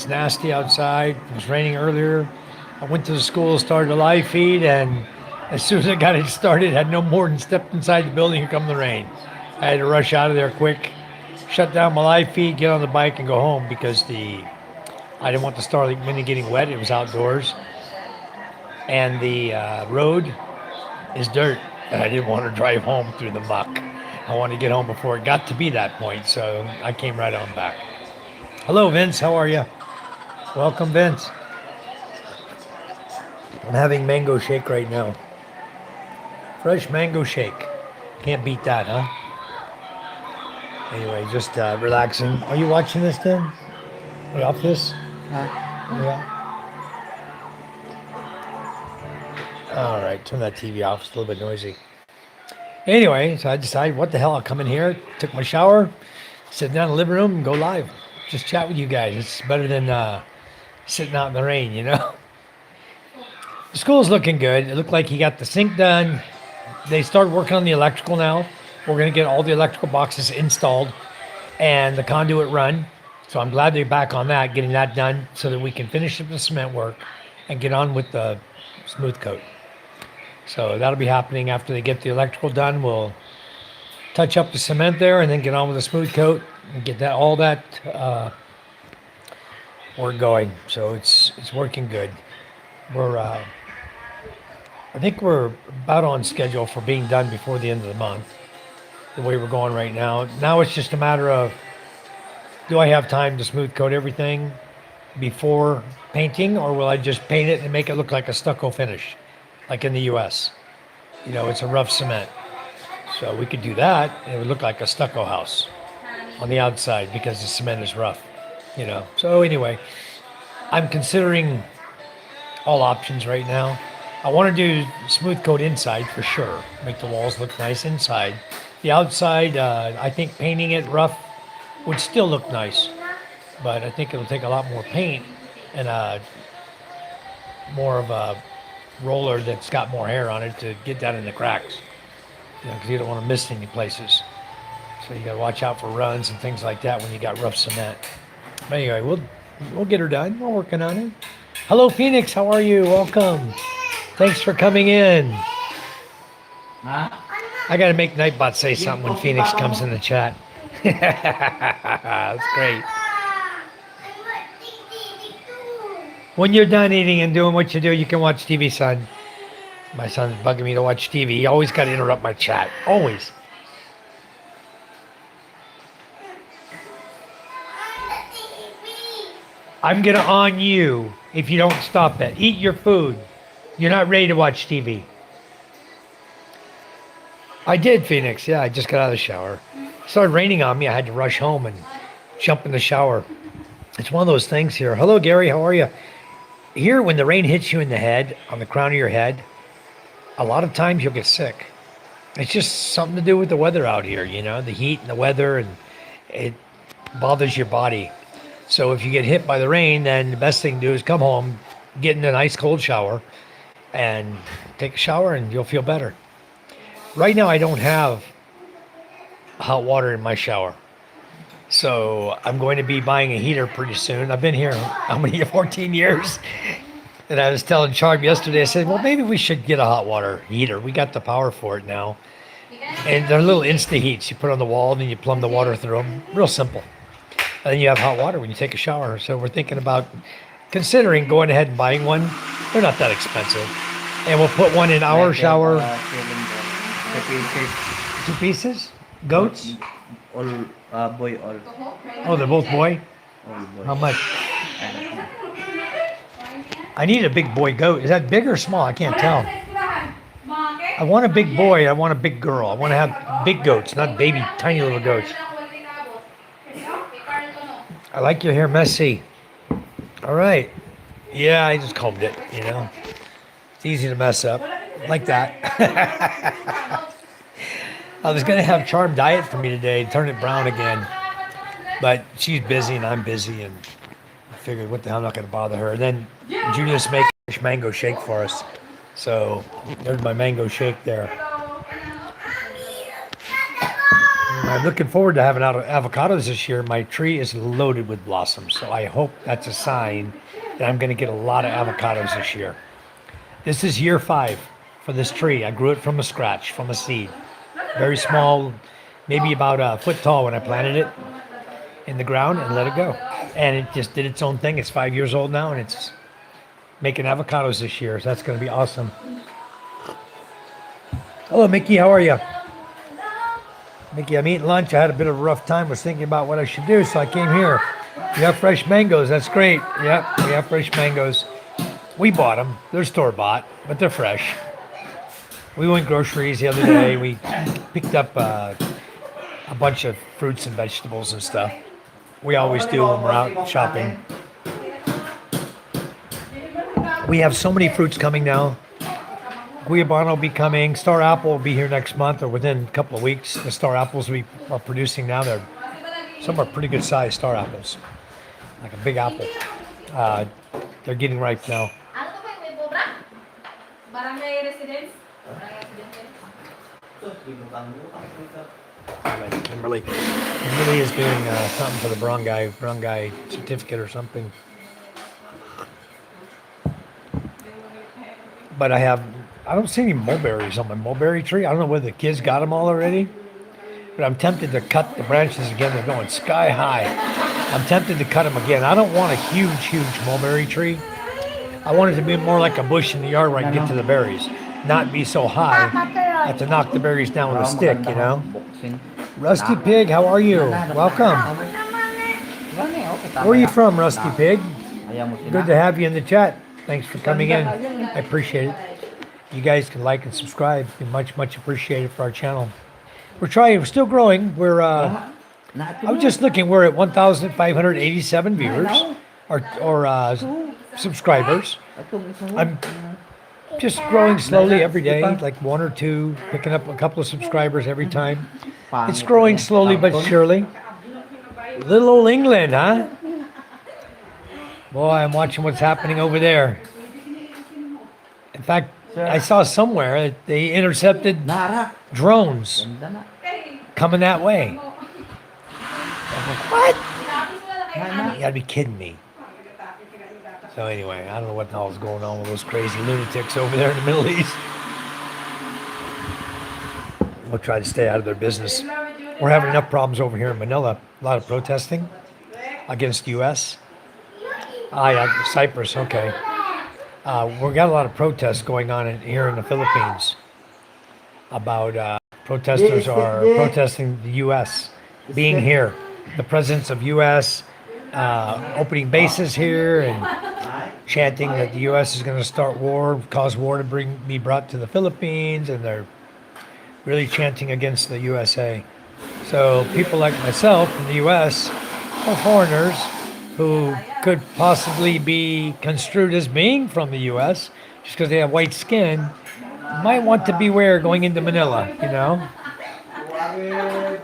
It's nasty outside. It was raining earlier. I went to the school, started a live feed, and as soon as I got it started, had no more than stepped inside the building. Here come the rain. I had to rush out of there quick, shut down my live feed, get on the bike, and go home because I didn't want the Starlink Mini getting wet. It was outdoors, and the road is dirt, and I didn't want to drive home through the muck. I wanted to get home before it got to be that point, so I came right on back. Hello, Vince. How are you? Welcome, Vince. I'm having mango shake right now. Fresh mango shake. Can't beat that, huh? Anyway, just relaxing. Are you watching this then? Are you off this? Yeah. All right, turn that TV off. It's a little bit noisy. Anyway, so I decided, what the hell? I'll come in here, took my shower, sit down in the living room, and go live. Just chat with you guys. It's better than sitting out in the rain, you know? The school's looking good. It looked like he got the sink done. They started working on the electrical now. We're going to get all the electrical boxes installed and the conduit run. So I'm glad they're back on that, getting that done so that we can finish up the cement work and get on with the smooth coat. So that'll be happening after they get the electrical done. We'll touch up the cement there and then get on with the smooth coat and get that all that work going. So it's working good. I think we're about on schedule for being done before the end of the month, the way we're going right now. Now it's just a matter of, do I have time to smooth coat everything before painting, or will I just paint it and make it look like a stucco finish, like in the US? You know, it's a rough cement. So we could do that, and it would look like a stucco house on the outside because the cement is rough, you know. So anyway, I'm considering all options right now. I want to do smooth coat inside for sure, make the walls look nice inside. The outside, I think painting it rough would still look nice, but I think it'll take a lot more paint and more of a roller that's got more hair on it to get that in the cracks, you know, because you don't want to miss any places. So you got to watch out for runs and things like that when you got rough cement. But anyway, we'll get her done. We're working on it. Hello, Phoenix. How are you? Welcome. Thanks for coming in. Huh? I got to make Nightbot say something when Phoenix comes in the chat. That's great. When you're done eating and doing what you do, you can watch TV, son. My son's bugging me to watch TV. He always got to interrupt my chat. Always. I'm going to on you if you don't stop it. Eat your food. You're not ready to watch TV. I did, Phoenix. Yeah, I just got out of the shower. It started raining on me. I had to rush home and jump in the shower. It's one of those things here. Hello, Gary. How are you? Here, when the rain hits you in the head, on the crown of your head, a lot of times you'll get sick. It's just something to do with the weather out here, you know, the heat and the weather, and it bothers your body. So if you get hit by the rain, then the best thing to do is come home, get in a nice cold shower, and take a shower, and you'll feel better. Right now, I don't have hot water in my shower. So I'm going to be buying a heater pretty soon. I've been here, how many, 14 years? And I was telling Charm yesterday, I said, well, maybe we should get a hot water heater. We got the power for it now. And they're little Insta-heats. You put on the wall, and then you plumb the water through them. Real simple. And then you have hot water when you take a shower. So we're thinking about considering going ahead and buying one. They're not that expensive. And we'll put one in our shower. 2 pieces? Goats? All boy, all. Oh, they're both boy? All boy. How much? I need a big boy goat. Is that big or small? I can't tell. I want a big boy. I want a big girl. I want to have big goats, not baby, tiny little goats. I like your hair messy. All right. Yeah, I just combed it, you know. It's easy to mess up. Like that. I was going to have Charm diet for me today, turn it brown again. But she's busy and I'm busy, and I figured, what the hell, I'm not going to bother her. And then Julius make mango shake for us. So there's my mango shake there. I'm looking forward to having avocados this year. My tree is loaded with blossoms, so I hope that's a sign that I'm going to get a lot of avocados this year. This is year 5 for this tree. I grew it from a scratch, from a seed. Very small, maybe about a foot tall when I planted it in the ground and let it go. And it just did its own thing. It's 5 years old now, and it's making avocados this year. So that's going to be awesome. Hello, Mickey. How are you? Mickey, I'm eating lunch. I had a bit of a rough time. Was thinking about what I should do, so I came here. You have fresh mangoes. That's great. Yep, we have fresh mangoes. We bought them. They're store-bought, but they're fresh. We went groceries the other day. We picked up a bunch of fruits and vegetables and stuff. We always do when we're out shopping. We have so many fruits coming now. Guayabana will be coming. Star apple will be here next month or within a couple of weeks. The star apples we are producing now, some are pretty good sized star apples, like a big apple. They're getting ripe now. Kimberly is doing something for the barangay certificate or something. But I don't see any mulberries on my mulberry tree. I don't know whether the kids got them all already. But I'm tempted to cut the branches again. They're going sky high. I'm tempted to cut them again. I don't want a huge mulberry tree. I want it to be more like a bush in the yard where I can get to the berries. Not be so high. I have to knock the berries down with a stick, you know. Rusty Pig, how are you? Welcome. Where are you from, Rusty Pig? Good to have you in the chat. Thanks for coming in. I appreciate it. You guys can like and subscribe. It'd be much appreciated for our channel. We're still growing. I was just looking, we're at 1,587 viewers or subscribers. I'm just growing slowly every day, like 1 or 2, picking up a couple of subscribers every time. It's growing slowly but surely. Little old England, huh? Boy, I'm watching what's happening over there. In fact, I saw somewhere that they intercepted drones coming that way. What? You gotta be kidding me. So anyway, I don't know what the hell is going on with those crazy lunatics over there in the Middle East. We'll try to stay out of their business. We're having enough problems over here in Manila. A lot of protesting against the U.S. Yeah, Cyprus, okay. We've got a lot of protests going on here in the Philippines about protesters are protesting the U.S. being here. The presence of U.S. Opening bases here and chanting that the U.S. is going to start war, cause war to be brought to the Philippines, and they're really chanting against the USA. So people like myself in the U.S. are foreigners who could possibly be construed as being from the U.S. just because they have white skin, might want to beware going into Manila, you know.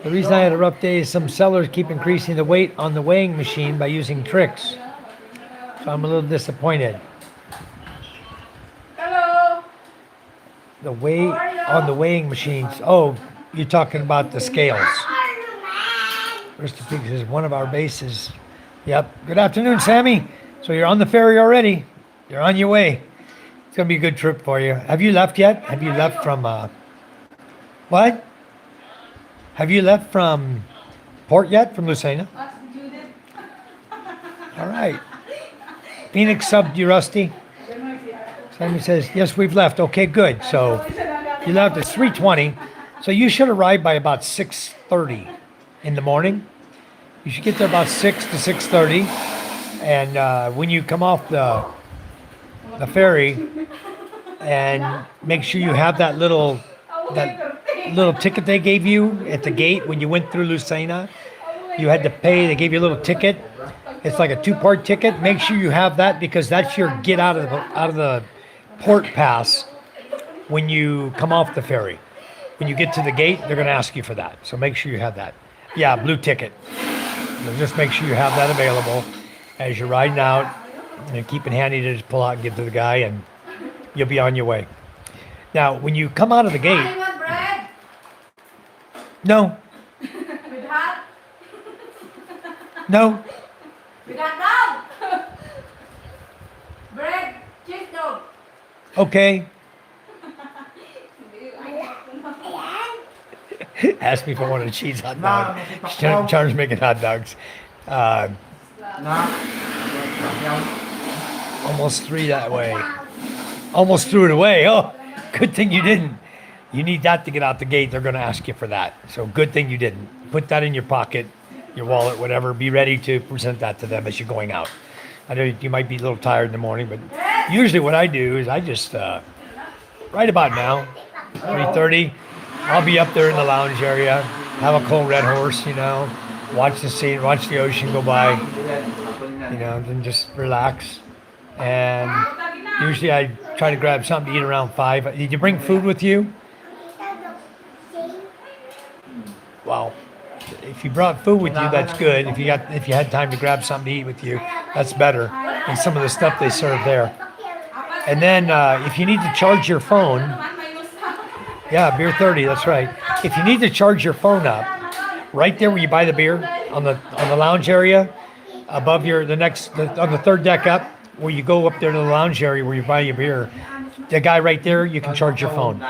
The reason I had a rough day is some sellers keep increasing the weight on the weighing machine by using tricks. So I'm a little disappointed. Hello. The weight on the weighing machines. Oh, you're talking about the scales. First Pig is one of our bases. Yep. Good afternoon, Sammy. So you're on the ferry already. You're on your way. It's going to be a good trip for you. Have you left yet? Have you left from, what? Have you left from port yet, from Lucena? All right. Phoenix subbed you, Rusty. Sammy says, yes, we've left. Okay, good. So you left at 3:20. So you should arrive by about 6:30 in the morning. You should get there about 6 to 6:30. And when you come off the ferry, and make sure you have that little ticket they gave you at the gate when you went through Lucena. You had to pay. They gave you a little ticket. It's like a 2-part ticket. Make sure you have that because that's your get out of the port pass when you come off the ferry. When you get to the gate, they're going to ask you for that. So make sure you have that. Yeah, blue ticket. So just make sure you have that available as you're riding out, and keep it handy to just pull out and give to the guy, and you'll be on your way. Now, when you come out of the gate, no, No? We got dog. Bread, cheese dog. Okay. Asked me if I wanted a cheese hot dog. Charles making hot dogs. Na. Almost 3 that way. Almost threw it away. Oh, good thing you didn't. You need that to get out the gate. They're going to ask you for that. So good thing you didn't. Put that in your pocket, your wallet, whatever. Be ready to present that to them as you're going out. I know you might be a little tired in the morning, but usually what I do is I just, right about now, 3:30, I'll be up there in the lounge area, have a cold red horse, watch the scene, watch the ocean go by, then just relax. And usually I try to grab something to eat around 5. Did you bring food with you? Wow. If you brought food with you, that's good. If you had time to grab something to eat with you, that's better than some of the stuff they serve there. And then if you need to charge your phone, yeah, beer 30, that's right. If you need to charge your phone up, right there where you buy the beer on the lounge area, above on the third deck up, where you go up there to the lounge area where you buy your beer, the guy right there, you can charge your phone.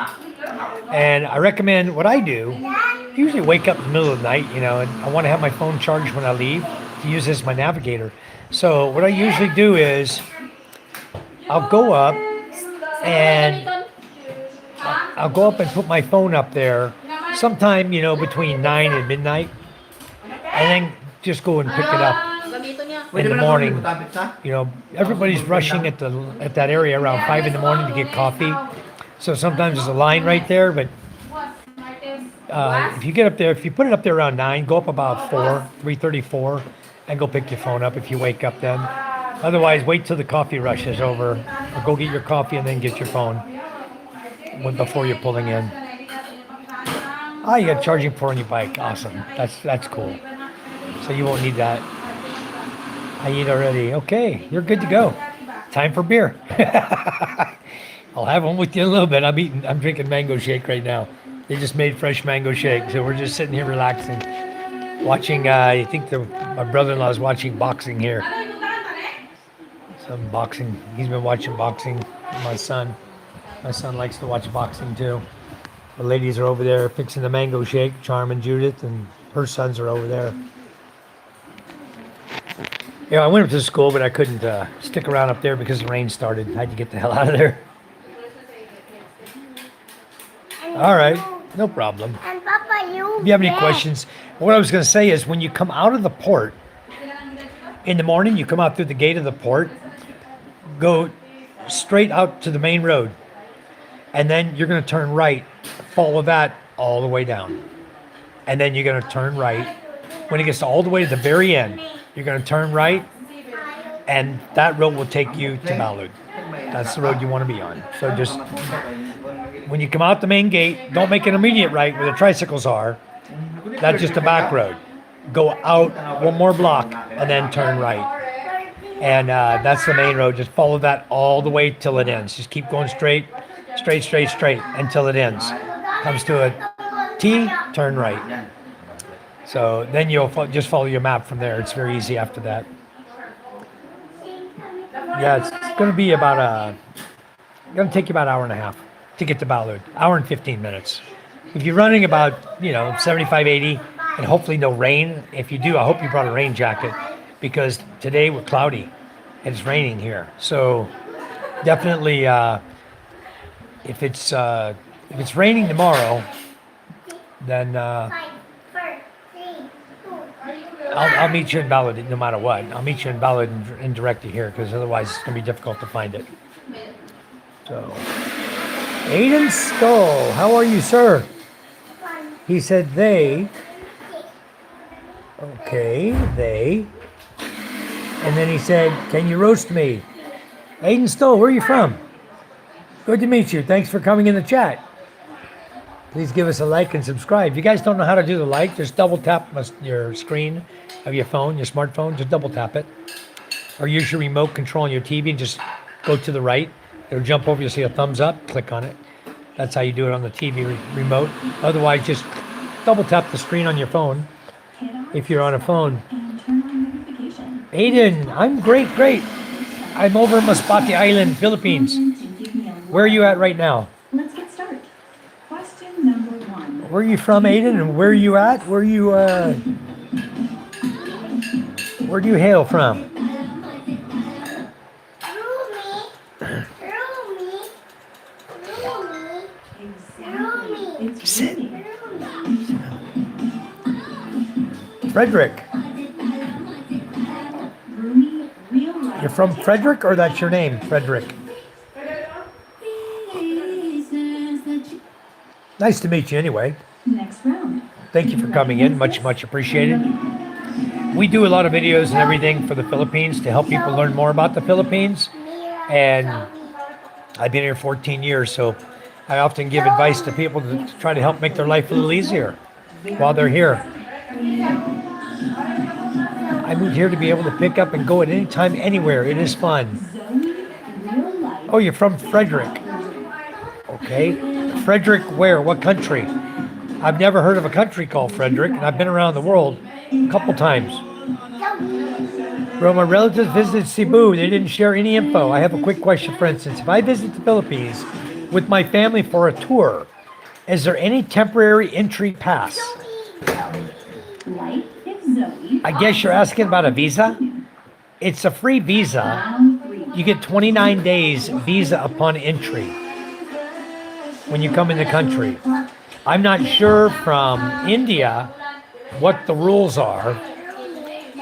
And I recommend what I do. I usually wake up in the middle of the night, and I want to have my phone charged when I leave to use as my navigator. So what I usually do is I'll go up and put my phone up there sometime, between 9 and midnight, and then just go and pick it up in the morning. Everybody's rushing at that area around 5 in the morning to get coffee. So sometimes there's a line right there, but if you get up there, if you put it up there around 9, go up about 3:34, and go pick your phone up if you wake up then. Otherwise, wait till the coffee rush is over, or go get your coffee and then get your phone before you're pulling in. You got charging port on your bike. Awesome. That's cool. So you won't need that. I eat already. Okay, you're good to go. Time for beer. I'll have one with you in a little bit. I'm drinking mango shake right now. They just made fresh mango shake, so we're just sitting here relaxing, watching. I think my brother-in-law is watching boxing here. Some boxing. He's been watching boxing. My son likes to watch boxing too. The ladies are over there fixing the mango shake. Charm and Judith and her sons are over there. I went up to school, but I couldn't stick around up there because the rain started. I had to get the hell out of there. All right, no problem. And Papa, If you have any questions, what I was going to say is when you come out of the port in the morning, you come out through the gate of the port, go straight out to the main road, and then you're going to turn right, follow that all the way down. And then you're going to turn right. When it gets all the way to the very end, you're going to turn right, and that road will take you to Malud. That's the road you want to be on. So just when you come out the main gate, don't make an immediate right where the tricycles are. That's just a back road. Go out one more block and then turn right. And that's the main road. Just follow that all the way till it ends. Just keep going straight until it ends. Comes to a T, turn right. So then you'll just follow your map from there. It's very easy after that. Yeah, it's going to be going to take you about an hour and a half to get to Balud. Hour and 15 minutes. If you're running about, 75, 80, and hopefully no rain. If you do, I hope you brought a rain jacket because today we're cloudy and it's raining here. So definitely, if it's raining tomorrow, then I'll meet you in Ballard no matter what. I'll meet you in Ballard and direct you here because otherwise it's going to be difficult to find it. So, Aiden Stoll, how are you, sir? He said they. Okay, they. And then he said, can you roast me? Aiden Stoll, where are you from? Good to meet you. Thanks for coming in the chat. Please give us a like and subscribe. If you guys don't know how to do the like, just double tap your screen of your phone, your smartphone, just double tap it. Or use your remote control on your TV and just go to the right. It'll jump over, you'll see a thumbs up, click on it. That's how you do it on the TV remote. Otherwise, just double tap the screen on your phone if you're on a phone. Aiden, I'm great. I'm over in Masbate Island, Philippines. Where are you at right now? Let's get started. Question number 1. Where are you from, Aiden? And where are you at? Where do you hail from? Exactly. It's Sit. raining. Frederick. Rumi, real life. You're from Frederick, or that's your name, Frederick? Nice to meet you anyway. Next round. Thank you for coming in. Much appreciated. We do a lot of videos and everything for the Philippines to help people learn more about the Philippines. And I've been here 14 years, so I often give advice to people to try to help make their life a little easier while they're here. I moved here to be able to pick up and go at any time, anywhere. It is fun. Real life. Oh, you're from Frederick. Okay. Frederick where? What country? I've never heard of a country called Frederick, and I've been around the world a couple times. Well, my relatives visited Cebu. They didn't share any info. I have a quick question, for instance. If I visit the Philippines with my family for a tour, is there any temporary entry pass? Life is Zoe. I guess you're asking about a visa? It's a free visa. Round 3. You get 29 days visa upon entry when you come in the country. I'm not sure from India what the rules are,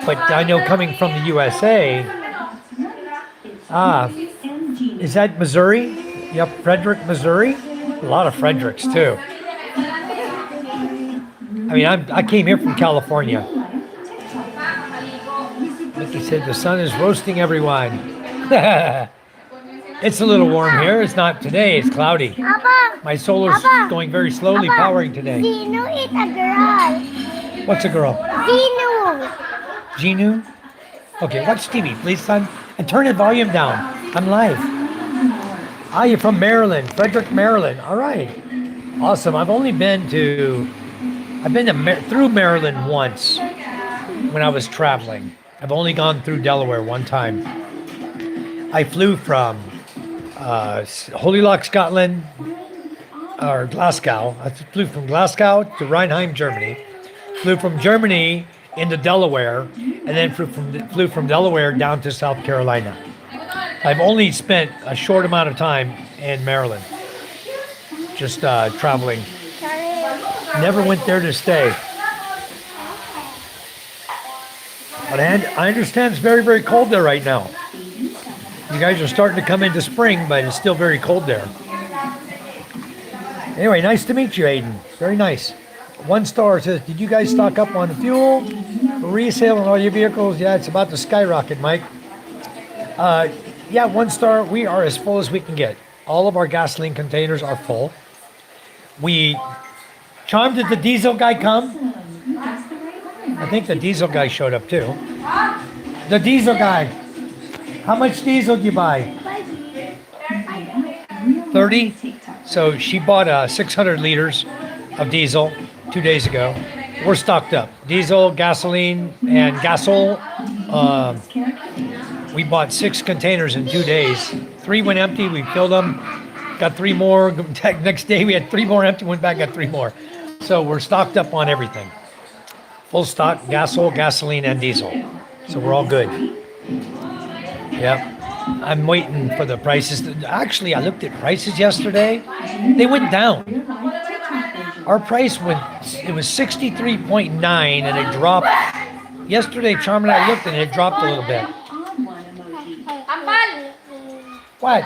but I know coming from the USA, is that Missouri? Yep, Frederick, Missouri. A lot of Fredericks too. I mean, I came here from California. Mickey said the sun is roasting everyone. It's a little warm here. It's not today. It's cloudy. Papa, My solar's going very slowly, powering today. Zinu is a girl. What's a girl? Zinu. Ginu? Okay, watch TV, please, son. And turn the volume down. I'm live. Ah, you're from Maryland, Frederick, Maryland. All right. Awesome. I've been through Maryland once when I was traveling. I've only gone through Delaware one time. I flew from Holyloch, Scotland, or Glasgow. I flew from Glasgow to Rheinheim, Germany. Flew from Germany into Delaware, and then flew from Delaware down to South Carolina. I've only spent a short amount of time in Maryland, just traveling. Never went there to stay. But I understand it's very, very cold there right now. You guys are starting to come into spring, but it's still very cold there. Anyway, nice to meet you, Aiden. Very nice. 1 star says, did you guys stock up on fuel for resale on all your vehicles? Yeah, it's about to skyrocket, Mike. Yeah, 1 star. We are as full as we can get. All of our gasoline containers are full. Charm, did the diesel guy come? I think the diesel guy showed up too. The diesel guy. How much diesel did you buy? 30? So she bought 600 liters of diesel 2 days ago. We're stocked up. Diesel, gasoline, and gasol. We bought 6 containers in 2 days. 3 went empty. We filled them. Got 3 more. Next day we had 3 more empty. Went back, got 3 more. So we're stocked up on everything. Full stock, gasol, gasoline, and diesel. So we're all good. Yep. I'm waiting for the prices. Actually, I looked at prices yesterday. They went down. Our price it was 63.9 and it dropped. Yesterday, Charm and I looked and it dropped a little bit. What?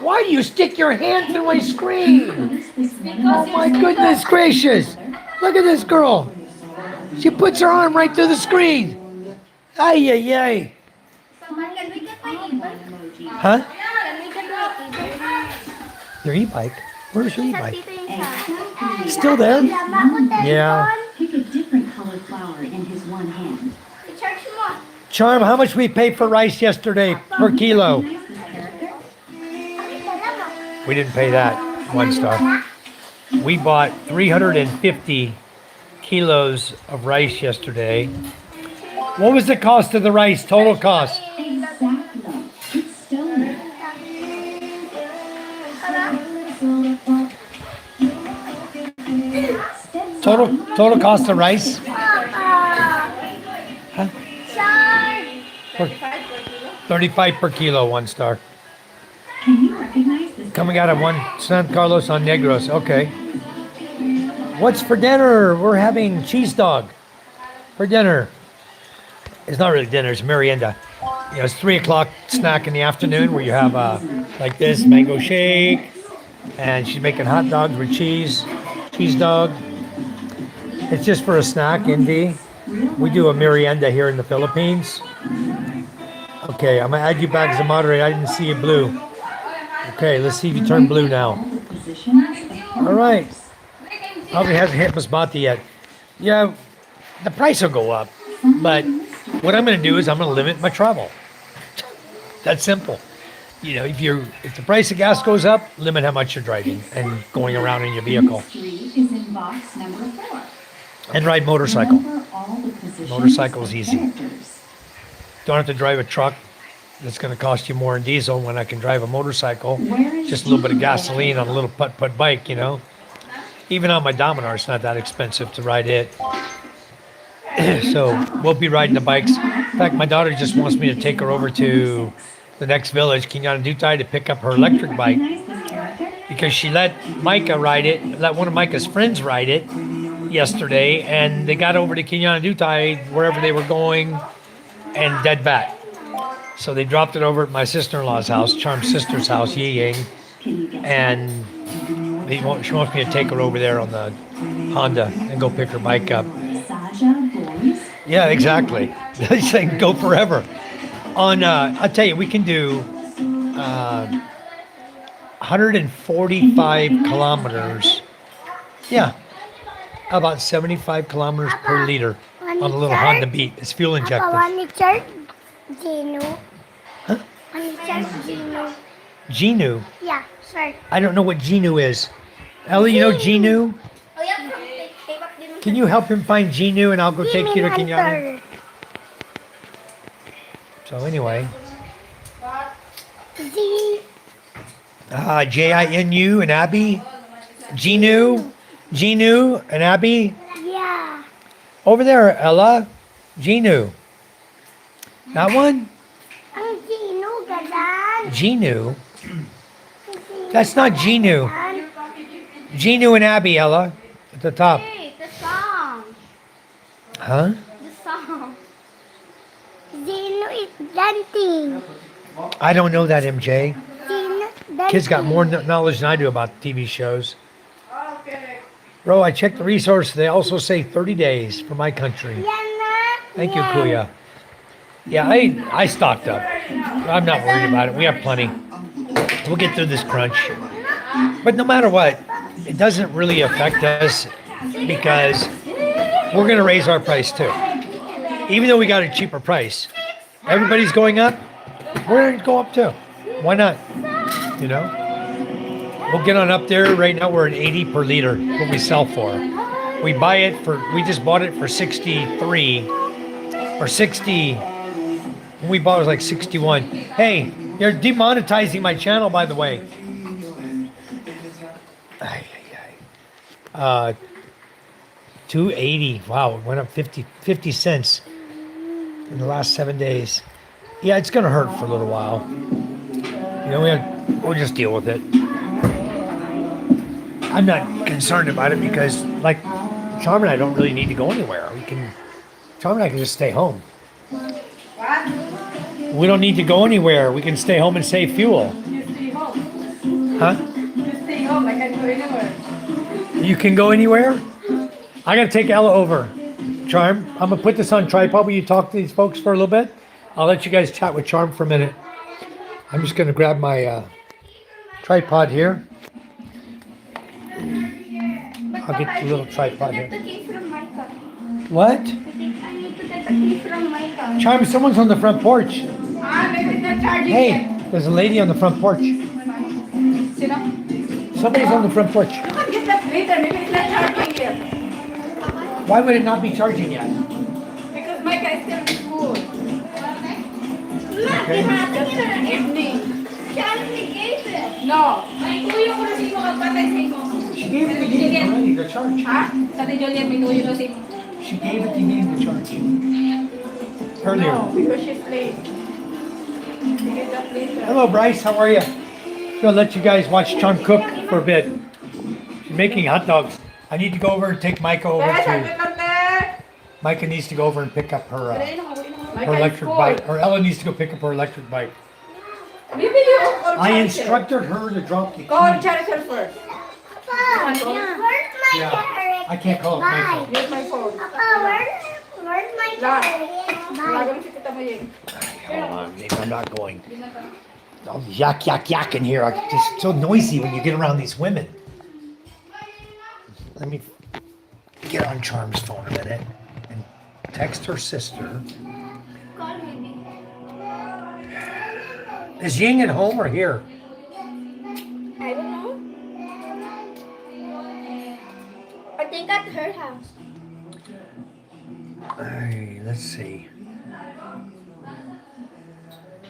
Why do you stick your hand through my screen? Oh my goodness gracious. Look at this girl. She puts her arm right through the screen. Ay, ay, ay. Huh? Your e-bike? Where's your e-bike? Still there? Yeah. Pick a different colored flower in his one hand. Charm, how much we paid for rice yesterday per kilo? We didn't pay that. 1 star. We bought 350 kilos of rice yesterday. What was the cost of the rice? Total cost. Exactly. It's stolen. Total cost of rice. Huh? For 35 per kilo, 1 star. Can you recognize this? Coming out of one San Carlos on Negros. Okay. What's for dinner? We're having cheese dog for dinner. It's not really dinner, it's merienda. You know, it's 3 o'clock snack in the afternoon where you have like this mango shake, and she's making hot dogs with cheese dog. It's just for a snack, Indy. We do a merienda here in the Philippines. Okay, I'm gonna add you back as a moderator. I didn't see you blue. Okay, let's see if you turn blue now. All right. Probably hasn't hit Masbate yet. Yeah, the price will go up, but what I'm going to do is I'm going to limit my travel. That's simple. You know, if the price of gas goes up, limit how much you're driving and going around in your vehicle. Is in box number 4. And ride motorcycle. Remember all the positions Motorcycle's of easy. characters. Don't have to drive a truck that's going to cost you more in diesel when I can drive a motorcycle. Where is Just a little bit of Gino? gasoline on a little putt-putt bike, you know. Even on my Dominar, it's not that expensive to ride it. So we'll be riding the bikes. In fact, my daughter just wants me to take her over to the next village, Quinana Dutai, to pick up her electric bike Recognize this character? because she let Micah ride it, let one of Micah's friends ride it yesterday, and they got over to Quinana Dutai, wherever they were going, and dead bat. So they dropped it over at my sister-in-law's house, Charm's sister's house, Yi Ying, Can you guess? and she wants me to take her over there on the Honda and go pick her bike up. Saja Boys. Yeah, exactly. They say go forever. I'll tell you, we can do 145 kilometers. Yeah, about 75 kilometers per liter on a little Honda Beat. It's fuel injected. Richard Gino. Huh? Richard Gino. Genu. Yeah, sir. I don't know what Genu is. Ellie, you know Genu? Oh, yeah. Can you help him find Genu and I'll go take you to Quinana? So anyway, Z. Jinu and Abby. Genu and Abby. Yeah. Over there, Ella. Genu. That one? Ang Gino, gadan. Genu. That's not Genu. Genu and Abby, Ella. At the top. Hey, the song. Huh? The song. Gino is dancing. I don't know that, MJ. Gino dancing. Kids got more knowledge than I do about TV shows. Bro, I checked the resource. They also say 30 days for my country. Yan na. Thank you, Kuya. Yeah, I stocked up. I'm not worried about it. We have plenty. We'll get through this crunch. But no matter what, it doesn't really affect us because we're going to raise our price too. Even though we got a cheaper price, everybody's going up. We're going to go up too. Why not? You know? We'll get on up there. Right now we're at 80 per liter, what we sell for. We just bought it for 63 or 60. When we bought it was like 61. Hey, you're demonetizing my channel, by the way. 280. Wow, it went up 50 cents in the last 7 days. Yeah, it's gonna hurt for a little while. You know, we'll just deal with it. I'm not concerned about it because, like, Charm and I don't really need to go anywhere. Charm and I can just stay home. We don't need to go anywhere. We can stay home and save fuel. Huh? Stay home, I can't go anywhere. You can go anywhere? I gotta take Ella over. Charm, I'm gonna put this on tripod. Will you talk to these folks for a little bit? I'll let you guys chat with Charm for a minute. I'm just gonna grab my tripod here. I'll get the little tripod here. What? Charm, someone's on the front porch. Maybe they're charging Hey, there's a lady on the front porch. Sit up. Somebody's on the front porch. You can get that later, maybe it's not charging yet. Why would it not be charging yet? Because Micah is still in school. school. Okay. Evening. No. May tuyo ko na si mo kapatay sa imo. She gave it to him already, the charge. Ha? Sa ni Julian, may tuyo na si mo. She gave it to him, the charge. Earlier. No, because she's late. Sige, just later. Hello, Bryce. How are you? Gonna let you guys watch Chun cook for a bit. She's making hot dogs. I need to go over and take Micah over Kaya, to. sabi lang na. Micah needs to go over and pick up her Like her a electric school. bike. Or Ella needs to go pick up her electric bike. Bibili ako call I Charity. instructed her to drop the Call key. Charity first. Papa, where's my Yeah. carrot? I can't call it Michael. Use my phone. Papa, where's my Lang. carrot? Lagang si kita mo yun. Hold on, maybe I'm not going. Oh, yak, yak, yak in here. It's just so noisy when you get around these women. Let me get on Charm's phone a minute and text her sister. Call me. Is Ying at home or here? I don't know. I think at her house. Hey, let's see.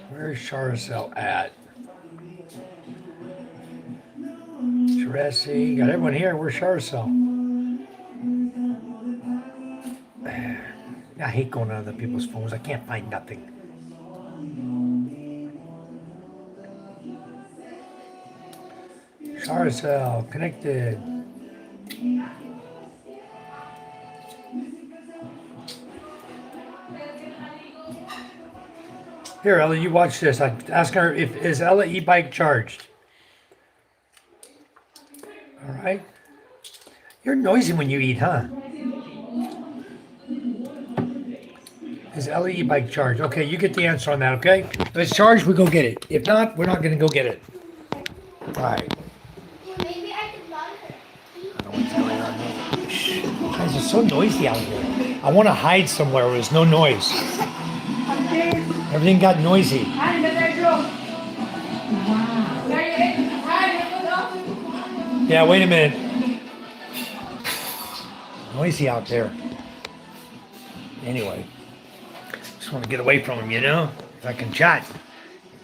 Where's Charcel at? Teresi, got everyone here. Where's Charcel? I hate going on other people's phones. I can't find nothing. Charcel, connected. Here, Ella, you watch this. I'm asking her if is Ella e-bike charged. All right. You're noisy when you eat, huh? Is Ella e-bike charged? Okay, you get the answer on that, okay? If it's charged, we go get it. If not, we're not going to go get it. All right. Maybe I could log her. I don't know what's going on here. Shh. Guys, it's so noisy out here. I want to hide somewhere where there's no noise. Everything got noisy. Han, in the bedroom. There you is. Han, Yeah, wait a minute. Noisy out there. Anyway, just want to get away from him, you know? If I can chat,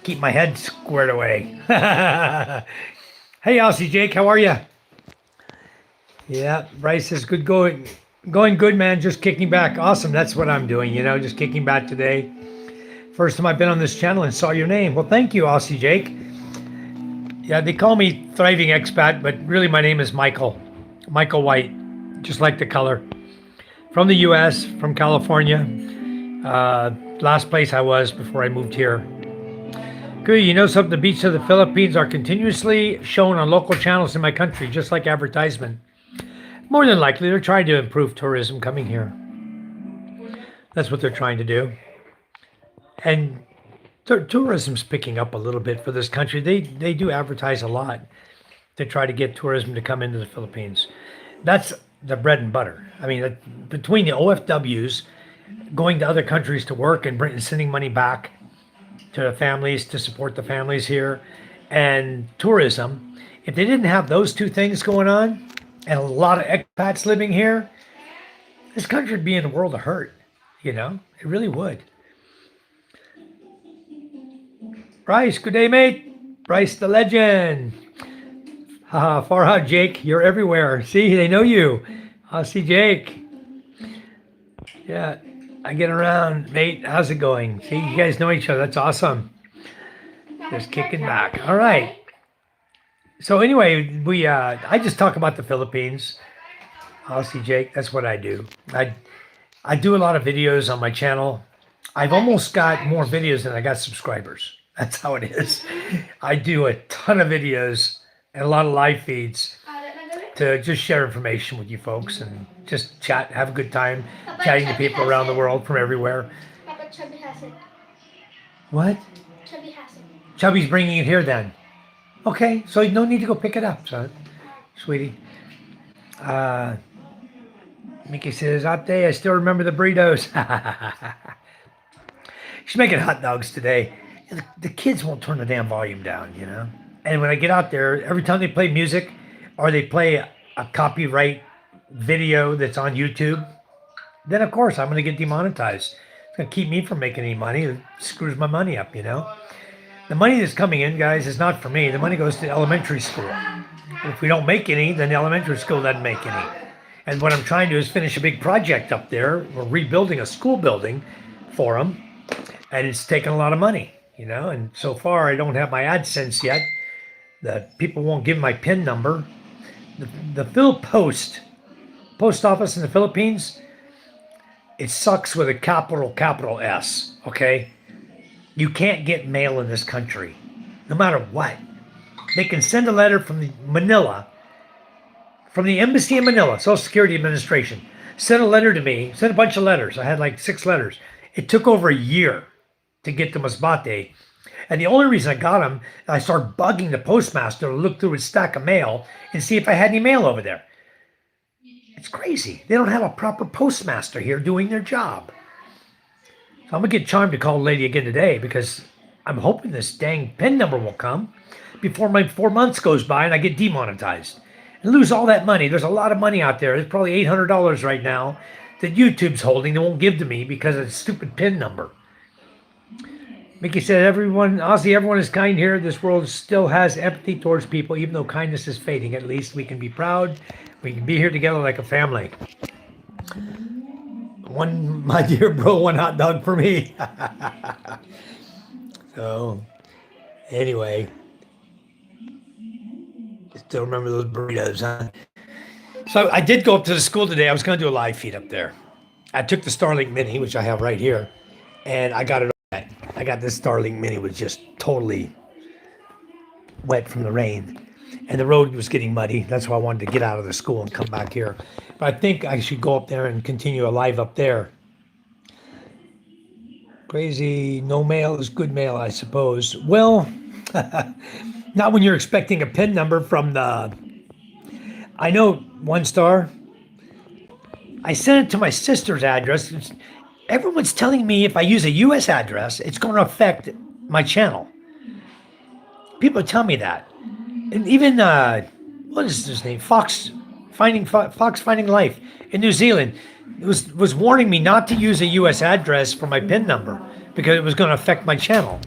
keep my head squared away. Hey, Aussie Jake, how are you? Yeah, Bryce says good going. Going good, man. Just kicking back. Awesome. That's what I'm doing, you know, just kicking back today. First time I've been on this channel and saw your name. Well, thank you, Aussie Jake. Yeah, they call me Thriving Expat, but really my name is Michael. Michael White, just like the color. From the U.S., from California. Last place I was before I moved here. Good, you know something? The beaches of the Philippines are continuously shown on local channels in my country, just like advertisement. More than likely, they're trying to improve tourism coming here. That's what they're trying to do. And tourism's picking up a little bit for this country. They do advertise a lot to try to get tourism to come into the Philippines. That's the bread and butter. I mean, between the OFWs going to other countries to work and sending money back to the families to support the families here, and tourism, if they didn't have those two things going on and a lot of expats living here, this country would be in a world of hurt. You know, it really would. Bryce, good day, mate. Bryce the legend. Haha, Farhad Jake, you're everywhere. See, they know you. I'll see Jake. Yeah, I get around, mate. How's it going? See, you guys know each other. That's awesome. Just kicking back. All right. So anyway, I just talk about the Philippines. I'll see Jake. That's what I do. I do a lot of videos on my channel. I've almost got more videos than I got subscribers. That's how it is. I do a ton of videos and a lot of live feeds to just share information with you folks and just chat, have a good time, chatting to people around the world from everywhere. Papa, Chubby has it. What? Chubby has it. Chubby's bringing it here then. Okay, so no need to go pick it up, son. Sweetie. Mickey says, Ate, I still remember the burritos. She's making hot dogs today. The kids won't turn the damn volume down, you know? And when I get out there, every time they play music or they play a copyright video that's on YouTube, then of course I'm going to get demonetized. It's gonna keep me from making any money. It screws my money up, you know. The money that's coming in, guys, is not for me. The money goes to elementary school. If we don't make any, then the elementary school doesn't make any. And what I'm trying to do is finish a big project up there. We're rebuilding a school building for them, and it's taken a lot of money, you know. And so far, I don't have my AdSense yet. The people won't give my PIN number. The Phil post office in the Philippines, it sucks with a capital S. Okay, you can't get mail in this country, no matter what. They can send a letter from Manila, from the embassy in Manila, Social Security Administration, sent a letter to me, sent a bunch of letters. I had like 6 letters. It took over a year to get to Masbate. And the only reason I got them, I started bugging the postmaster to look through his stack of mail and see if I had any mail over there. It's crazy. They don't have a proper postmaster here doing their job. So I'm going to get Charmed to call the lady again today because I'm hoping this dang PIN number will come before my 4 months goes by and I get demonetized and lose all that money. There's a lot of money out there. There's probably $800 right now that YouTube's holding. They won't give to me because of the stupid PIN number. Mickey said, Ozzy, everyone is kind here. This world still has empathy towards people, even though kindness is fading. At least we can be proud. We can be here together like a family. One, my dear bro, one hot dog for me. So, anyway. Still remember those burritos, huh? So I did go up to the school today. I was going to do a live feed up there. I took the Starlink Mini, which I have right here, and I got it. I got this Starlink Mini was just totally wet from the rain, and the road was getting muddy. That's why I wanted to get out of the school and come back here. But I think I should go up there and continue a live up there. Crazy, no mail is good mail, I suppose. Well, not when you're expecting a PIN number from the. I know One Star. I sent it to my sister's address. Everyone's telling me if I use a U.S. address, it's going to affect my channel. People tell me that, and even what is his name? Fox Finding Life in New Zealand was warning me not to use a U.S. address for my PIN number because it was going to affect my channel.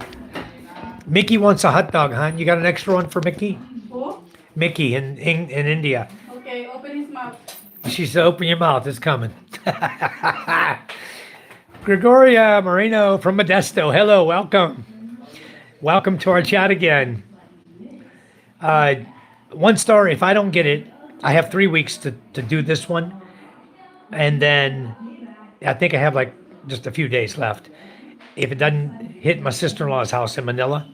Mickey wants a hot dog, huh? You got an extra one for Mickey? Who? Mickey in India. Okay, open his mouth. She said, "Open your mouth. It's coming." Gregoria Moreno from Modesto. Hello, welcome. Welcome to our chat again. One Star, if I don't get it, I have 3 weeks to do this one. And then I think I have like just a few days left. If it doesn't hit my sister-in-law's house in Manila,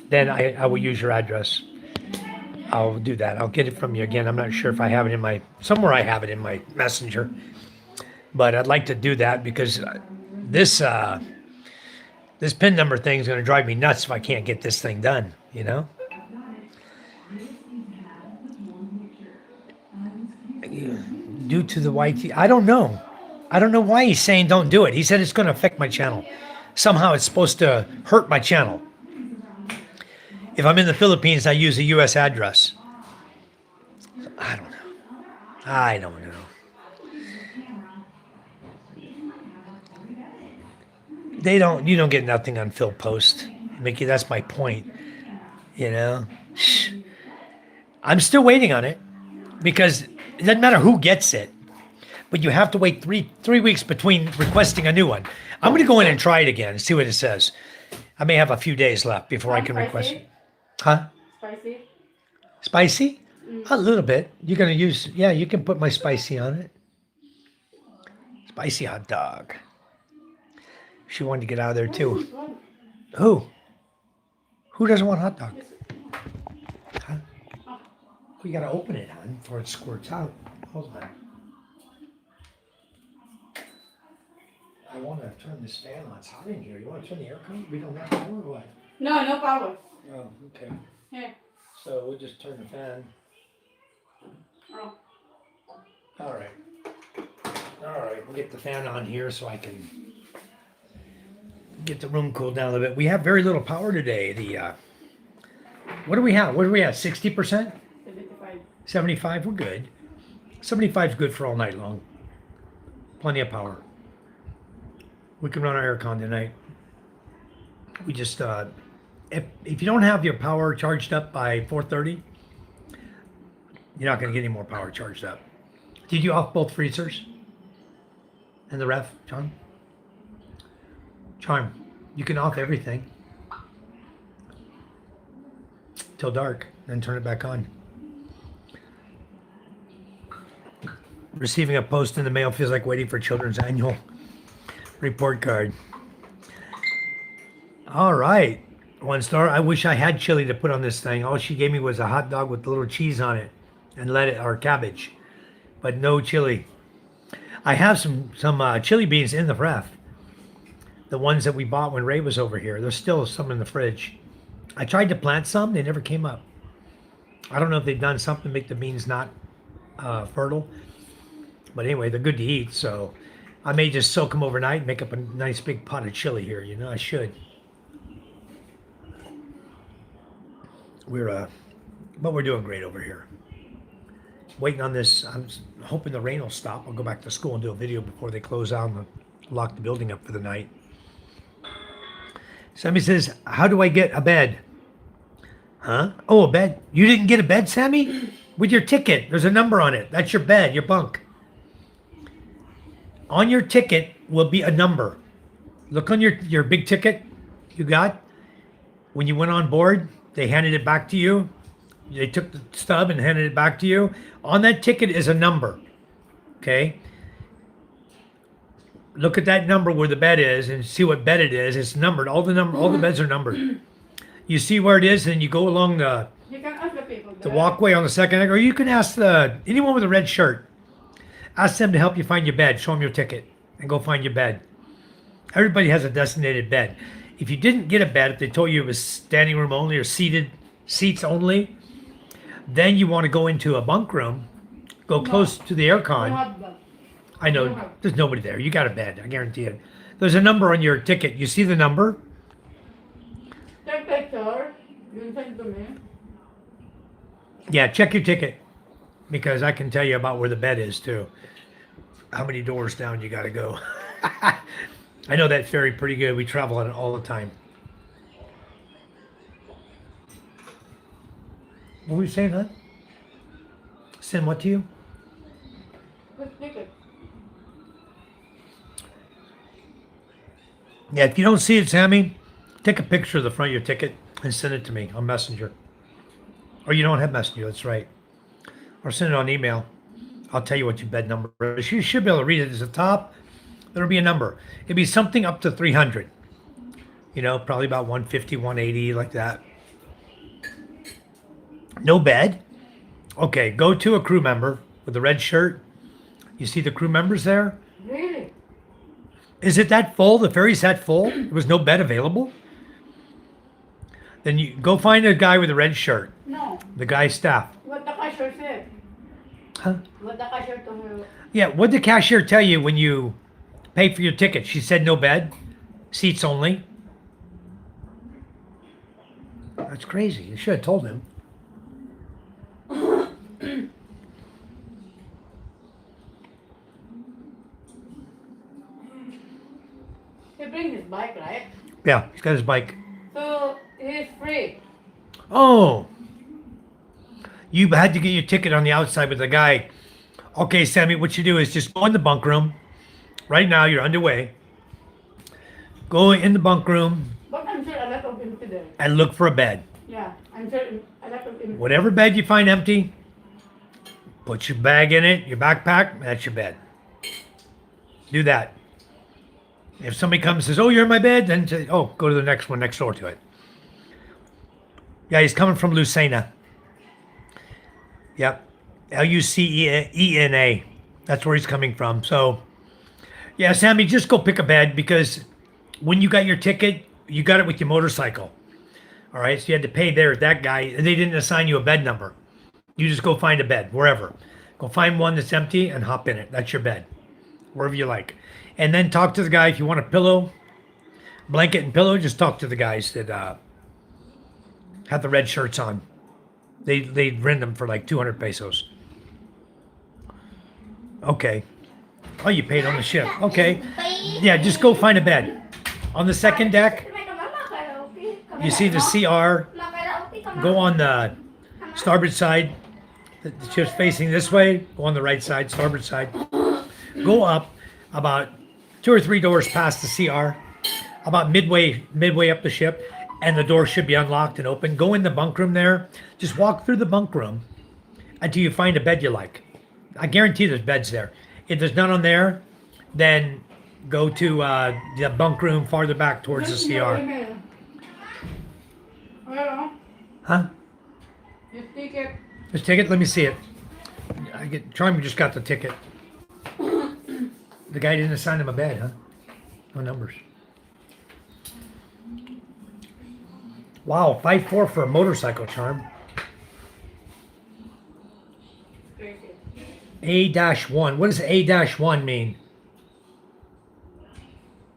then I will use your address. I'll do that. I'll get it from you again. I'm not sure if I have it somewhere I have it in my messenger. But I'd like to do that because this PIN number thing is going to drive me nuts if I can't get this thing done, you know? Due to the YT, I don't know. I don't know why he's saying don't do it. He said it's going to affect my channel. Somehow it's supposed to hurt my channel. If I'm in the Philippines, I use a U.S. address. I don't know. You don't get nothing on Phil Post. Mickey, that's my point. You know? I'm still waiting on it because it doesn't matter who gets it, but you have to wait three weeks between requesting a new one. I'm going to go in and try it again and see what it says. I may have a few days left before I can request it. Huh? Spicy? Spicy? A little bit. You're going to use, yeah, you can put my spicy on it. Spicy hot dog. She wanted to get out of there too. Who? Who doesn't want hot dog? Huh? Well, you got to open it, hon, before it squirts out. Hold on. I want to turn this fan on. It's hot in here. You want to turn the aircon? We don't have power or what? No, no power. Oh, okay. Here. So we'll just turn the fan. Oh. All right. All right. We'll get the fan on here so I can get the room cooled down a little bit. We have very little power today. What do we have? What do we have? 60%? 75. 75? We're good. 75 is good for all night long. Plenty of power. We can run our aircon tonight. We just if you don't have your power charged up by 4:30, you're not going to get any more power charged up. Did you off both freezers and the ref, John? Charm, you can off everything till dark, then turn it back on. Receiving a post in the mail feels like waiting for children's annual report card. All right. 1 star. I wish I had chili to put on this thing. All she gave me was a hot dog with a little cheese on it and lettuce or cabbage, but no chili. I have some chili beans in the ref. The ones that we bought when Ray was over here. There's still some in the fridge. I tried to plant some. They never came up. I don't know if they've done something to make the beans not fertile. But anyway, they're good to eat. So I may just soak them overnight and make up a nice big pot of chili here. You know, I should. But we're doing great over here. Waiting on this. I'm hoping the rain will stop. I'll go back to school and do a video before they close out and lock the building up for the night. Sammy says, how do I get a bed? Huh? Oh, a bed. You didn't get a bed, Sammy? With your ticket. There's a number on it. That's your bed, your bunk. On your ticket will be a number. Look on your big ticket you got. When you went on board, they handed it back to you. They took the stub and handed it back to you. On that ticket is a number. Okay? Look at that number where the bed is and see what bed it is. It's numbered. All the beds are numbered. You see where it is, and you go along You can ask the people. the walkway on the second, or you can ask anyone with a red shirt. Ask them to help you find your bed. Show them your ticket and go find your bed. Everybody has a designated bed. If you didn't get a bed, if they told you it was standing room only or seats only, then you want to go into a bunk room, go close to the aircon. I know there's nobody there. You got a bed, I guarantee it. There's a number on your ticket. You see the number? Take picture. You send to me. Yeah, check your ticket because I can tell you about where the bed is too. How many doors down you got to go. I know that ferry pretty good. We travel on it all the time. What were you saying, huh? Send what to you? Just take it. Yeah, if you don't see it, Sammy, take a picture of the front of your ticket and send it to me on Messenger. Or you don't have Messenger, that's right. Or send it on email. I'll tell you what your bed number is. You should be able to read it at the top. There'll be a number. It'll be something up to 300. You know, probably about 150, 180, like that. No bed? Okay, go to a crew member with a red shirt. You see the crew members there? Really? Is it that full? The ferry's that full? There was no bed available? Then you go find a guy with a red shirt. No. The guy's staff. What the cashier said. Huh? What the cashier told me. Yeah, what'd the cashier tell you when you paid for your ticket? She said no bed, seats only. That's crazy. You should have told him. He brings his bike, right? Yeah, he's got his bike. So he's free. Oh, you had to get your ticket on the outside with the guy. Okay, Sammy, what you do is just go in the bunk room. Right now, you're underway. Go in the bunk room But I'm sure a lot of empty there. and look for a bed. Yeah, I'm sure a lot of empty. Whatever bed you find empty, put your bag in it, your backpack, that's your bed. Do that. If somebody comes and says, oh, you're in my bed, then say, oh, go to the next one next door to it. Yeah, he's coming from Lucena. Yep. Lucena. That's where he's coming from. So, yeah, Sammy, just go pick a bed because when you got your ticket, you got it with your motorcycle. All right, so you had to pay there at that guy, and they didn't assign you a bed number. You just go find a bed, wherever. Go find one that's empty and hop in it. That's your bed, wherever you like. And then talk to the guy if you want a pillow, blanket and pillow. Just talk to the guys that have the red shirts on. They rent them for like 200 pesos. Okay. Oh, you paid on the ship. Okay. Yeah, just go find a bed. On the second deck, you see the CR. Go on the starboard side. The ship's facing this way. Go on the right side, starboard side. Go up about 2 or 3 doors past the CR, about midway up the ship, and the door should be unlocked and open. Go in the bunk room there. Just walk through the bunk room until you find a bed you like. I guarantee there's beds there. If there's none on there, then go to the bunk room farther back towards the CR. Well, Huh? your ticket. This ticket? Let me see it. Charmy just got the ticket. The guy didn't assign him a bed, huh? No numbers. Wow, 5'4" for a motorcycle, Charm. A-1. What does A-1 mean?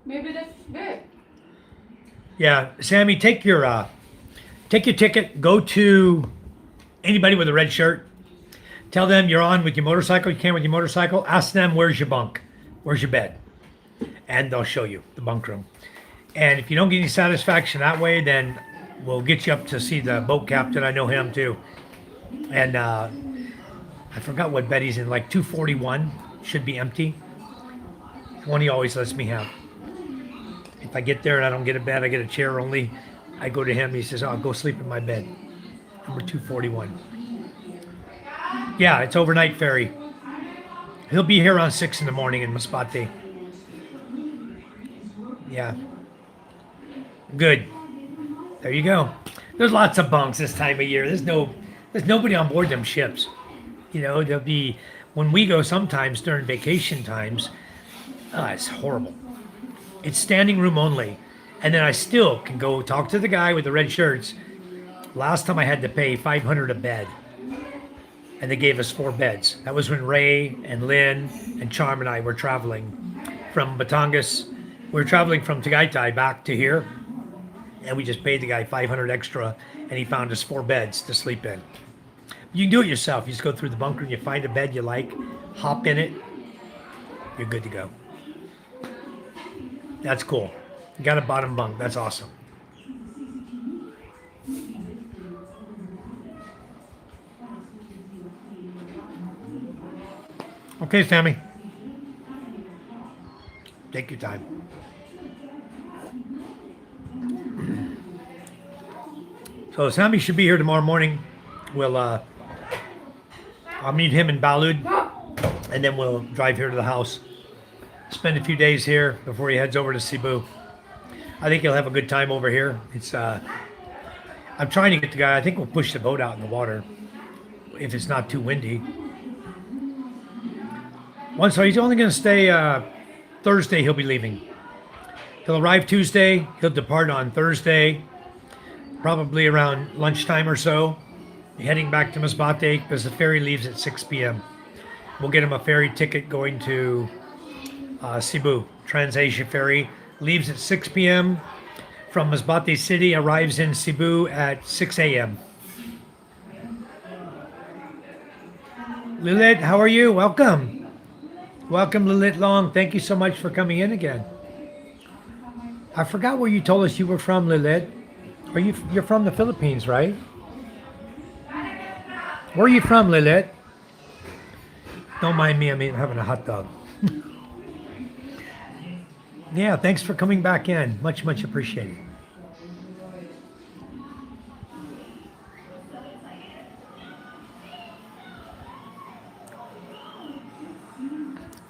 Maybe that's good. Yeah, Sammy, take your ticket. Go to anybody with a red shirt. Tell them you're on with your motorcycle. You came with your motorcycle. Ask them where's your bunk, where's your bed, and they'll show you the bunk room. And if you don't get any satisfaction that way, then we'll get you up to see the boat captain. I know him too. And I forgot what bed he's in. Like 241 should be empty. One he always lets me have. If I get there and I don't get a bed, I get a chair only. I go to him. He says, "Oh, go sleep in my bed." Number 241. Yeah, it's overnight ferry. He'll be here around 6 in the morning in Masbate. Yeah. Good. There you go. There's lots of bunks this time of year. There's nobody on board them ships. You know, there'll be, when we go sometimes during vacation times, it's horrible. It's standing room only. And then I still can go talk to the guy with the red shirts. Last time I had to pay $500 a bed. And they gave us 4 beds. That was when Ray and Lynn and Charm and I were traveling from Batangas. We were traveling from Tagaytay back to here. And we just paid the guy $500 extra. And he found us 4 beds to sleep in. You can do it yourself. You just go through the bunker and you find a bed you like, hop in it, you're good to go. That's cool. You got a bottom bunk. That's awesome. Okay, Sammy. Take your time. So Sammy should be here tomorrow morning. I'll meet him in Balud, and then we'll drive here to the house. Spend a few days here before he heads over to Cebu. I think he'll have a good time over here. I'm trying to get the guy. I think we'll push the boat out in the water if it's not too windy. So he's only going to stay Thursday. He'll be leaving. He'll arrive Tuesday. He'll depart on Thursday, probably around lunchtime or so, heading back to Masbate because the ferry leaves at 6 p.m. We'll get him a ferry ticket going to Cebu. Trans-Asia ferry leaves at 6 p.m. from Masbate City, arrives in Cebu at 6 a.m. Lilith, how are you? Welcome. Welcome, Lilith Long. Thank you so much for coming in again. I forgot where you told us you were from, Lilith. You're from the Philippines, right? Where are you from, Lilith? Don't mind me, I'm having a hot dog. Yeah, thanks for coming back in. Much, much appreciated.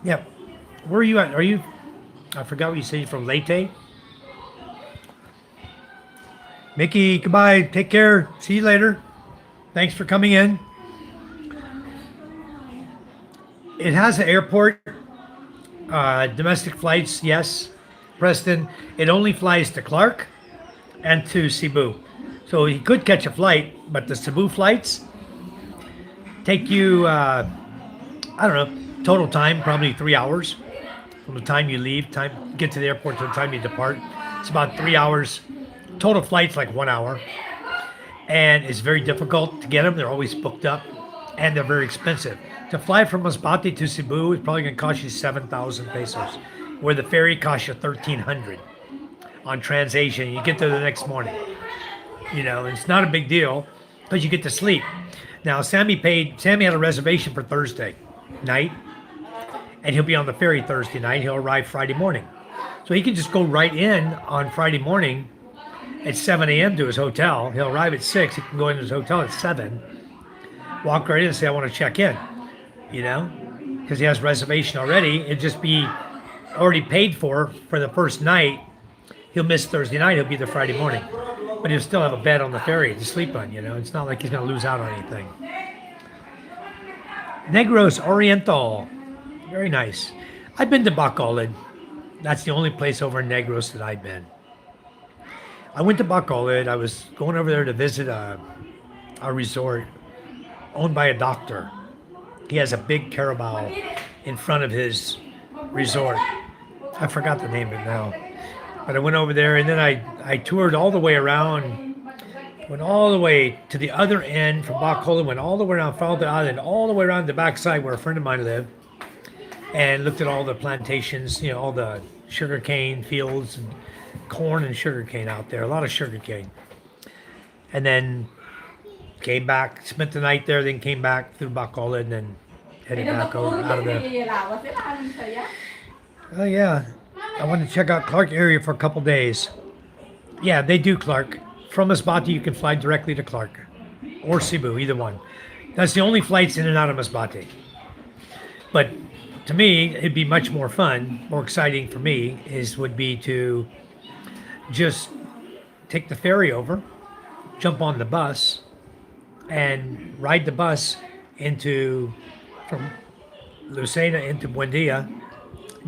Yep. Where are you at? I forgot what you said, you're from Leyte? Mickey, goodbye. Take care. See you later. Thanks for coming in. It has an airport. Domestic flights, yes. Preston, it only flies to Clark and to Cebu. So he could catch a flight, but the Cebu flights take you, I don't know, total time, probably 3 hours from the time you leave, get to the airport to the time you depart. It's about 3 hours. Total flight's like 1 hour. And it's very difficult to get them. They're always booked up. and they're very expensive. To fly from Masbate to Cebu is probably going to cost you 7,000 pesos, where the ferry costs you 1,300 on TransAsia. You get there the next morning. You know, it's not a big deal because you get to sleep. Now, Sammy had a reservation for Thursday night, and he'll be on the ferry Thursday night. He'll arrive Friday morning. So he can just go right in on Friday morning at 7 a.m. to his hotel. He'll arrive at 6. He can go into his hotel at 7, walk right in and say, I want to check in, you know, because he has reservation already. It'd just be already paid for the first night. He'll miss Thursday night. He'll be there Friday morning. But he'll still have a bed on the ferry to sleep on, you know. It's not like he's going to lose out on anything. Negros Oriental. Very nice. I've been to Bacolod. That's the only place over in Negros that I've been. I went to Bacolod. I was going over there to visit a resort owned by a doctor. He has a big carabao in front of his resort. I forgot the name of it now. But I went over there, and then I toured all the way around, went all the way to the other end from Bacolod, went all the way around, followed the island, all the way around the backside where a friend of mine lived, and looked at all the plantations, you know, all the sugarcane fields and corn and sugarcane out there, a lot of sugarcane. And then came back, spent the night there, then came back through Bacolod, and then headed back over out of there. Oh yeah, I wanted to check out Clark area for a couple days. Yeah, they do Clark. From Masbate, you can fly directly to Clark or Cebu, either one. That's the only flights in and out of Masbate. But to me, it'd be much more fun, more exciting for me, would be to just take the ferry over, jump on the bus, and ride the bus from Lucena into Buendia,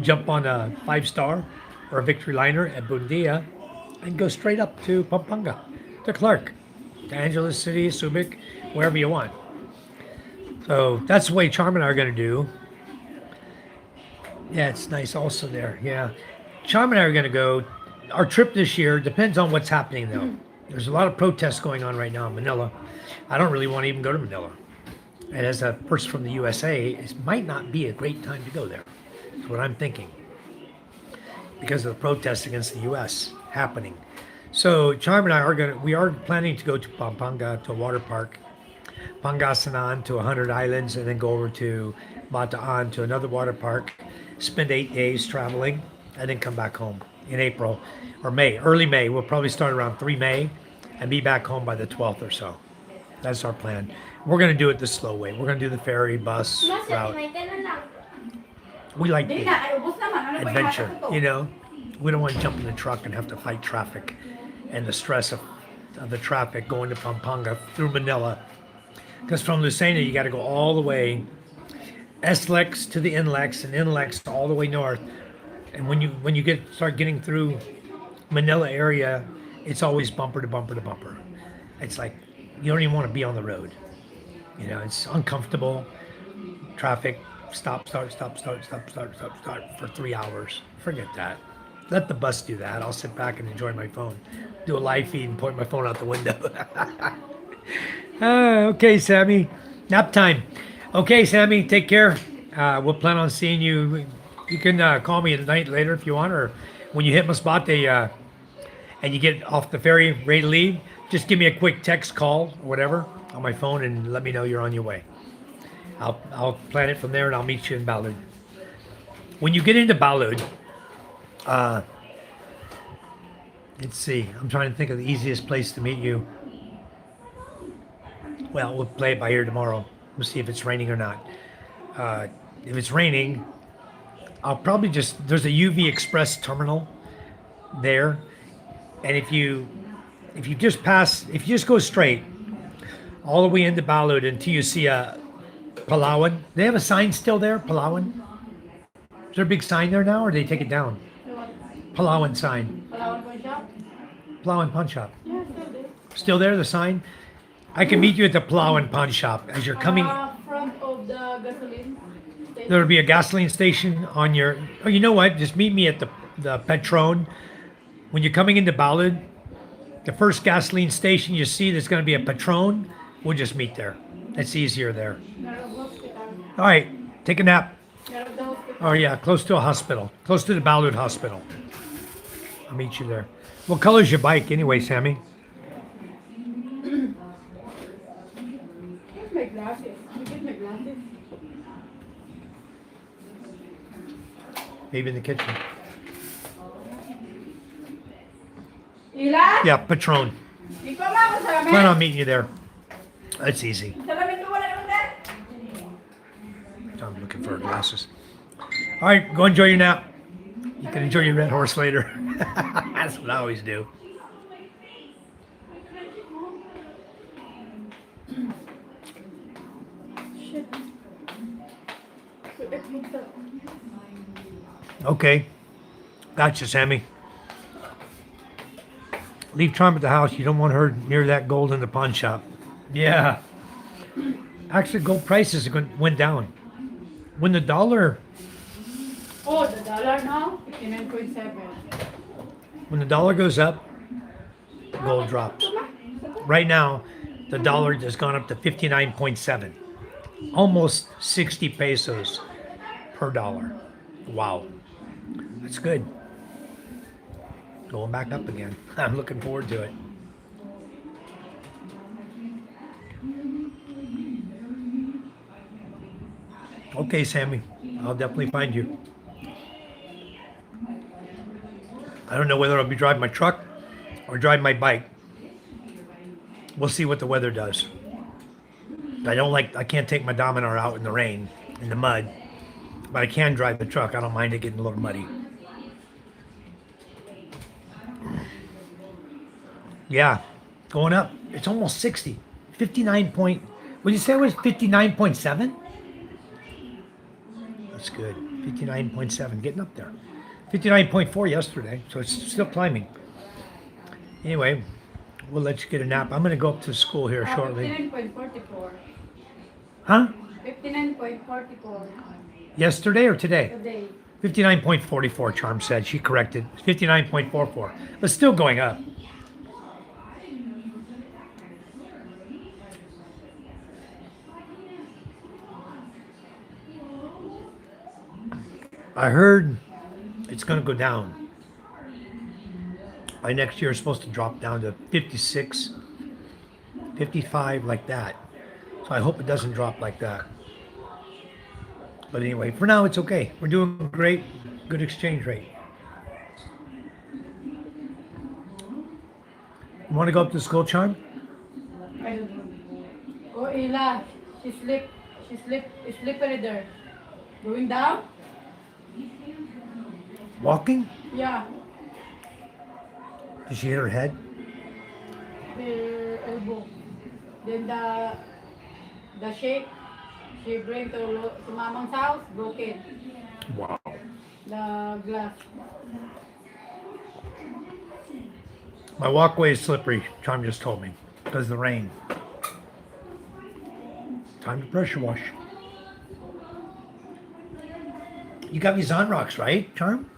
jump on a 5-star or a Victory liner at Buendia, and go straight up to Pampanga, to Clark, to Angeles City, Subic, wherever you want. So that's the way Charm and I are going to do. Yeah, it's nice also there. Yeah. Charm and I are going to go. Our trip this year depends on what's happening, though. There's a lot of protests going on right now in Manila. I don't really want to even go to Manila. And as a person from the USA, it might not be a great time to go there. That's what I'm thinking. Because of the protests against the US happening. So Charm and I we are planning to go to Pampanga, to a water park, Pangasinan to 100 Islands, and then go over to Bataan to another water park, spend 8 days traveling, and then come back home in April or May, early May. We'll probably start around 3 May and be back home by the 12th or so. That's our plan. We're going to do it the slow way. We're going to do the ferry bus route. We like the adventure, you know. We don't want to jump in the truck and have to fight traffic and the stress of the traffic going to Pampanga through Manila. Because from Lucena, you got to go all the way SLEX to the NLEX and NLEX all the way north. And when you start getting through Manila area, it's always bumper to bumper to bumper. It's like you don't even want to be on the road. You know, it's uncomfortable. Traffic, stop, start for 3 hours. Forget that. Let the bus do that. I'll sit back and enjoy my phone. Do a live feed and point my phone out the window. Okay, Sammy. Nap time. Okay, Sammy, take care. We'll plan on seeing you. You can call me at night later if you want, or when you hit Masbate and you get off the ferry, ready to leave, just give me a quick text, call, or whatever on my phone and let me know you're on your way. I'll plan it from there and I'll meet you in Balut. When you get into Balut, let's see, I'm trying to think of the easiest place to meet you. Well, we'll play it by ear tomorrow. We'll see if it's raining or not. If it's raining, I'll probably there's a UV Express terminal there. And if you just go straight all the way into Balut until you see a Palawan. They have a sign still there, Palawan? Is there a big sign there now, or did they take it down? Palawan sign. Palawan pawn shop. Still there, the sign? I can meet you at the Palawan pawn shop as you're coming. Front of the gasoline station. There'll be a gasoline station on your. Oh, you know what? Just meet me at the Petron. When you're coming into Balut, the first gasoline station you see, there's going to be a Petron. We'll just meet there. It's easier there. Narrow hospital. All right, take a nap. Narrow the hospital. Oh yeah, close to a hospital, close to the Ballard Hospital. I'll meet you there. What color's your bike anyway, Sammy? Here's my glasses. You get my glasses. Maybe in the kitchen. Ila? Yeah, Patron. Ikaw nga ako sa Plan on meeting you there. That's easy. Salamin ko wala naman dyan. I'm looking for her glasses. All right, go enjoy your nap. You can enjoy your red horse later. That's what I always do. Okay. Gotcha, Sammy. Leave Charm at the house. You don't want her near that gold in the pawn shop. Yeah. Actually, gold prices went down. When the dollar Oh, the dollar now? 59.7. when the dollar goes up, gold drops. Right now, the dollar has gone up to 59.7. Almost 60 pesos per dollar. Wow. That's good. Going back up again. I'm looking forward to it. Okay, Sammy. I'll definitely find you. I don't know whether I'll be driving my truck or drive my bike. We'll see what the weather does. I can't take my Dominar out in the rain, in the mud, but I can drive the truck. I don't mind it getting a little muddy. Yeah, going up. It's almost 60. 59 point, what did you say it was 59.7? That's good. 59.7, getting up there. 59.4 yesterday, so it's still climbing. Anyway, we'll let you get a nap. I'm going to go up to school here shortly. 59.44. Huh? 59.44 Yesterday or today? today. 59.44, Charm said. She corrected. 59.44. But still going up. I heard it's going to go down. By next year, it's supposed to drop down to 56, 55, like that. So I hope it doesn't drop like that. But anyway, for now, it's okay. We're doing great. Good exchange rate. You want to go up to school, Charm? I don't know. Oh, Ila. She slippery there. Going down? Walking? Yeah. Did she hit her head? Her elbow. Then the shake, she bring to Mamang's house, broken. Wow. The glass. My walkway is slippery, Charm just told me, because of the rain. Time to pressure wash. You got these on rocks, right, Charm?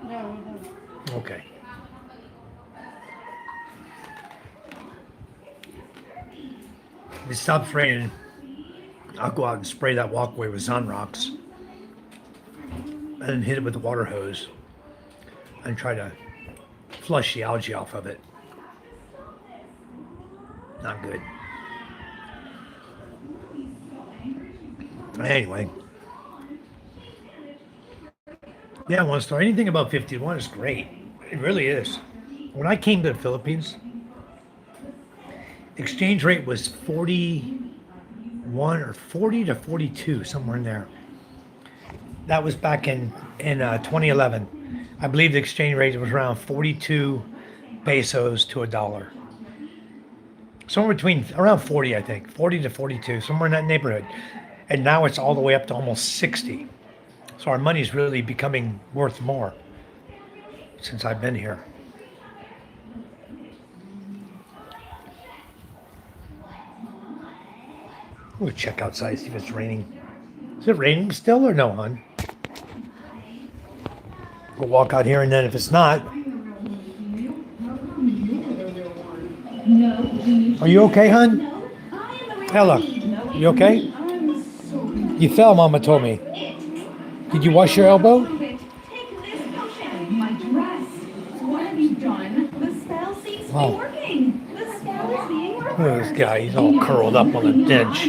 No. Okay. If it stops raining, I'll go out and spray that walkway with sun rocks and then hit it with the water hose and try to flush the algae off of it. Not good. Anyway. Yeah, one star. Anything above 51 is great. It really is. When I came to the Philippines, exchange rate was 41 or 40 to 42, somewhere in there. That was back in 2011. I believe the exchange rate was around 42 pesos to a dollar. Somewhere between, around 40, I think. 40 to 42, somewhere in that neighborhood. And now it's all the way up to almost 60. So our money's really becoming worth more since I've been here. We'll check outside, see if it's raining. Is it raining still or no, hon? We'll walk out here, and then if it's not... Are you okay, hon? Ella? You okay? You fell, Mama told me. Did you wash your elbow? Take this potion. My dress. What have you done? The spell seems to be Oh. working. The spell is being worked. Look at this guy. He's all curled up on the bench.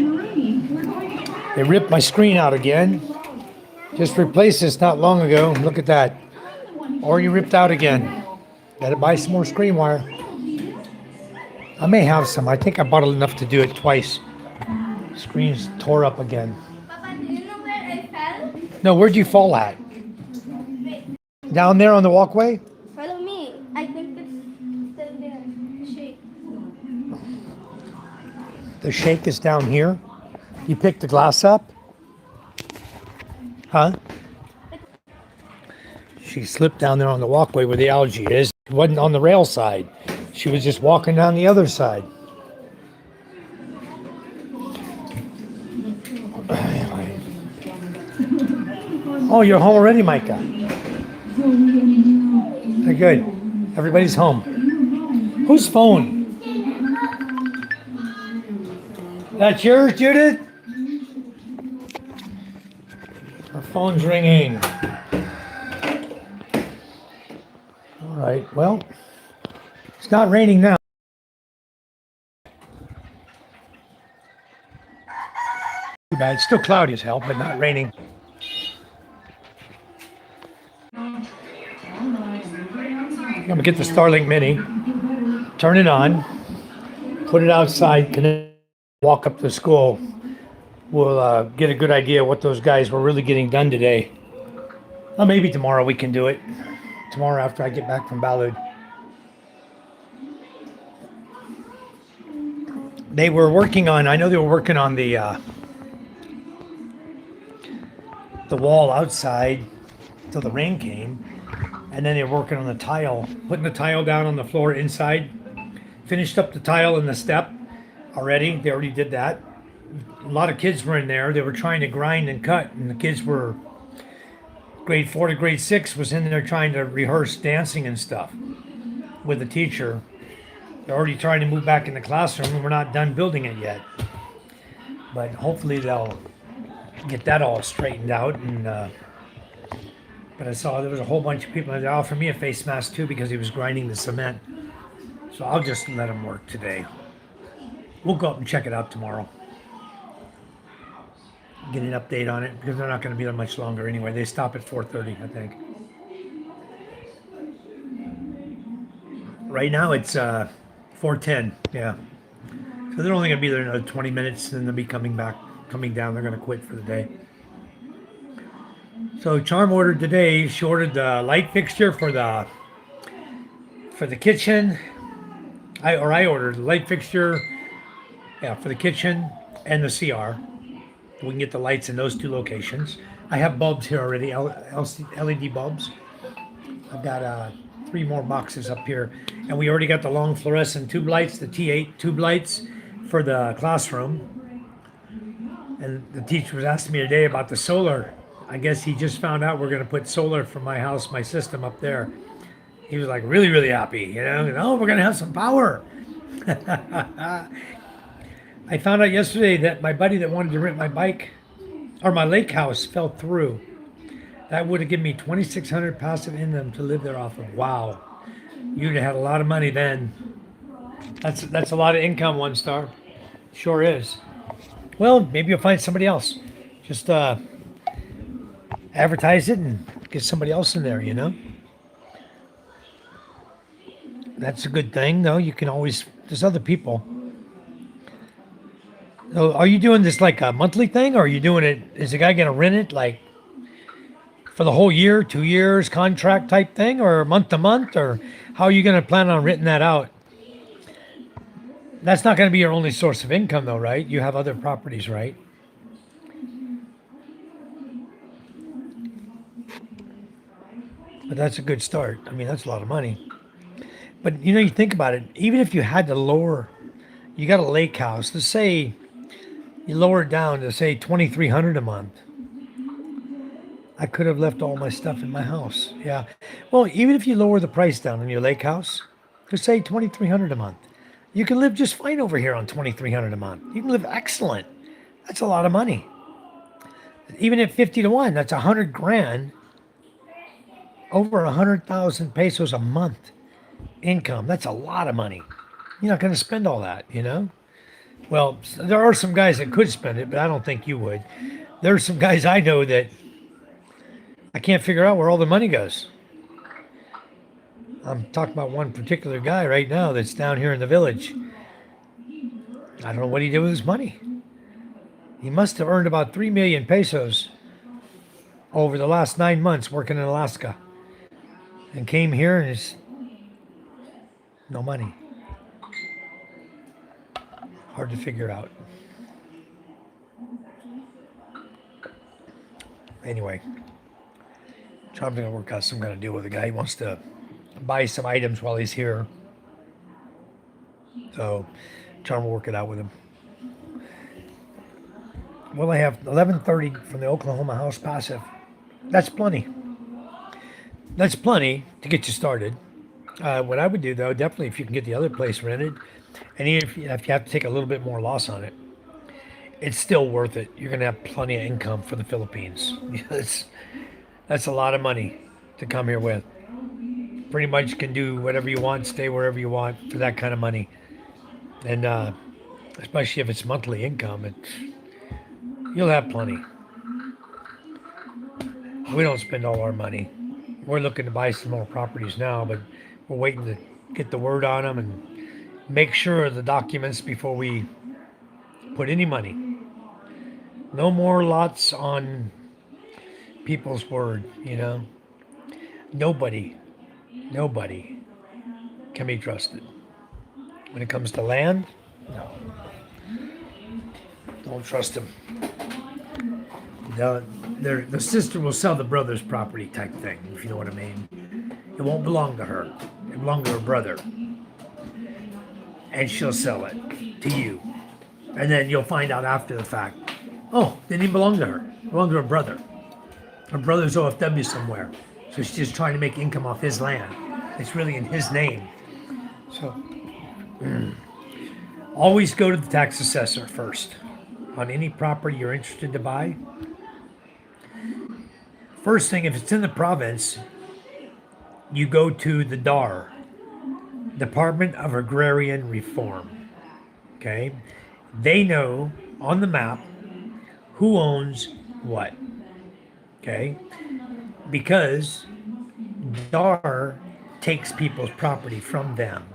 They ripped my screen out again. Just replaced this not long ago. Look at that. Already ripped out again. Gotta buy some more screen wire. I may have some. I think I bought enough to do it twice. Screen's tore up again. Papa, do you know where I fell? No, where'd you fall at? Down there on the walkway? Follow me. I think it's still there. Shake. The shake is down here. You picked the glass up? Huh? She slipped down there on the walkway where the algae is. It wasn't on the rail side. She was just walking down the other side. Oh, you're home already, Micah? Very good. Everybody's home. Whose phone? That's yours, Judith? Her phone's ringing. All right, well, it's not raining now. Too bad. It's still cloudy as hell, but not raining. I'm gonna get the Starlink Mini, turn it on, put it outside, connect, walk up to school. We'll get a good idea what those guys were really getting done today. Well, maybe tomorrow we can do it. Tomorrow after I get back from Ballard. They were working on, I know they were working on the wall outside till the rain came. And then they were working on the tile, putting the tile down on the floor inside. Finished up the tile and the step already. They already did that. A lot of kids were in there. They were trying to grind and cut, and the kids were grade 4 to grade 6 was in there trying to rehearse dancing and stuff with the teacher. They're already trying to move back in the classroom, and we're not done building it yet. But hopefully they'll get that all straightened out. And but I saw there was a whole bunch of people that offered me a face mask too because he was grinding the cement. So I'll just let him work today. We'll go up and check it out tomorrow. Get an update on it because they're not going to be there much longer anyway. They stop at 4:30, I think. Right now it's 4:10. Yeah. So they're only going to be there another 20 minutes, and then they'll be coming down. They're going to quit for the day. So Charm ordered today. She ordered the light fixture for the kitchen. I ordered the light fixture, for the kitchen and the CR. We can get the lights in those two locations. I have bulbs here already, LED bulbs. I've got 3 more boxes up here, and we already got the long fluorescent tube lights, the T8 tube lights for the classroom. And the teacher was asking me today about the solar. I guess he just found out we're going to put solar from my house, my system up there. He was like really, really happy, Oh, we're going to have some power. I found out yesterday that my buddy that wanted to rent my bike or my lake house fell through. That would have given me 2,600 passive income to live there off of. Wow. You'd have had a lot of money then. That's a lot of income, One Star. Sure is. Well, maybe you'll find somebody else. Just advertise it and get somebody else in there, That's a good thing, though. You can always, there's other people. So are you doing this like a monthly thing, or are you doing it, is the guy going to rent it like for the whole year, 2 years, contract type thing, or month to month, or how are you going to plan on renting that out? That's not going to be your only source of income, though, right? You have other properties, right? But that's a good start. I mean, that's a lot of money. But, you think about it, even if you had to lower, you got a lake house, let's say you lower it down to, say, $2,300 a month. I could have left all my stuff in my house. Yeah. Well, even if you lower the price down on your lake house, to say $2,300 a month, you can live just fine over here on $2,300 a month. You can live excellent. That's a lot of money. Even at 50 to 1, that's 100 grand, over 100,000 pesos a month income. That's a lot of money. You're not going to spend all that, you know? Well, there are some guys that could spend it, but I don't think you would. There's some guys I know that I can't figure out where all the money goes. I'm talking about one particular guy right now that's down here in the village. I don't know what he did with his money. He must have earned about 3 million pesos over the last 9 months working in Alaska and came here and is no money. Hard to figure out. Anyway, trying to work out some kind of deal with a guy. He wants to buy some items while he's here. So, trying to work it out with him. Well, I have 11:30 from the Oklahoma House passive. That's plenty. That's plenty to get you started. What I would do, though, definitely if you can get the other place rented, and even if you have to take a little bit more loss on it, it's still worth it. You're going to have plenty of income for the Philippines. That's a lot of money to come here with. Pretty much can do whatever you want, stay wherever you want for that kind of money. And especially if it's monthly income, you'll have plenty. We don't spend all our money. We're looking to buy some more properties now, but we're waiting to get the word on them and make sure of the documents before we put any money. No more lots on people's word, you know. Nobody can be trusted. When it comes to land, no. Don't trust them. The sister will sell the brother's property type thing, if you know what I mean. It won't belong to her. It belongs to her brother. And she'll sell it to you. And then you'll find out after the fact, oh, it didn't even belong to her. It belonged to her brother. Her brother's OFW somewhere. So she's just trying to make income off his land. It's really in his name. So always go to the tax assessor first on any property you're interested to buy. First thing, if it's in the province, you go to the DAR, Department of Agrarian Reform. Okay? They know on the map who owns what. Okay? Because DAR takes people's property from them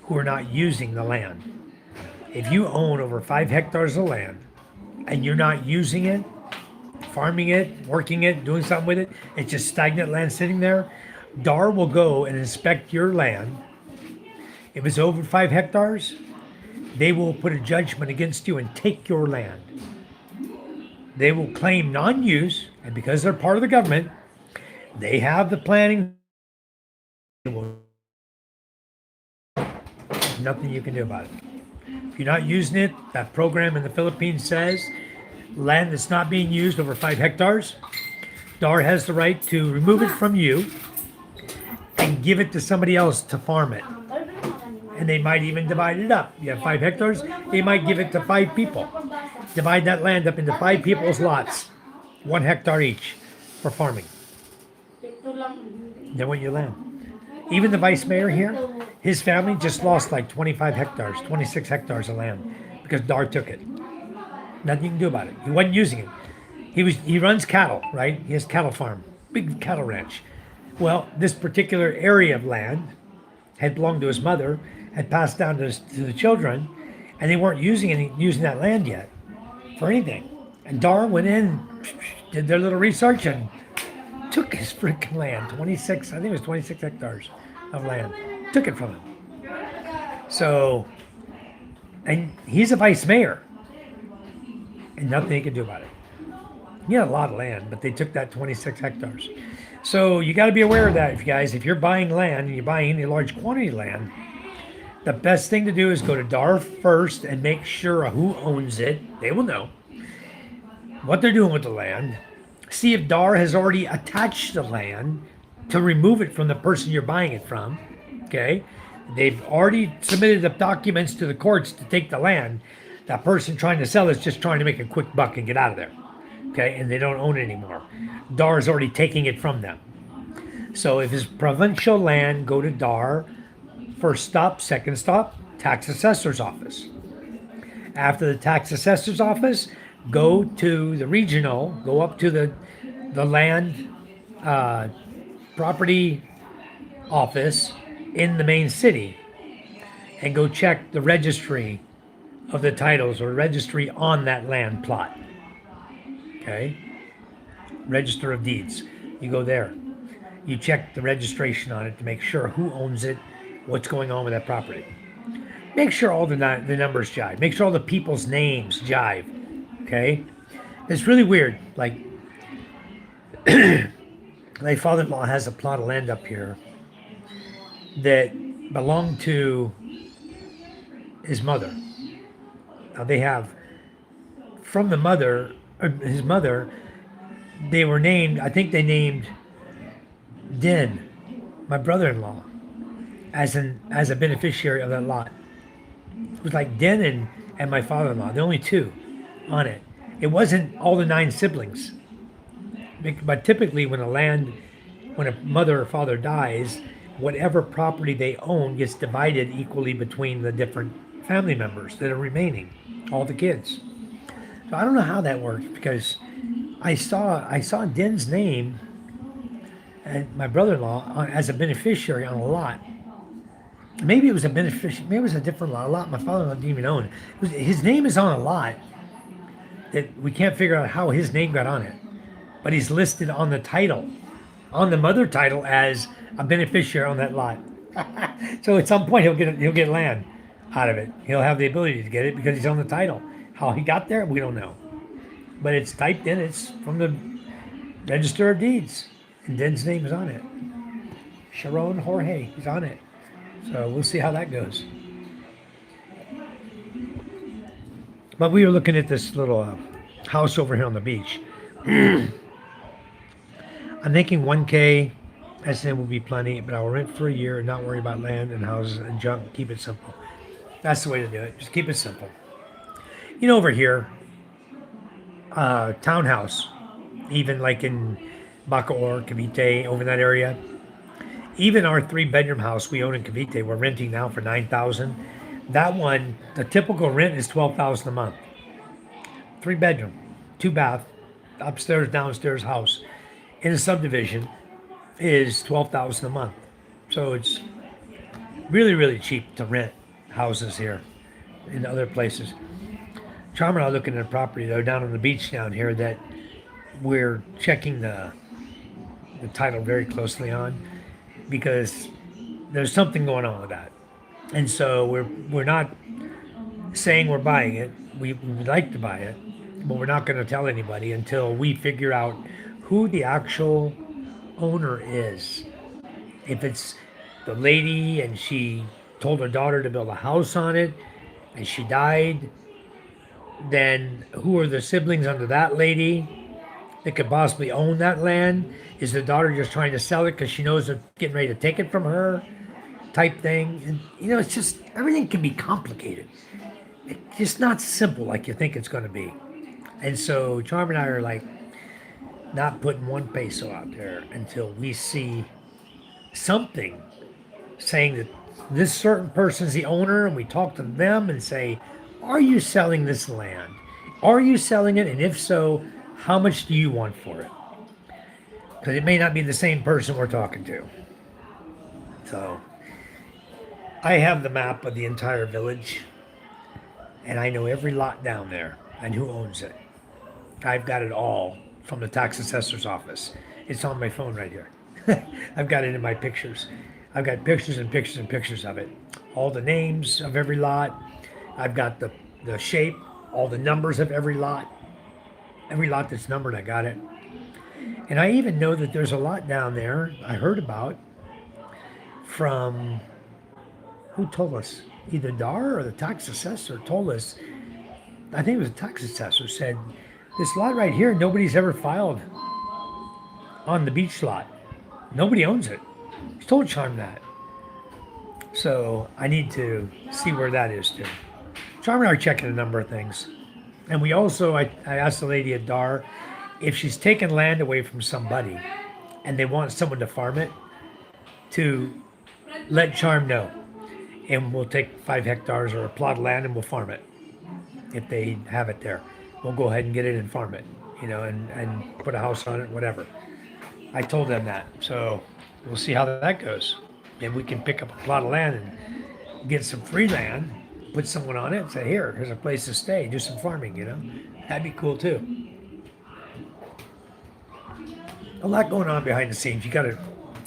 who are not using the land. If you own over 5 hectares of land and you're not using it, farming it, working it, doing something with it, it's just stagnant land sitting there, DAR will go and inspect your land. If it's over 5 hectares, they will put a judgment against you and take your land. They will claim non-use, and because they're part of the government, they have the planning. There's nothing you can do about it. If you're not using it, that program in the Philippines says land that's not being used over 5 hectares, DAR has the right to remove it from you and give it to somebody else to farm it. And they might even divide it up. You have 5 hectares, they might give it to 5 people. Divide that land up into 5 people's lots, 1 hectare each for farming. They want your land. Even the vice mayor here, his family just lost like 25 hectares, 26 hectares of land because DAR took it. Nothing you can do about it. He wasn't using it. He runs cattle, right? He has cattle farm, big cattle ranch. Well, this particular area of land had belonged to his mother, had passed down to the children, and they weren't using that land yet for anything. And DAR went in, did their little research, and took his freaking land, 26, I think it was 26 hectares of land. Took it from him. So, and he's a vice mayor. And nothing he could do about it. He had a lot of land, but they took that 26 hectares. So you got to be aware of that, guys. If you're buying land and you're buying any large quantity of land, the best thing to do is go to DAR first and make sure who owns it. They will know what they're doing with the land. See if DAR has already attached the land to remove it from the person you're buying it from. Okay? They've already submitted the documents to the courts to take the land. That person trying to sell is just trying to make a quick buck and get out of there. Okay, and they don't own it anymore. DAR is already taking it from them. So if it's provincial land, go to DAR. First stop, second stop, tax assessor's office. After the tax assessor's office, go to the regional, go up to the land property office in the main city and go check the registry of the titles or registry on that land plot. Okay? Register of deeds. You go there. You check the registration on it to make sure who owns it, what's going on with that property. Make sure all the numbers jive. Make sure all the people's names jive. Okay? It's really weird. Like, my father-in-law has a plot of land up here that belonged to his mother. Now they have, from the mother, or his mother, they were named, I think they named Din, my brother-in-law, as a beneficiary of that lot. It was like Din and my father-in-law, the only two on it. It wasn't all the 9 siblings. But typically when a mother or father dies, whatever property they own gets divided equally between the different family members that are remaining, all the kids. So I don't know how that works because I saw Din's name and my brother-in-law as a beneficiary on a lot. Maybe it was a beneficiary. Maybe it was a different lot. A lot my father-in-law didn't even own. His name is on a lot that we can't figure out how his name got on it, but he's listed on the title, on the mother title as a beneficiary on that lot. So at some point he'll get land out of it. He'll have the ability to get it because he's on the title. How he got there, we don't know. But it's typed in. It's from the Register of Deeds, and Den's name is on it. Sharon Jorge is on it. So we'll see how that goes. But we were looking at this little house over here on the beach. I'm thinking 1K SN will be plenty, but I will rent for a year and not worry about land and houses and junk. Keep it simple. That's the way to do it. Just keep it simple. You know, over here, townhouse, even like in Bacoor, Cavite, over in that area. Even our 3-bedroom house we own in Cavite, we're renting now for $9,000. That one, the typical rent is $12,000 a month. 3-bedroom, 2-bath, upstairs, downstairs house in a subdivision is $12,000 a month. So it's really, really cheap to rent houses here in other places. Charm and I are looking at a property though down on the beach down here that we're checking the title very closely on because there's something going on with that. And so we're not saying we're buying it. We would like to buy it, but we're not going to tell anybody until we figure out who the actual owner is. If it's the lady and she told her daughter to build a house on it and she died, then who are the siblings under that lady that could possibly own that land? Is the daughter just trying to sell it because she knows they're getting ready to take it from her, type thing? And you know, it's just, everything can be complicated. It's just not simple like you think it's going to be. And so Charm and I are like not putting 1 peso out there until we see something saying that this certain person's the owner, and we talk to them and say, are you selling this land? Are you selling it? And if so, how much do you want for it? Because it may not be the same person we're talking to. So I have the map of the entire village, and I know every lot down there and who owns it. I've got it all from the tax assessor's office. It's on my phone right here. I've got it in my pictures. I've got pictures and pictures and pictures of it. All the names of every lot. I've got the shape, all the numbers of every lot. Every lot that's numbered, I got it. And I even know that there's a lot down there I heard about from, who told us? Either Dar or the tax assessor told us. I think it was the tax assessor said, this lot right here, nobody's ever filed on the beach lot. Nobody owns it. He told Charm that. So I need to see where that is too. Charm and I are checking a number of things. And we also, I asked the lady at Dar if she's taken land away from somebody and they want someone to farm it, to let Charm know. And we'll take 5 hectares or a plot of land and we'll farm it if they have it there. We'll go ahead and get it and farm it, and put a house on it, whatever. I told them that. So we'll see how that goes. And we can pick up a plot of land and get some free land, put someone on it, and say, here's a place to stay, do some farming. That'd be cool too. A lot going on behind the scenes. You got to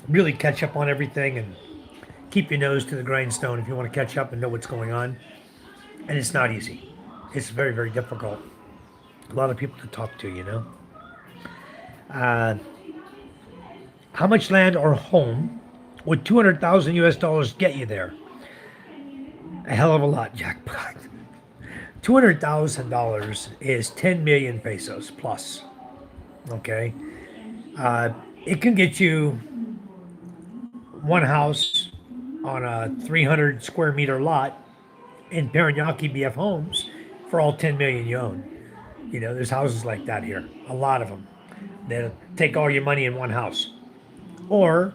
really catch up on everything and keep your nose to the grindstone if you want to catch up and know what's going on. And it's not easy. It's very, very difficult. A lot of people to talk to. How much land or home would 200,000 US dollars get you there? A hell of a lot, jackpot. $200,000 is 10 million pesos plus. Okay? It can get you one house on a 300 square meter lot in Paranaque BF Homes for all 10 million you own. There's houses like that here, a lot of them. They'll take all your money in one house. Or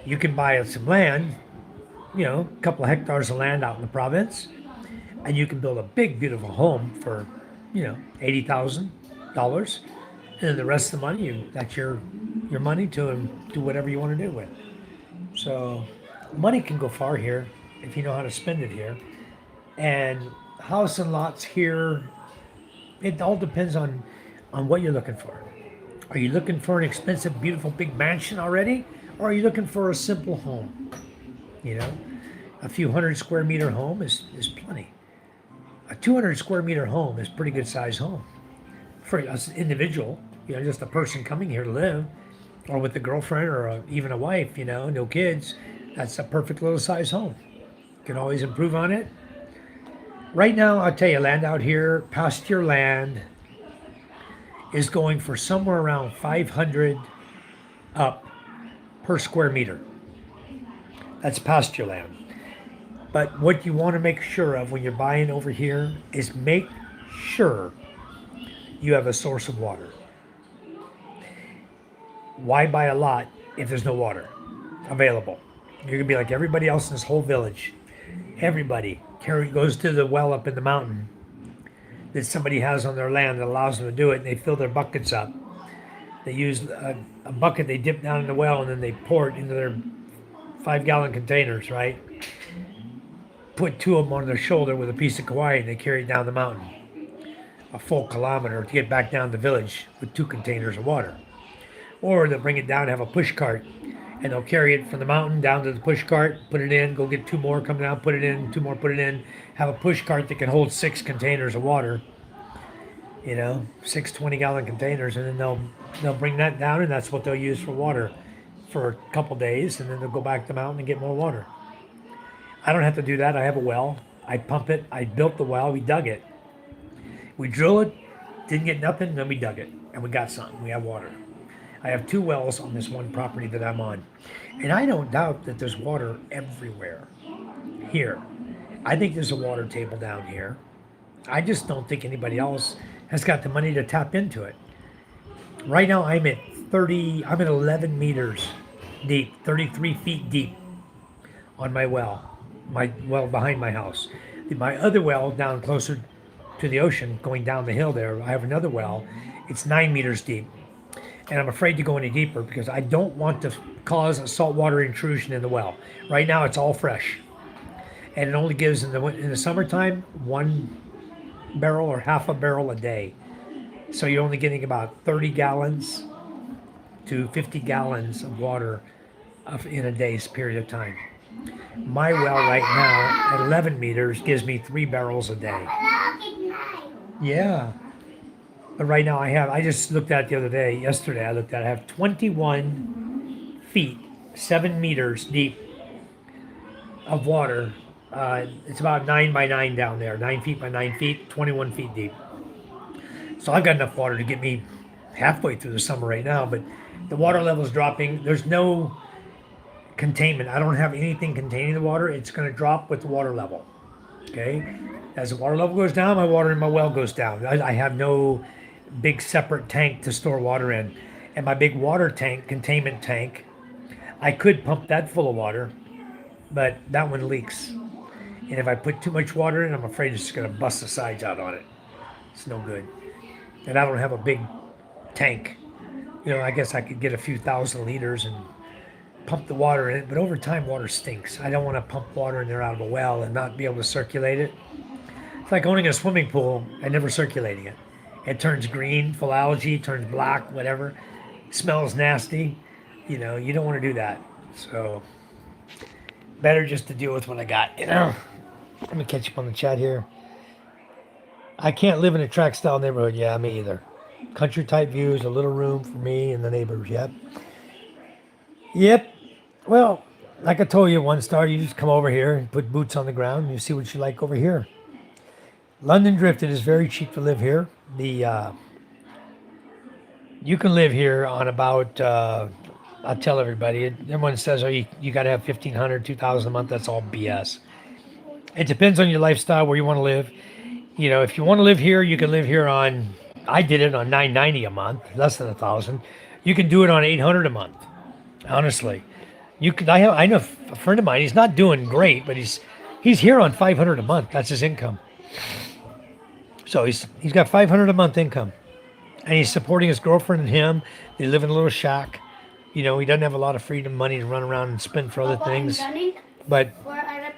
you can buy some land, a couple of hectares of land out in the province, and you can build a big, beautiful home for, $80,000. And then the rest of the money, that's your money to do whatever you want to do with. So money can go far here if you know how to spend it here. And house and lots here, it all depends on what you're looking for. Are you looking for an expensive, beautiful, big mansion already? Or are you looking for a simple home? A few 100 square meter home is plenty. A 200 square meter home is a pretty good size home for an individual, just a person coming here to live, or with a girlfriend or even a wife, no kids. That's a perfect little size home. You can always improve on it. Right now, I'll tell you, land out here, pasture land is going for somewhere around 500 up per square meter. That's pasture land. But what you want to make sure of when you're buying over here is make sure you have a source of water. Why buy a lot if there's no water available? You're going to be like everybody else in this whole village. Everybody goes to the well up in the mountain that somebody has on their land that allows them to do it, and they fill their buckets up. They use a bucket they dip down in the well, and then they pour it into their 5-gallon containers, right? Put 2 of them on their shoulder with a piece of kawaii, and they carry it down the mountain a full kilometer to get back down to the village with 2 containers of water. Or they'll bring it down and have a push cart, and they'll carry it from the mountain down to the push cart, put it in, go get 2 more, come down, put it in, 2 more, put it in, have a push cart that can hold 6 containers of water, 6 20-gallon containers, and then they'll bring that down, and that's what they'll use for water for a couple days, and then they'll go back to the mountain and get more water. I don't have to do that. I have a well. I pump it. I built the well. We dug it. We drilled it, didn't get nothing, and then we dug it, and we got something. We have water. I have 2 wells on this one property that I'm on. And I don't doubt that there's water everywhere here. I think there's a water table down here. I just don't think anybody else has got the money to tap into it. Right now I'm at 11 meters deep, 33 feet deep on my well behind my house. My other well down closer to the ocean, going down the hill there, I have another well. It's 9 meters deep. And I'm afraid to go any deeper because I don't want to cause a saltwater intrusion in the well. Right now it's all fresh. And it only gives in the summertime 1 barrel or half a barrel a day. So you're only getting about 30 gallons to 50 gallons of water in a day's period of time. My well right now at 11 meters gives me 3 barrels a day. Yeah. But right now I just looked at it yesterday I have 21 feet, 7 meters deep of water. It's about 9 by 9 down there, 9 feet by 9 feet, 21 feet deep. So I've got enough water to get me halfway through the summer right now, but the water level is dropping. There's no containment. I don't have anything containing the water. It's going to drop with the water level. Okay. As the water level goes down, my water in my well goes down. I have no big separate tank to store water in. And my big water tank, containment tank, I could pump that full of water, but that one leaks. And if I put too much water in, I'm afraid it's going to bust the sides out on it. It's no good. And I don't have a big tank. I guess I could get a few thousand liters and pump the water in it, but over time, water stinks. I don't want to pump water in there out of a well and not be able to circulate it. It's like owning a swimming pool and never circulating it. It turns green, full algae, turns black, whatever. Smells nasty. You don't want to do that. So, better just to deal with what I got. Let me catch up on the chat here. I can't live in a tract style neighborhood. Yeah, me either. Country type views, a little room for me and the neighbors. Yep. Yep. Well, like I told you, one star, you just come over here and put boots on the ground and you see what you like over here. London Drift, it is very cheap to live here. You can live here on about, I'll tell everybody, everyone says, oh, you got to have 1,500, 2,000 a month. That's all BS. It depends on your lifestyle, where you want to live. If you want to live here, you can live here on, I did it on $990 a month, less than 1,000. You can do it on $800 a month. Honestly, I know a friend of mine. He's not doing great, but he's here on $500 a month. That's his income. So he's got $500 a month income, and he's supporting his girlfriend and him. They live in a little shack. He doesn't have a lot of freedom money to run around and spend for other Papa, things. I'm running But for a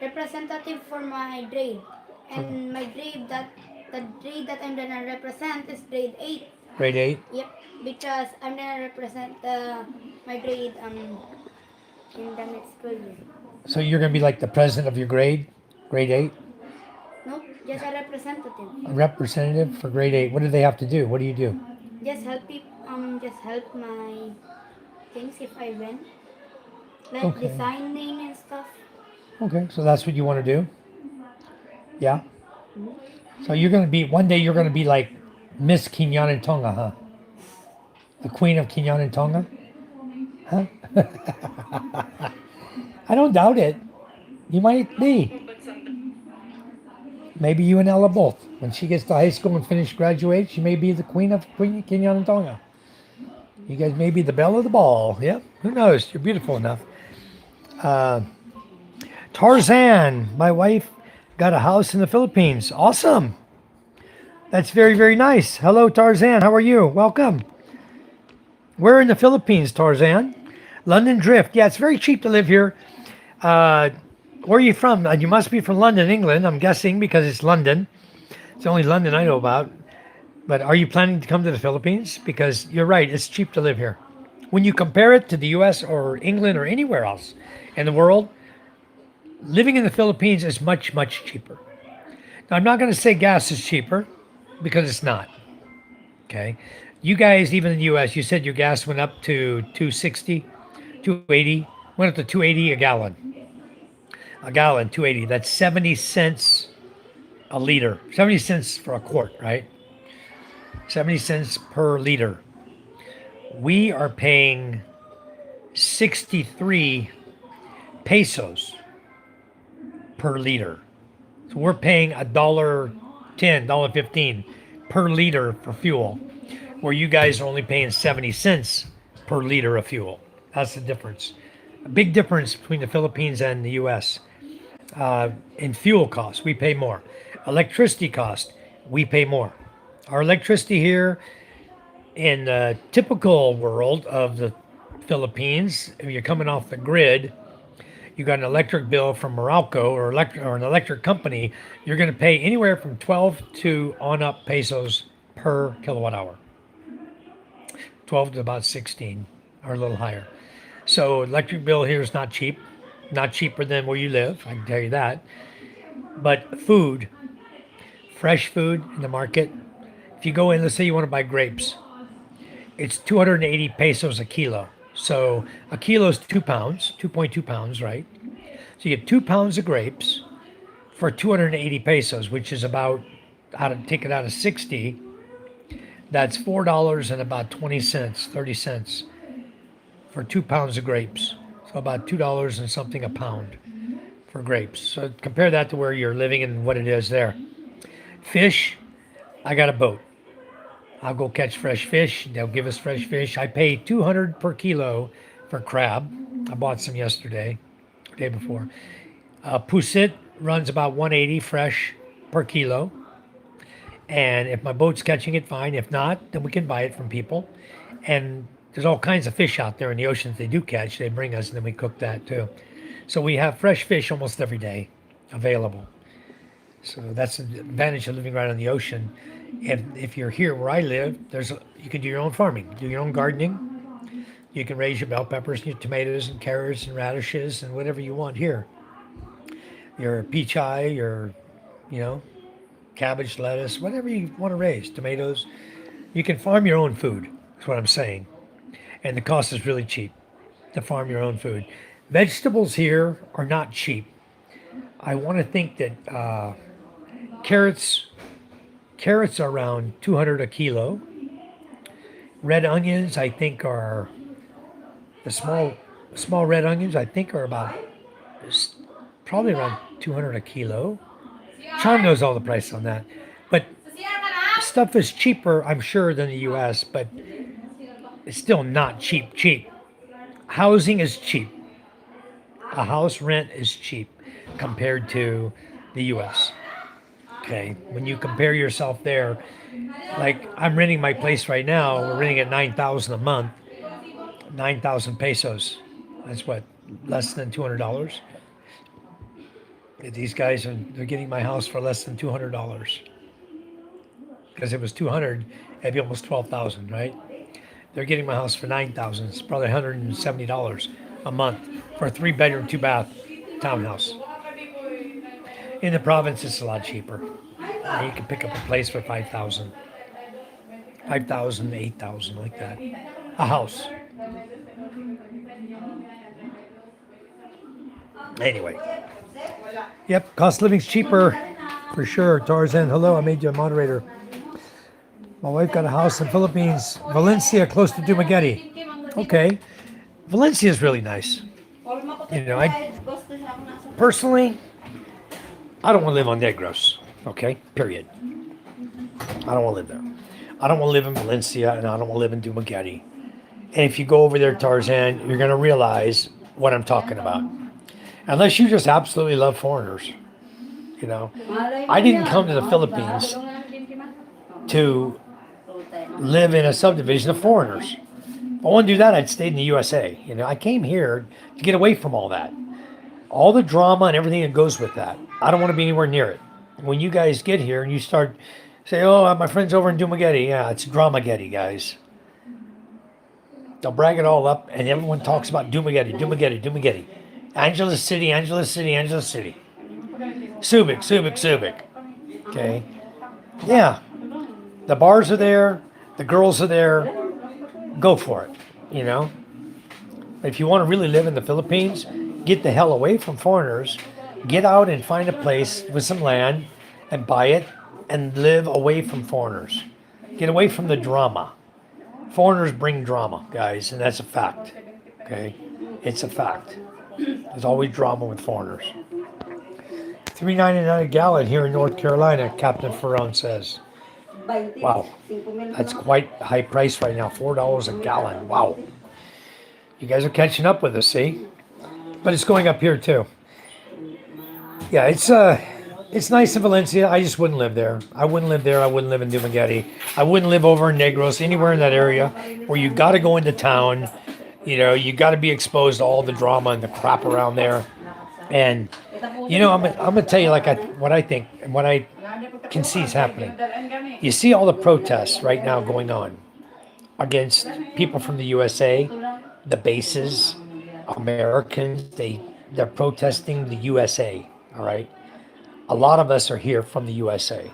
representative for my grade, and my grade the grade that I'm gonna represent is grade 8. grade 8. Yep, because I'm gonna represent my grade in the next school year. So you're gonna be like the president of your grade 8, Nope, just a representative. a representative for grade 8. What do they have to do? What do you do? Just help my things if I win, like Okay. designing and stuff. Okay, so that's what you want to do? Yeah. So one day you're gonna be like Miss Kinyan and Tonga, huh? The Queen of Kinyan and Tonga? Huh? I don't doubt it. You might be. Maybe you and Ella both. When she gets to high school and graduate, she may be the Queen of Kinyan and Tonga. You guys may be the belle of the ball. Yep. Who knows? You're beautiful enough. Tarzan, my wife got a house in the Philippines. Awesome. That's very, very nice. Hello, Tarzan. How are you? Welcome. We're in the Philippines, Tarzan. London Drift. Yeah, it's very cheap to live here. Where are you from? You must be from London, England, I'm guessing, because it's London. It's the only London I know about. But are you planning to come to the Philippines? Because you're right, it's cheap to live here. When you compare it to the US or England or anywhere else in the world, living in the Philippines is much, much cheaper. Now, I'm not going to say gas is cheaper, because it's not. Okay? You guys, even in the US, you said your gas went up to 260, 280, went up to 280 a gallon. A gallon, 280. That's 70 cents a liter. 70 cents for a quart, right? 70 cents per liter. We are paying 63 pesos per liter. So we're paying $1.10, $1.15 per liter for fuel, where you guys are only paying 70 cents per liter of fuel. That's the difference. A big difference between the Philippines and the US. In fuel costs, we pay more. Electricity cost, we pay more. Our electricity here in the typical world of the Philippines, if you're coming off the grid, you got an electric bill from Meralco or an electric company, you're going to pay anywhere from 12 to on up pesos per kilowatt hour. 12 to about 16 or a little higher. So electric bill here is not cheap. Not cheaper than where you live, I can tell you that. But food, fresh food in the market. If you go in, let's say you want to buy grapes, it's 280 pesos a kilo. So a kilo is 2 pounds, 2.2 pounds, right? So you get 2 pounds of grapes for 280 pesos, which is about, take it out of 60, that's $4 and about 20 cents, 30 cents for 2 pounds of grapes. So about $2 and something a pound for grapes. So compare that to where you're living and what it is there. Fish, I got a boat. I'll go catch fresh fish. They'll give us fresh fish. I pay 200 per kilo for crab. I bought some yesterday, day before. Pusit runs about 180 fresh per kilo. And if my boat's catching it, fine. If not, then we can buy it from people. And there's all kinds of fish out there in the oceans they do catch. They bring us, and then we cook that too. So we have fresh fish almost every day available. So that's the advantage of living right on the ocean. If you're here where I live, you can do your own farming, do your own gardening. You can raise your bell peppers and your tomatoes and carrots and radishes and whatever you want here. Your peach eye, your, you know, cabbage, lettuce, whatever you want to raise, tomatoes. You can farm your own food, that's what I'm saying. And the cost is really cheap to farm your own food. Vegetables here are not cheap. I want to think that carrots are around 200 a kilo. Red onions, I think, are the small red onions. I think are about probably around 200 a kilo. Sean knows all the price on that, but stuff is cheaper, I'm sure, than the U.S., but it's still not cheap. Cheap. Housing is cheap. A house rent is cheap compared to the U.S. Okay, when you compare yourself there, like I'm renting my place right now, we're renting at 9,000 a month, 9,000 pesos. That's what, less than $200. These guys they're getting my house for less than $200. Because if it was 200, it'd be almost 12,000, right? They're getting my house for 9,000. It's probably $170 a month for a 3-bedroom, 2-bath townhouse. In the province, it's a lot cheaper. You can pick up a place for 5,000, 5,000, 8,000, like that. A house. Anyway. Yep, cost of living's cheaper for sure. Tarzan, hello, I made you a moderator. My wife got a house in Philippines, Valencia, close to Dumaguete. Okay. Valencia is really nice. You know, I personally, I don't want to live on Negros. Okay, period. I don't want to live there. I don't want to live in Valencia, and I don't want to live in Dumaguete. And if you go over there, Tarzan, you're going to realize what I'm talking about. Unless you just absolutely love foreigners. You know, I didn't come to the Philippines to live in a subdivision of foreigners. If I want to do that, I'd stayed in the USA. You know, I came here to get away from all that. All the drama and everything that goes with that. I don't want to be anywhere near it. When you guys get here and you start say, oh, my friend's over in Dumaguete. Yeah, it's Dramageddon, guys. They'll brag it all up and everyone talks about Dumaguete. Angeles City. Subic. Okay. Yeah. The bars are there. The girls are there. Go for it. You know. If you want to really live in the Philippines, get the hell away from foreigners. Get out and find a place with some land and buy it and live away from foreigners. Get away from the drama. Foreigners bring drama, guys, and that's a fact. Okay? It's a fact. There's always drama with foreigners. $3.99 a gallon here in North Carolina, Captain Ferron says. Wow. That's quite a high price right now. $4 a gallon. Wow. You guys are catching up with us, see? But it's going up here too. Yeah, it's nice in Valencia. I just wouldn't live there. I wouldn't live there. I wouldn't live in Dumaguete. I wouldn't live over in Negros, anywhere in that area where you got to go into town. You know, you got to be exposed to all the drama and the crap around there. And, you know, I'm going to tell you what I think and what I can see is happening. You see all the protests right now going on against people from the USA, the bases, Americans. They're protesting the USA, all right? A lot of us are here from the USA.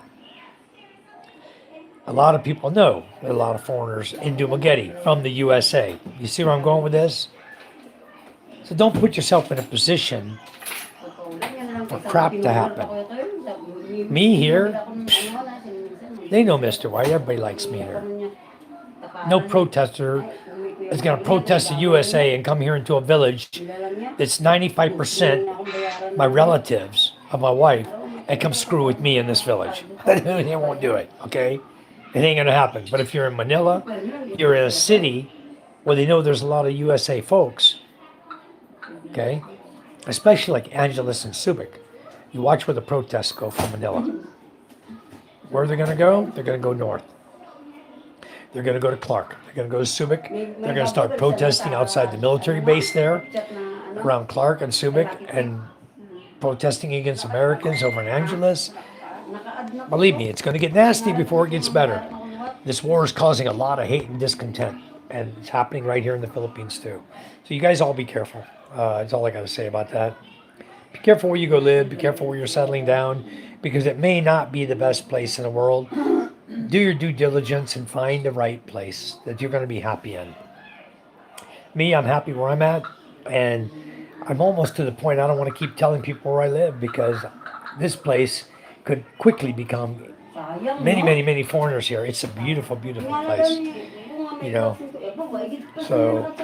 A lot of people know there are a lot of foreigners in Dumaguete from the USA. You see where I'm going with this? So don't put yourself in a position for crap to happen. Me here, they know Mr. White. Everybody likes me here. No protester is going to protest the USA and come here into a village that's 95% my relatives of my wife and come screw with me in this village. They won't do it, okay? It ain't gonna happen. But if you're in Manila, you're in a city where they know there's a lot of USA folks, okay? Especially like Angeles and Subic. You watch where the protests go from Manila. Where they're gonna go? They're gonna go north. They're gonna go to Clark. They're gonna go to Subic. They're gonna start protesting outside the military base there, around Clark and Subic, and protesting against Americans over in Angeles. Believe me, it's going to get nasty before it gets better. This war is causing a lot of hate and discontent, and it's happening right here in the Philippines too. So you guys all be careful. That's all I got to say about that. Be careful where you go live. Be careful where you're settling down, because it may not be the best place in the world. Do your due diligence and find the right place that you're going to be happy in. Me, I'm happy where I'm at, and I'm almost to the point I don't want to keep telling people where I live, because this place could quickly become many, many, many foreigners here. It's a beautiful, beautiful place, you know. So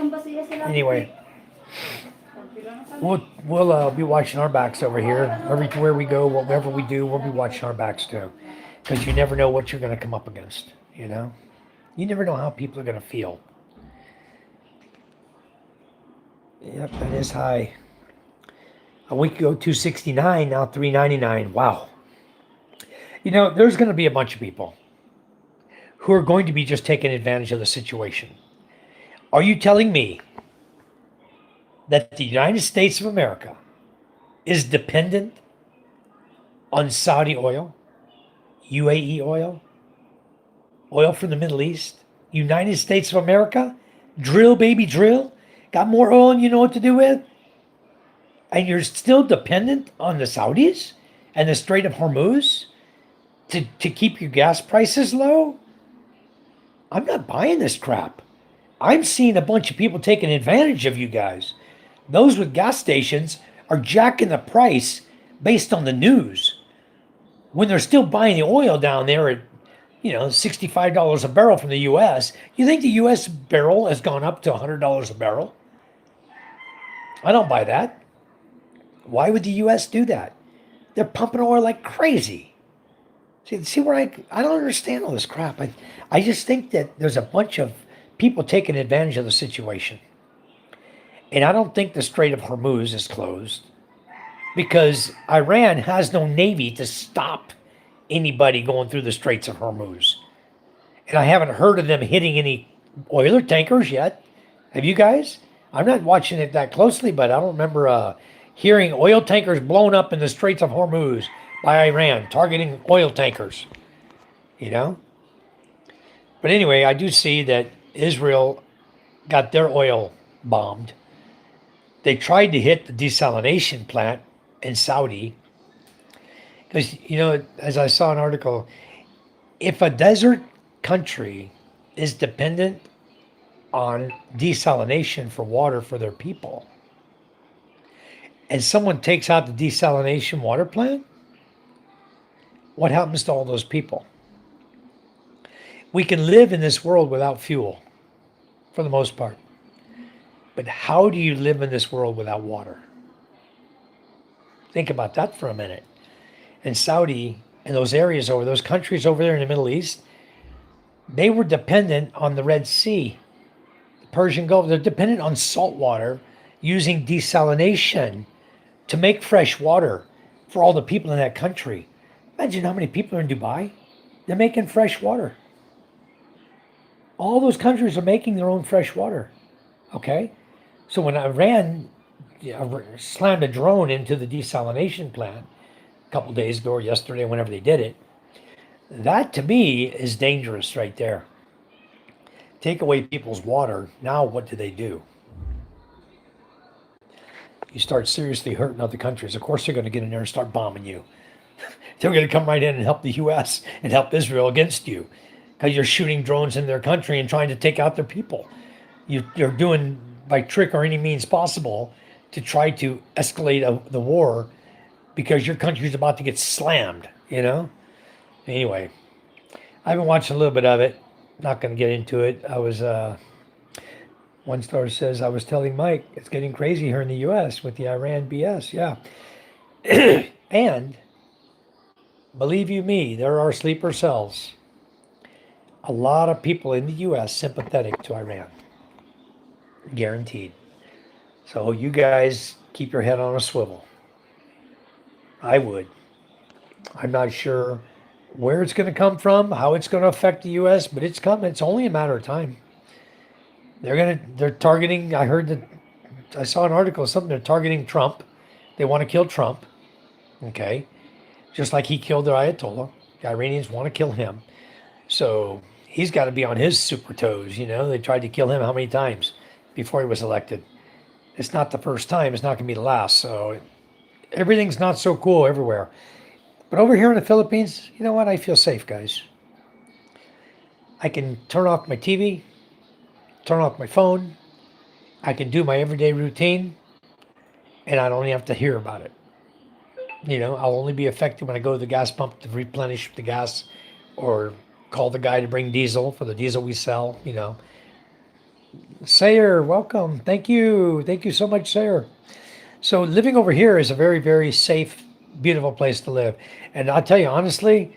anyway, we'll be watching our backs over here. Everywhere we go, whatever we do, we'll be watching our backs too, because you never know what you're going to come up against. You know, you never know how people are going to feel. Yep, that is high. A week ago, 269, now 399. Wow. You know, there's going to be a bunch of people who are going to be just taking advantage of the situation. Are you telling me that the United States of America is dependent on Saudi oil, UAE oil, oil from the Middle East? United States of America? Drill, baby, drill. Got more oil than you know what to do with? And you're still dependent on the Saudis and the Strait of Hormuz to keep your gas prices low? I'm not buying this crap. I'm seeing a bunch of people taking advantage of you guys. Those with gas stations are jacking the price based on the news, when they're still buying the oil down there at, $65 a barrel from the U.S. You think the U.S. barrel has gone up to $100 a barrel? I don't buy that. Why would the U.S. do that? They're pumping oil like crazy. See where I don't understand all this crap. I just think that there's a bunch of people taking advantage of the situation. And I don't think the Strait of Hormuz is closed, because Iran has no navy to stop anybody going through the Straits of Hormuz. And I haven't heard of them hitting any oiler tankers yet. Have you guys? I'm not watching it that closely, but I don't remember hearing oil tankers blown up in the Straits of Hormuz by Iran, targeting oil tankers, But anyway, I do see that Israel got their oil bombed. They tried to hit the desalination plant in Saudi. Because, as I saw an article, if a desert country is dependent on desalination for water for their people, and someone takes out the desalination water plant, what happens to all those people? We can live in this world without fuel, for the most part. But how do you live in this world without water? Think about that for a minute. And Saudi and those areas over, those countries over there in the Middle East, they were dependent on the Red Sea, the Persian Gulf. They're dependent on salt water, using desalination to make fresh water for all the people in that country. Imagine how many people are in Dubai. They're making fresh water. All those countries are making their own fresh water. Okay? So when Iran slammed a drone into the desalination plant a couple days ago or yesterday, whenever they did it, that to me is dangerous right there. Take away people's water. Now what do? You start seriously hurting other countries. Of course they're going to get in there and start bombing you. They're going to come right in and help the U.S. and help Israel against you, because you're shooting drones in their country and trying to take out their people. You're doing by trick or any means possible to try to escalate the war, because your country's about to get slammed, Anyway, I've been watching a little bit of it. Not going to get into it. I was, one star says, I was telling Mike, it's getting crazy here in the U.S. with the Iran BS. Yeah. And believe you me, there are sleeper cells. A lot of people in the U.S. sympathetic to Iran, guaranteed. So you guys keep your head on a swivel. I would. I'm not sure where it's going to come from, how it's going to affect the U.S., but it's coming. It's only a matter of time. They're targeting. I heard that I saw an article, something they're targeting Trump. They want to kill Trump. Okay, just like he killed their Ayatollah. The Iranians want to kill him. So he's got to be on his super toes. They tried to kill him how many times before he was elected? It's not the first time. It's not going to be the last. So everything's not so cool everywhere. But over here in the Philippines, you know what? I feel safe, guys. I can turn off my TV, turn off my phone. I can do my everyday routine, and I don't even have to hear about it. I'll only be affected when I go to the gas pump to replenish the gas or call the guy to bring diesel for the diesel we sell. Sayer, welcome. Thank you. Thank you so much, Sayer. So living over here is a very, very safe, beautiful place to live. And I'll tell you honestly,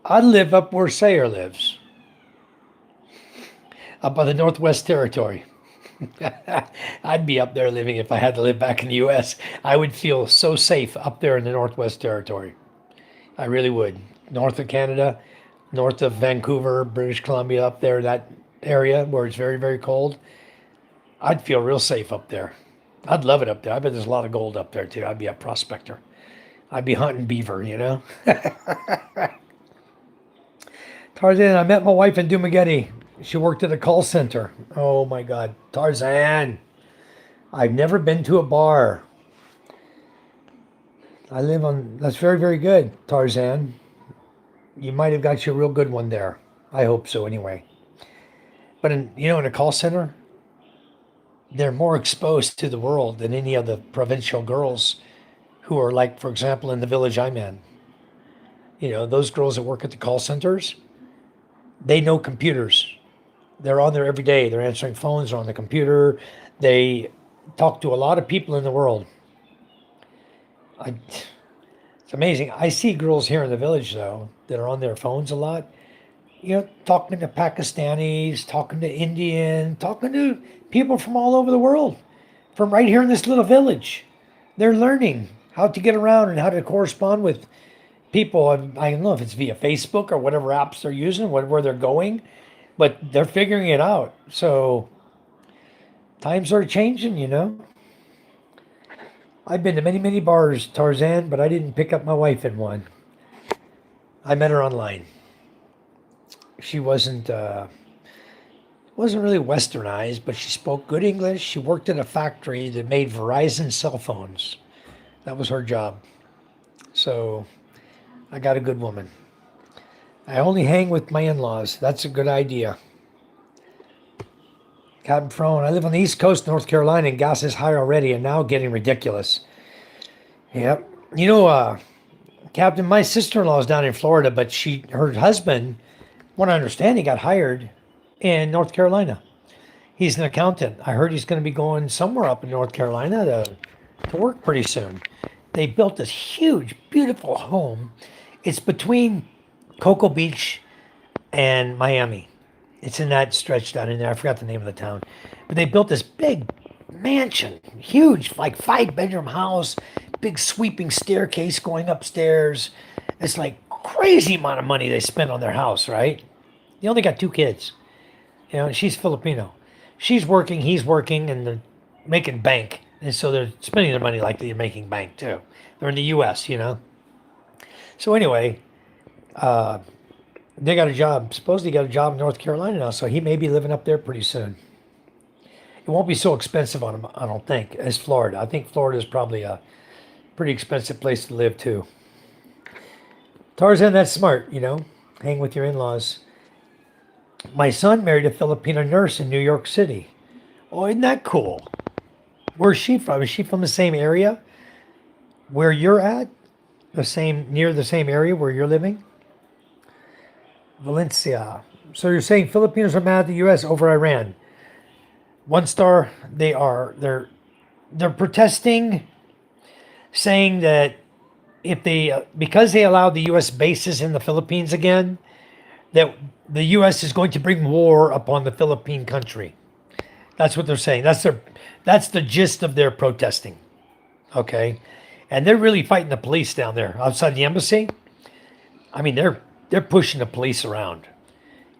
I live up where Sayer lives, up by the Northwest Territory. I'd be up there living if I had to live back in the U.S. I would feel so safe up there in the Northwest Territory. I really would. North of Canada, north of Vancouver, British Columbia, up there, that area where it's very, very cold. I'd feel real safe up there. I'd love it up there. I bet there's a lot of gold up there too. I'd be a prospector. I'd be hunting beaver. Tarzan, I met my wife in Dumaguete. She worked at a call center. Oh my God. Tarzan, I've never been to a bar. That's very, very good, Tarzan. You might have got you a real good one there. I hope so anyway. But in a call center, they're more exposed to the world than any of the provincial girls who are like, for example, in the village I'm in. Those girls that work at the call centers, they know computers. They're on there every day. They're answering phones, they're on the computer. They talk to a lot of people in the world. It's amazing. I see girls here in the village, though, that are on their phones a lot. Talking to Pakistanis, talking to Indian, talking to people from all over the world, from right here in this little village. They're learning how to get around and how to correspond with people. I don't know if it's via Facebook or whatever apps they're using, where they're going, but they're figuring it out. So times are changing. I've been to many, many bars, Tarzan, but I didn't pick up my wife in one. I met her online. She wasn't really westernized, but she spoke good English. She worked in a factory that made Verizon cell phones. That was her job. So I got a good woman. I only hang with my in-laws. That's a good idea. Captain Frone, I live on the East Coast, North Carolina, and gas is high already and now getting ridiculous. Yep. Captain, my sister-in-law is down in Florida, but her husband, what I understand, he got hired in North Carolina. He's an accountant. I heard he's going to be going somewhere up in North Carolina to work pretty soon. They built this huge, beautiful home. It's between Cocoa Beach and Miami. It's in that stretch down in there. I forgot the name of the town. But they built this big mansion, huge, like 5-bedroom house, big sweeping staircase going upstairs. It's like crazy amount of money they spent on their house, right? They only got 2 kids. She's Filipino. She's working, he's working, and they're making bank. And so they're spending their money like they're making bank too. They're in the U.S., So anyway, they got a job. Supposedly got a job in North Carolina now, so he may be living up there pretty soon. It won't be so expensive on him, I don't think, as Florida. I think Florida is probably a pretty expensive place to live too. Tarzan, that's smart, hang with your in-laws. My son married a Filipino nurse in New York City. Oh, isn't that cool? Where's she from? Is she from the same area where you're at? Near the same area where you're living? Valencia. So you're saying Filipinos are mad at the U.S. over Iran? One star, they're protesting. saying that if they, because they allowed the U.S. bases in the Philippines again, that the U.S. is going to bring war upon the Philippine country. That's what they're saying. That's the gist of their protesting. Okay, and they're really fighting the police down there outside the embassy. I mean, they're pushing the police around,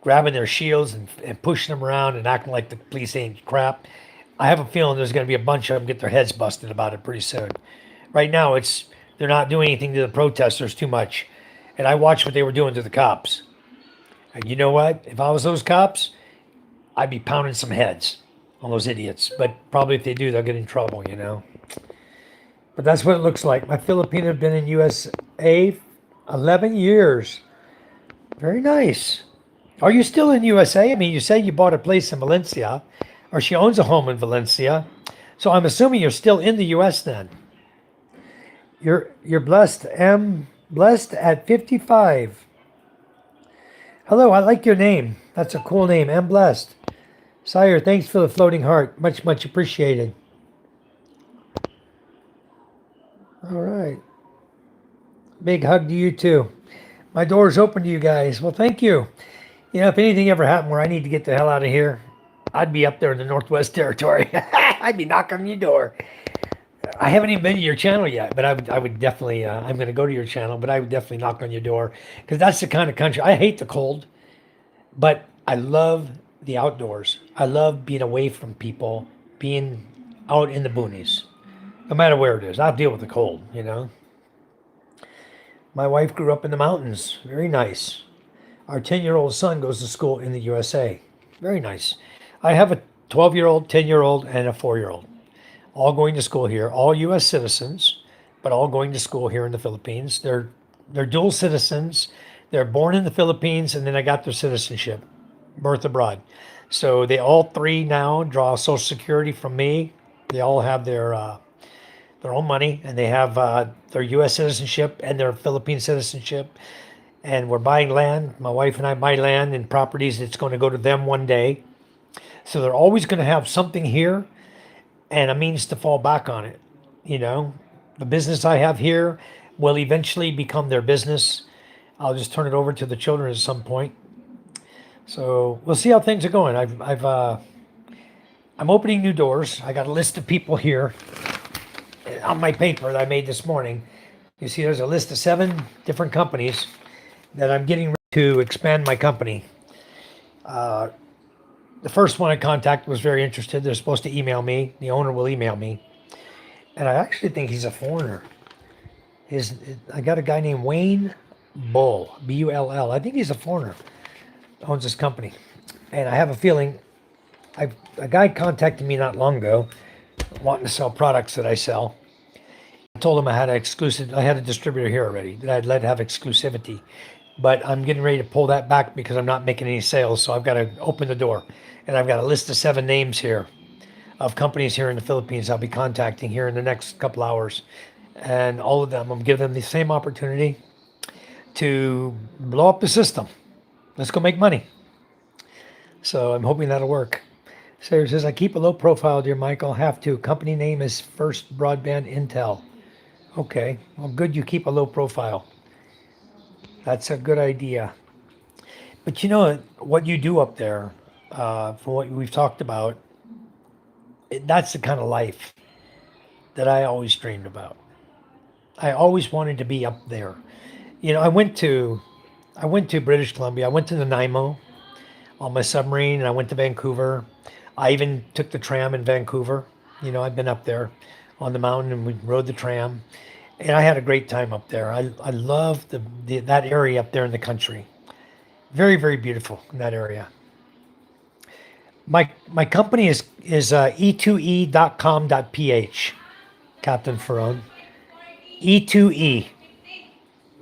grabbing their shields and pushing them around and acting like the police ain't crap. I have a feeling there's going to be a bunch of them get their heads busted about it pretty soon. Right now, they're not doing anything to the protesters too much, and I watched what they were doing to the cops. And you know what? If I was those cops, I'd be pounding some heads on those idiots. But probably if they do, they'll get in trouble, you know. But that's what it looks like. My Filipino have been in USA 11 years. Very nice. Are you still in USA? I mean, you say you bought a place in Valencia, or she owns a home in Valencia. So I'm assuming you're still in the US then. You're blessed. Am blessed at 55. Hello, I like your name. That's a cool name. Am blessed. Sire, thanks for the floating heart. Much, much appreciated. All right. Big hug to you too. My door is open to you guys. Well, thank you. You know, if anything ever happened where I need to get the hell out of here, I'd be up there in the Northwest Territory. I'd be knocking on your door. I haven't even been to your channel yet, but I would definitely, I'm going to go to your channel, but I would definitely knock on your door because that's the kind of country. I hate the cold, but I love the outdoors. I love being away from people, being out in the boonies, no matter where it is. I'll deal with the cold, you know. My wife grew up in the mountains. Very nice. Our 10-year-old son goes to school in the USA. Very nice. I have a 12-year-old, 10-year-old, and a 4-year-old. All going to school here. All U.S. citizens, but all going to school here in the Philippines. They're dual citizens. They're born in the Philippines, and then I got their citizenship, birth abroad. So they all three now draw Social Security from me. They all have their own money, and they have their U.S. citizenship and their Philippine citizenship. And we're buying land. My wife and I buy land and properties that's going to go to them one day. So they're always going to have something here and a means to fall back on it. You know, the business I have here will eventually become their business. I'll just turn it over to the children at some point. So we'll see how things are going. I'm opening new doors. I got a list of people here on my paper that I made this morning. You see, there's a list of 7 different companies that I'm getting ready to expand my company. The first one I contacted was very interested. They're supposed to email me. The owner will email me. And I actually think he's a foreigner. I got a guy named Wayne Bull, Bull. I think he's a foreigner. Owns this company. And I have a feeling, a guy contacted me not long ago wanting to sell products that I sell. I told him I had a distributor here already that I'd let have exclusivity. But I'm getting ready to pull that back because I'm not making any sales. So I've got to open the door. And I've got a list of 7 names here of companies here in the Philippines I'll be contacting here in the next couple hours. And all of them, I'm giving them the same opportunity to blow up the system. Let's go make money. So I'm hoping that'll work. Sarah says, I keep a low profile, dear Michael. Have to. Company name is First Broadband Intel. Okay. Well, good you keep a low profile. That's a good idea. But you know what you do up there, from what we've talked about, that's the kind of life that I always dreamed about. I always wanted to be up there. You know, I went to British Columbia. I went to Nanaimo on my submarine, and I went to Vancouver. I even took the tram in Vancouver. You know, I've been up there on the mountain, and we rode the tram. And I had a great time up there. I love that area up there in the country. Very, very beautiful in that area. My company is e2e.com.ph, Captain Ferron. E2e.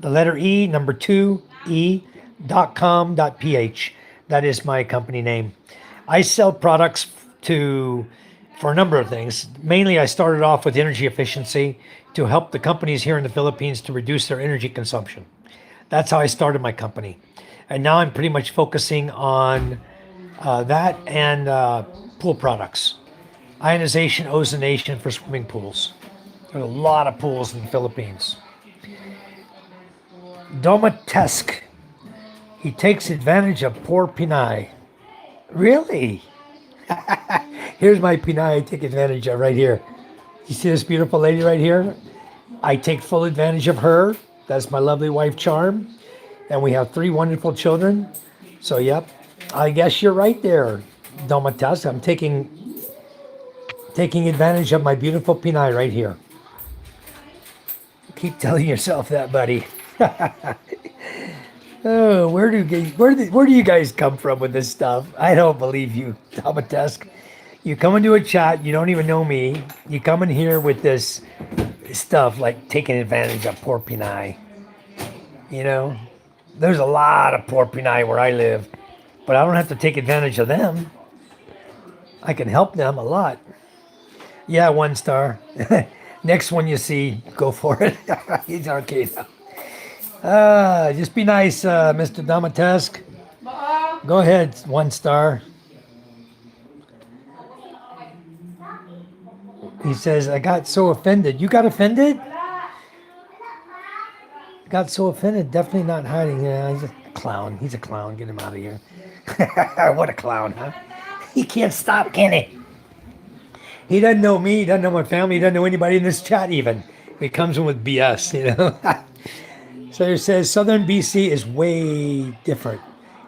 The letter E, number 2, e.com.ph. That is my company name. I sell products for a number of things. Mainly, I started off with energy efficiency to help the companies here in the Philippines to reduce their energy consumption. That's how I started my company. And now I'm pretty much focusing on that and pool products. Ionization, ozonation for swimming pools. There's a lot of pools in the Philippines. Domatesk. He takes advantage of poor Pinay. Really? Here's my Pinay I take advantage of right here. You see this beautiful lady right here? I take full advantage of her. That's my lovely wife, Charm. And we have 3 wonderful children. So, yep, I guess you're right there, Domatesk. I'm taking advantage of my beautiful Pinay right here. Keep telling yourself that, buddy. Oh, where do you guys come from with this stuff? I don't believe you, Domatesk. You come into a chat, you don't even know me. You come in here with this stuff like taking advantage of poor Pinay. You know, there's a lot of poor Pinay where I live, but I don't have to take advantage of them. I can help them a lot. Yeah, 1 star. Next one you see, go for it. He's okay now. Just be nice, Mr. Domatesk. Go ahead, 1 star. He says, I got so offended. You got offended? Got so offended. Definitely not hiding. Yeah, he's a clown. He's a clown. Get him out of here. What a clown, huh? He can't stop, can he? He doesn't know me. He doesn't know my family. He doesn't know anybody in this chat even. He comes in with BS, you know. So he says, Southern BC is way different.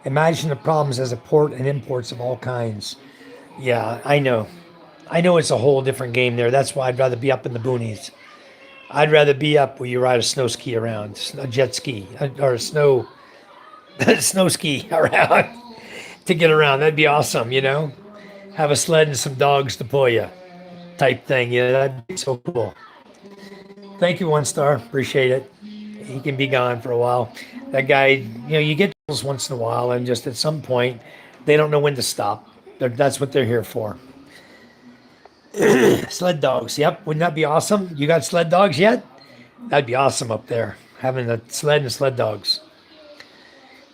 Imagine the problems as a port and imports of all kinds. Yeah, I know. I know it's a whole different game there. That's why I'd rather be up in the boonies. I'd rather be up where you ride a snow ski around, a jet ski, or a snow ski around to get around. That'd be awesome, you know? Have a sled and some dogs to pull you type thing. Yeah, that'd be so cool. Thank you, 1 star. Appreciate it. He can be gone for a while. That guy, you know, you get those once in a while, and just at some point, they don't know when to stop. That's what they're here for. Sled dogs. Yep. Wouldn't that be awesome? You got sled dogs yet? That'd be awesome up there, having a sled and sled dogs.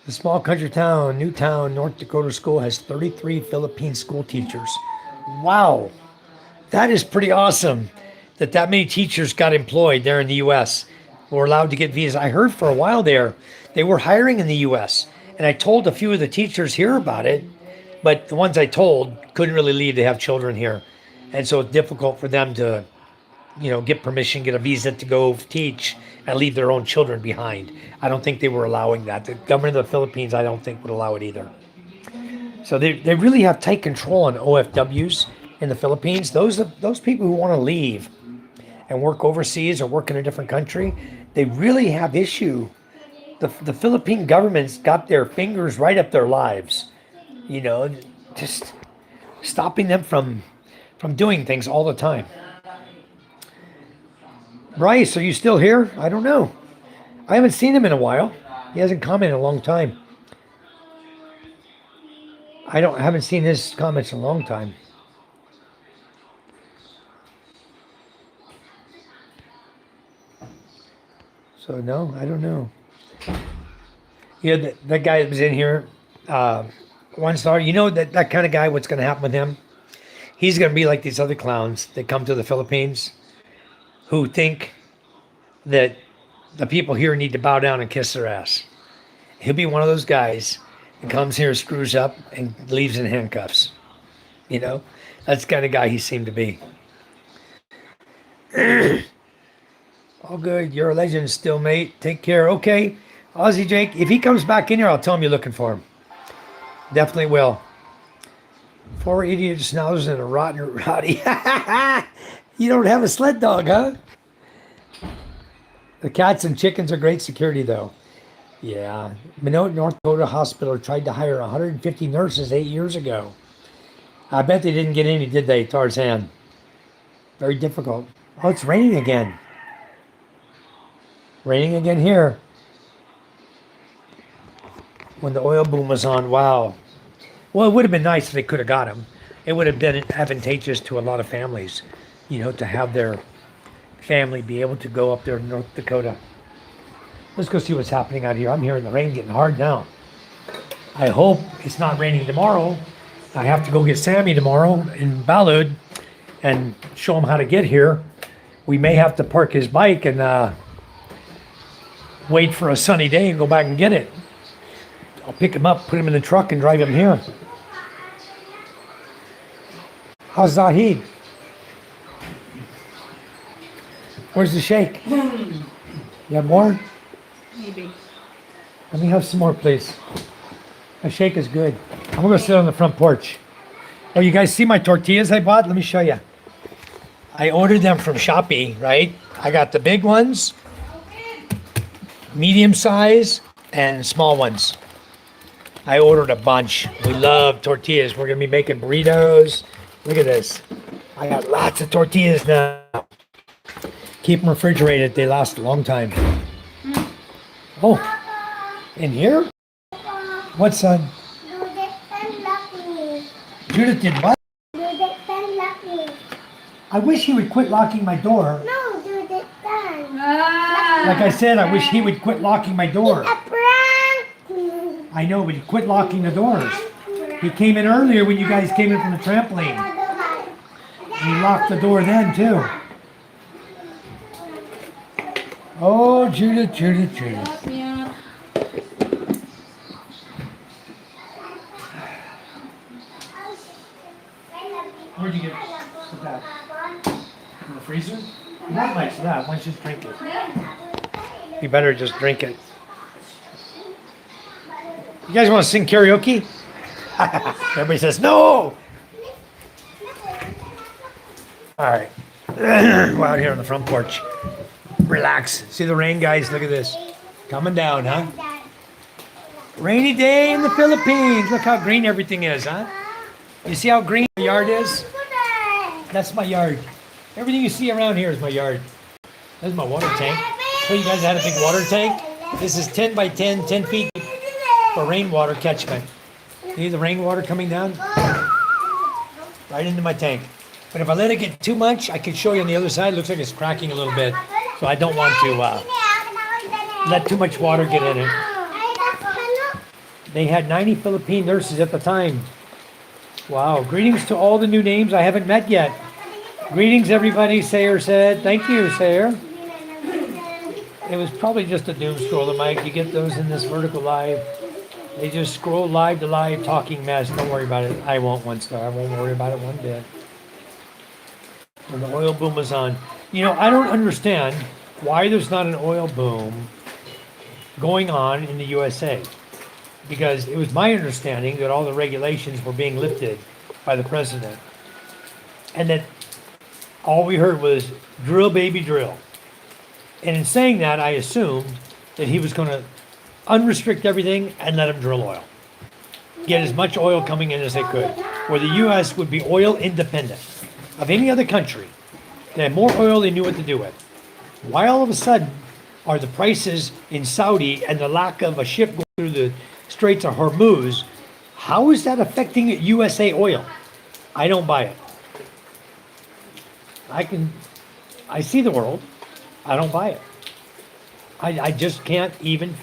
The small country town, Newtown, North Dakota school has 33 Philippine school teachers. Wow. That is pretty awesome that many teachers got employed there in the U.S. were allowed to get visas. I heard for a while there they were hiring in the U.S. And I told a few of the teachers here about it, but the ones I told couldn't really leave. They have children here. And so it's difficult for them to, you know, get permission, get a visa to go teach and leave their own children behind. I don't think they were allowing that. The government of the Philippines, I don't think, would allow it either. So they really have tight control on OFWs in the Philippines. Those people who want to leave and work overseas or work in a different country, they really have issue. The Philippine government's got their fingers right up their lives, you know, just stopping them from doing things all the time. Bryce, are you still here? I don't know. I haven't seen him in a while. He hasn't commented in a long time. I haven't seen his comments in a long time. So no, I don't know. You know, that guy that was in here, 1 star, you know that kind of guy, what's going to happen with him? He's going to be like these other clowns that come to the Philippines who think that the people here need to bow down and kiss their ass. He'll be one of those guys that comes here, screws up, and leaves in handcuffs. You know, that's the kind of guy he seemed to be. All good. You're a legend still, mate. Take care. Okay. Aussie Jake, if he comes back in here, I'll tell him you're looking for him. Definitely will. 4 idiot schnauzers and a rotten rowdy. You don't have a sled dog, huh? The cats and chickens are great security, though. Yeah. Minot North Dakota Hospital tried to hire 150 nurses 8 years ago. I bet they didn't get any, did they, Tarzan? Very difficult. Oh, it's raining again. Raining again here. When the oil boom was on, wow. Well, it would have been nice if they could have got him. It would have been advantageous to a lot of families, you know, to have their family be able to go up there in North Dakota. Let's go see what's happening out here. I'm hearing the rain getting hard now. I hope it's not raining tomorrow. I have to go get Sammy tomorrow in Balud and show him how to get here. we may have to park his bike and wait for a sunny day and go back and get it. I'll pick him up, put him in the truck, and drive him here. How's Zahid? Where's the shake? You have more? Maybe. Let me have some more, please. The shake is good. I'm gonna sit on the front porch. Oh, you guys see my tortillas I bought? Let me show you. I ordered them from Shopee, right? I got the big ones, medium size, and small ones. I ordered a bunch. We love tortillas. We're gonna be making burritos. Look at this. I got lots of tortillas now. Keep them refrigerated. They last a long time. Oh, in here? What, son? Judith did what? I wish he would quit locking my door. No, do the done. Like I said, I wish he would quit locking my door. A prank. I know, but he quit locking the doors. He came in earlier when you guys came in from the trampoline. He locked the door then, too. Oh, Judith, Judith, Judith. Yeah. Where'd you get that? In the freezer? Not much that. Why don't you just drink it? You better just drink it. You guys want to sing karaoke? Everybody says no. All right. We're out here on the front porch. Relax. See the rain, guys? Look at this. Coming down, huh? Rainy day in the Philippines. Look how green everything is, huh? You see how green the yard is? That's my yard. Everything you see around here is my yard. There's my water tank. So you guys had a big water tank? This is 10 by 10, 10 feet for rainwater catchment. See the rainwater coming down? Right into my tank. But if I let it get too much, I can show you on the other side. It looks like it's cracking a little bit. So I don't want to let too much water get in it. They had 90 Philippine nurses at the time. Wow. Greetings to all the new names I haven't met yet. Greetings, everybody, Sayer said. Thank you, Sayer. It was probably just a doom scroller, Mike. You get those in this vertical live. They just scroll live to live talking mess. Don't worry about it. I won't 1 star. I won't worry about it one bit. When the oil boom was on. You know, I don't understand why there's not an oil boom going on in the USA. Because it was my understanding that all the regulations were being lifted by the president. And that all we heard was drill, baby, drill. And in saying that, I assumed that he was going to unrestrict everything and let them drill oil. Get as much oil coming in as they could. Where the U.S. would be oil independent of any other country. They had more oil they knew what to do with. Why all of a sudden are the prices in Saudi and the lack of a ship going through the Straits of Hormuz, how is that affecting USA oil? I don't buy it. I see the world. I don't buy it. I just can't even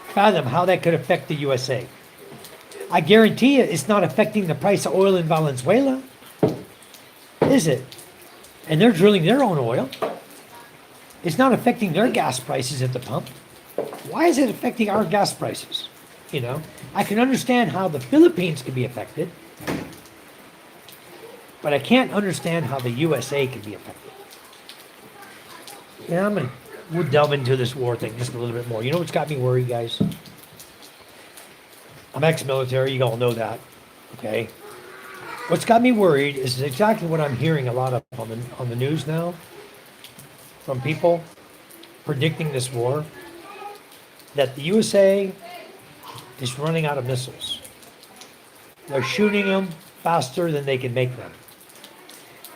fathom how that could affect the USA. I guarantee you it's not affecting the price of oil in Venezuela. Is it? And they're drilling their own oil. It's not affecting their gas prices at the pump. Why is it affecting our gas prices? You know, I can understand how the Philippines could be affected, but I can't understand how the USA could be affected. Yeah, we'll delve into this war thing just a little bit more. You know what's got me worried, guys? I'm ex-military, you all know that, okay? What's got me worried is exactly what I'm hearing a lot of on the news now from people predicting this war, that the USA is running out of missiles. They're shooting them faster than they can make them.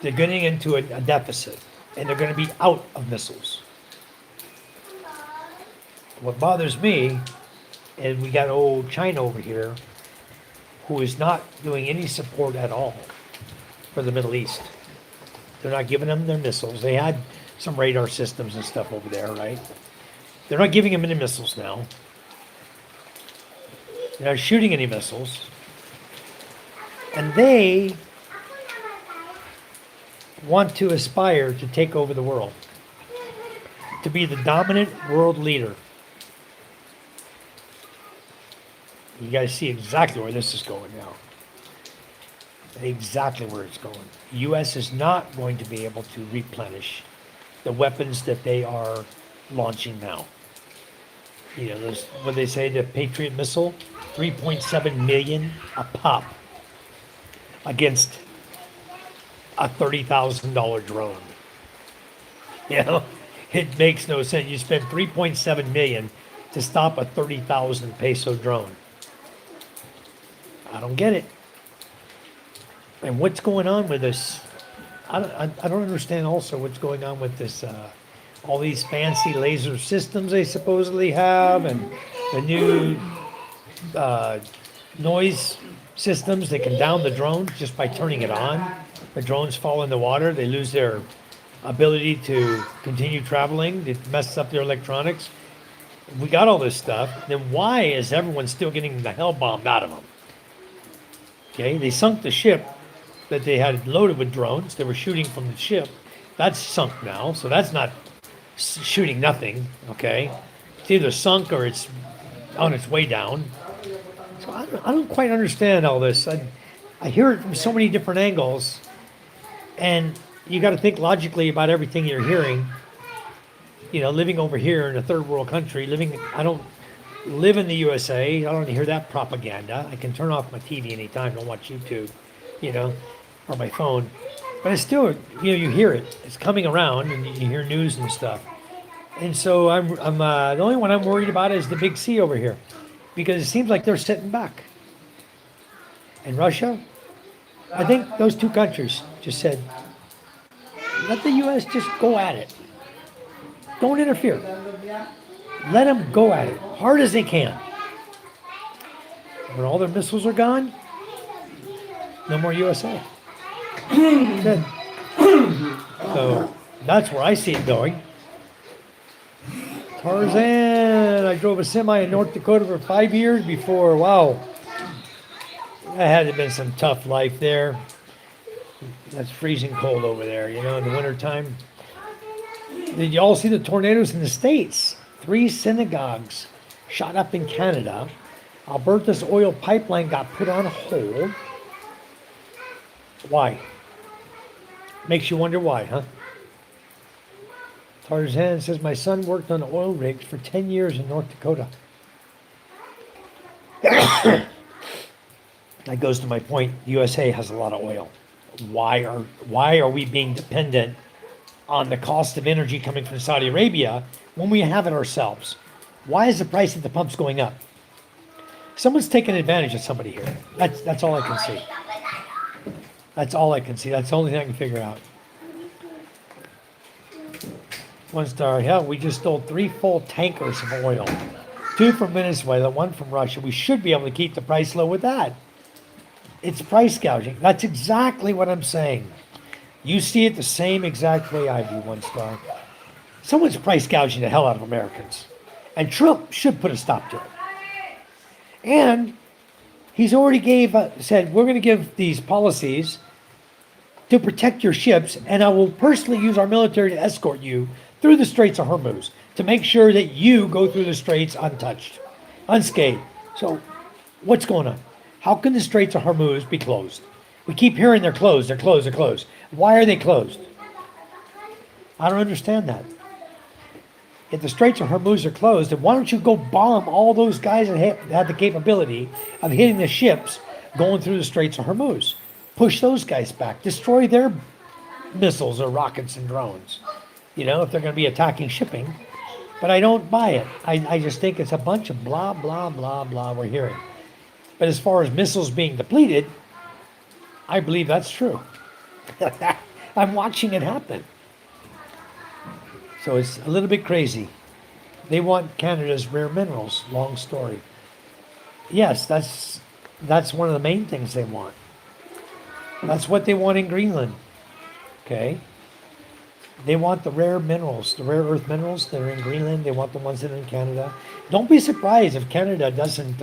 They're getting into a deficit, and they're going to be out of missiles. What bothers me, and we got old China over here, who is not doing any support at all for the Middle East. They're not giving them their missiles. They had some radar systems and stuff over there, right? They're not giving them any missiles now. They're not shooting any missiles. And they want to aspire to take over the world, to be the dominant world leader. You guys see exactly where this is going now. Exactly where it's going. The U.S. is not going to be able to replenish the weapons that they are launching now. You know, those, what they say, the Patriot missile, 3.7 million a pop against a $30,000 drone. You know, it makes no sense. You spend 3.7 million to stop a 30,000 peso drone. I don't get it. And what's going on with this? I don't understand also what's going on with this, all these fancy laser systems they supposedly have, and the new noise systems that can down the drone just by turning it on. The drones fall in the water, they lose their ability to continue traveling, it messes up their electronics. We got all this stuff, then why is everyone still getting the hell bombed out of them? Okay, they sunk the ship that they had loaded with drones. They were shooting from the ship. That's sunk now, so that's not shooting nothing, okay? It's either sunk or it's on its way down. So I don't quite understand all this. I hear it from so many different angles, and you got to think logically about everything you're hearing. You know, living over here in a third world country, I don't live in the USA. I don't hear that propaganda. I can turn off my TV anytime, don't watch YouTube, you know, or my phone. But it's still, you know, you hear it. It's coming around, and you hear news and stuff. And so I'm the only one I'm worried about is the big C over here, because it seems like they're sitting back. And Russia, I think those two countries just said, let the U.S. just go at it. Don't interfere. Let them go at it, hard as they can. When all their missiles are gone, no more USA. Good. So that's where I see it going. Tarzan, I drove a semi in North Dakota for 5 years before. Wow. That had to have been some tough life there. That's freezing cold over there, you know, in the wintertime. Did you all see the tornadoes in the States? 3 synagogues shot up in Canada. Alberta's oil pipeline got put on hold. Why? Makes you wonder why, huh? Tarzan says, my son worked on oil rigs for 10 years in North Dakota. That goes to my point. The USA has a lot of oil. Why are we being dependent on the cost of energy coming from Saudi Arabia when we have it ourselves? Why is the price at the pumps going up? Someone's taking advantage of somebody here. That's all I can see. That's all I can see. That's the only thing I can figure out. 1 star. Hell, we just stole 3 full tankers of oil. 2 from Venezuela, 1 from Russia. We should be able to keep the price low with that. It's price gouging. That's exactly what I'm saying. You see it the same exact way I do, 1 star. Someone's price gouging the hell out of Americans. And Trump should put a stop to it. And he's already said, we're going to give these policies to protect your ships, and I will personally use our military to escort you through the Straits of Hormuz to make sure that you go through the Straits untouched, unscathed. So what's going on? How can the Straits of Hormuz be closed? We keep hearing they're closed, they're closed, they're closed. Why are they closed? I don't understand that. If the Straits of Hormuz are closed, then why don't you go bomb all those guys that have the capability of hitting the ships going through the Straits of Hormuz? Push those guys back. Destroy their missiles or rockets and drones, you know, if they're going to be attacking shipping. But I don't buy it. I just think it's a bunch of blah, blah, blah, blah we're hearing. But as far as missiles being depleted, I believe that's true. I'm watching it happen. So it's a little bit crazy. They want Canada's rare minerals. Long story. Yes, that's one of the main things they want. That's what they want in Greenland. Okay? They want the rare minerals, the rare earth minerals that are in Greenland. They want the ones that are in Canada. Don't be surprised if Canada doesn't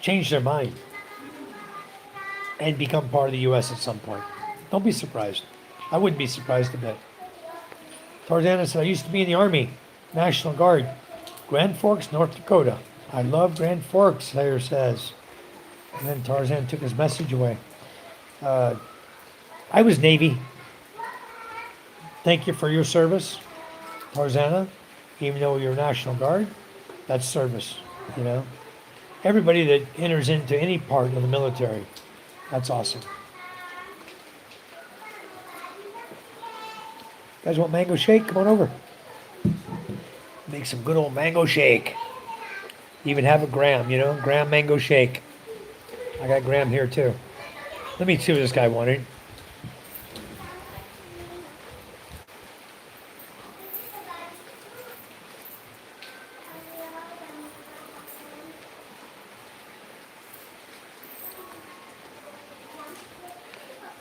change their mind and become part of the U.S. at some point. Don't be surprised. I wouldn't be surprised a bit. Tarzana said, I used to be in the Army, National Guard, Grand Forks, North Dakota. I love Grand Forks, Sayer says. And then Tarzan took his message away. I was Navy. Thank you for your service, Tarzana. Even though you're National Guard, that's service, you know. Everybody that enters into any part of the military, that's awesome. Guys want mango shake? Come on over. Make some good old mango shake. Even have a Graham, you know, Graham mango shake. I got Graham here too. Let me see what this guy wanted.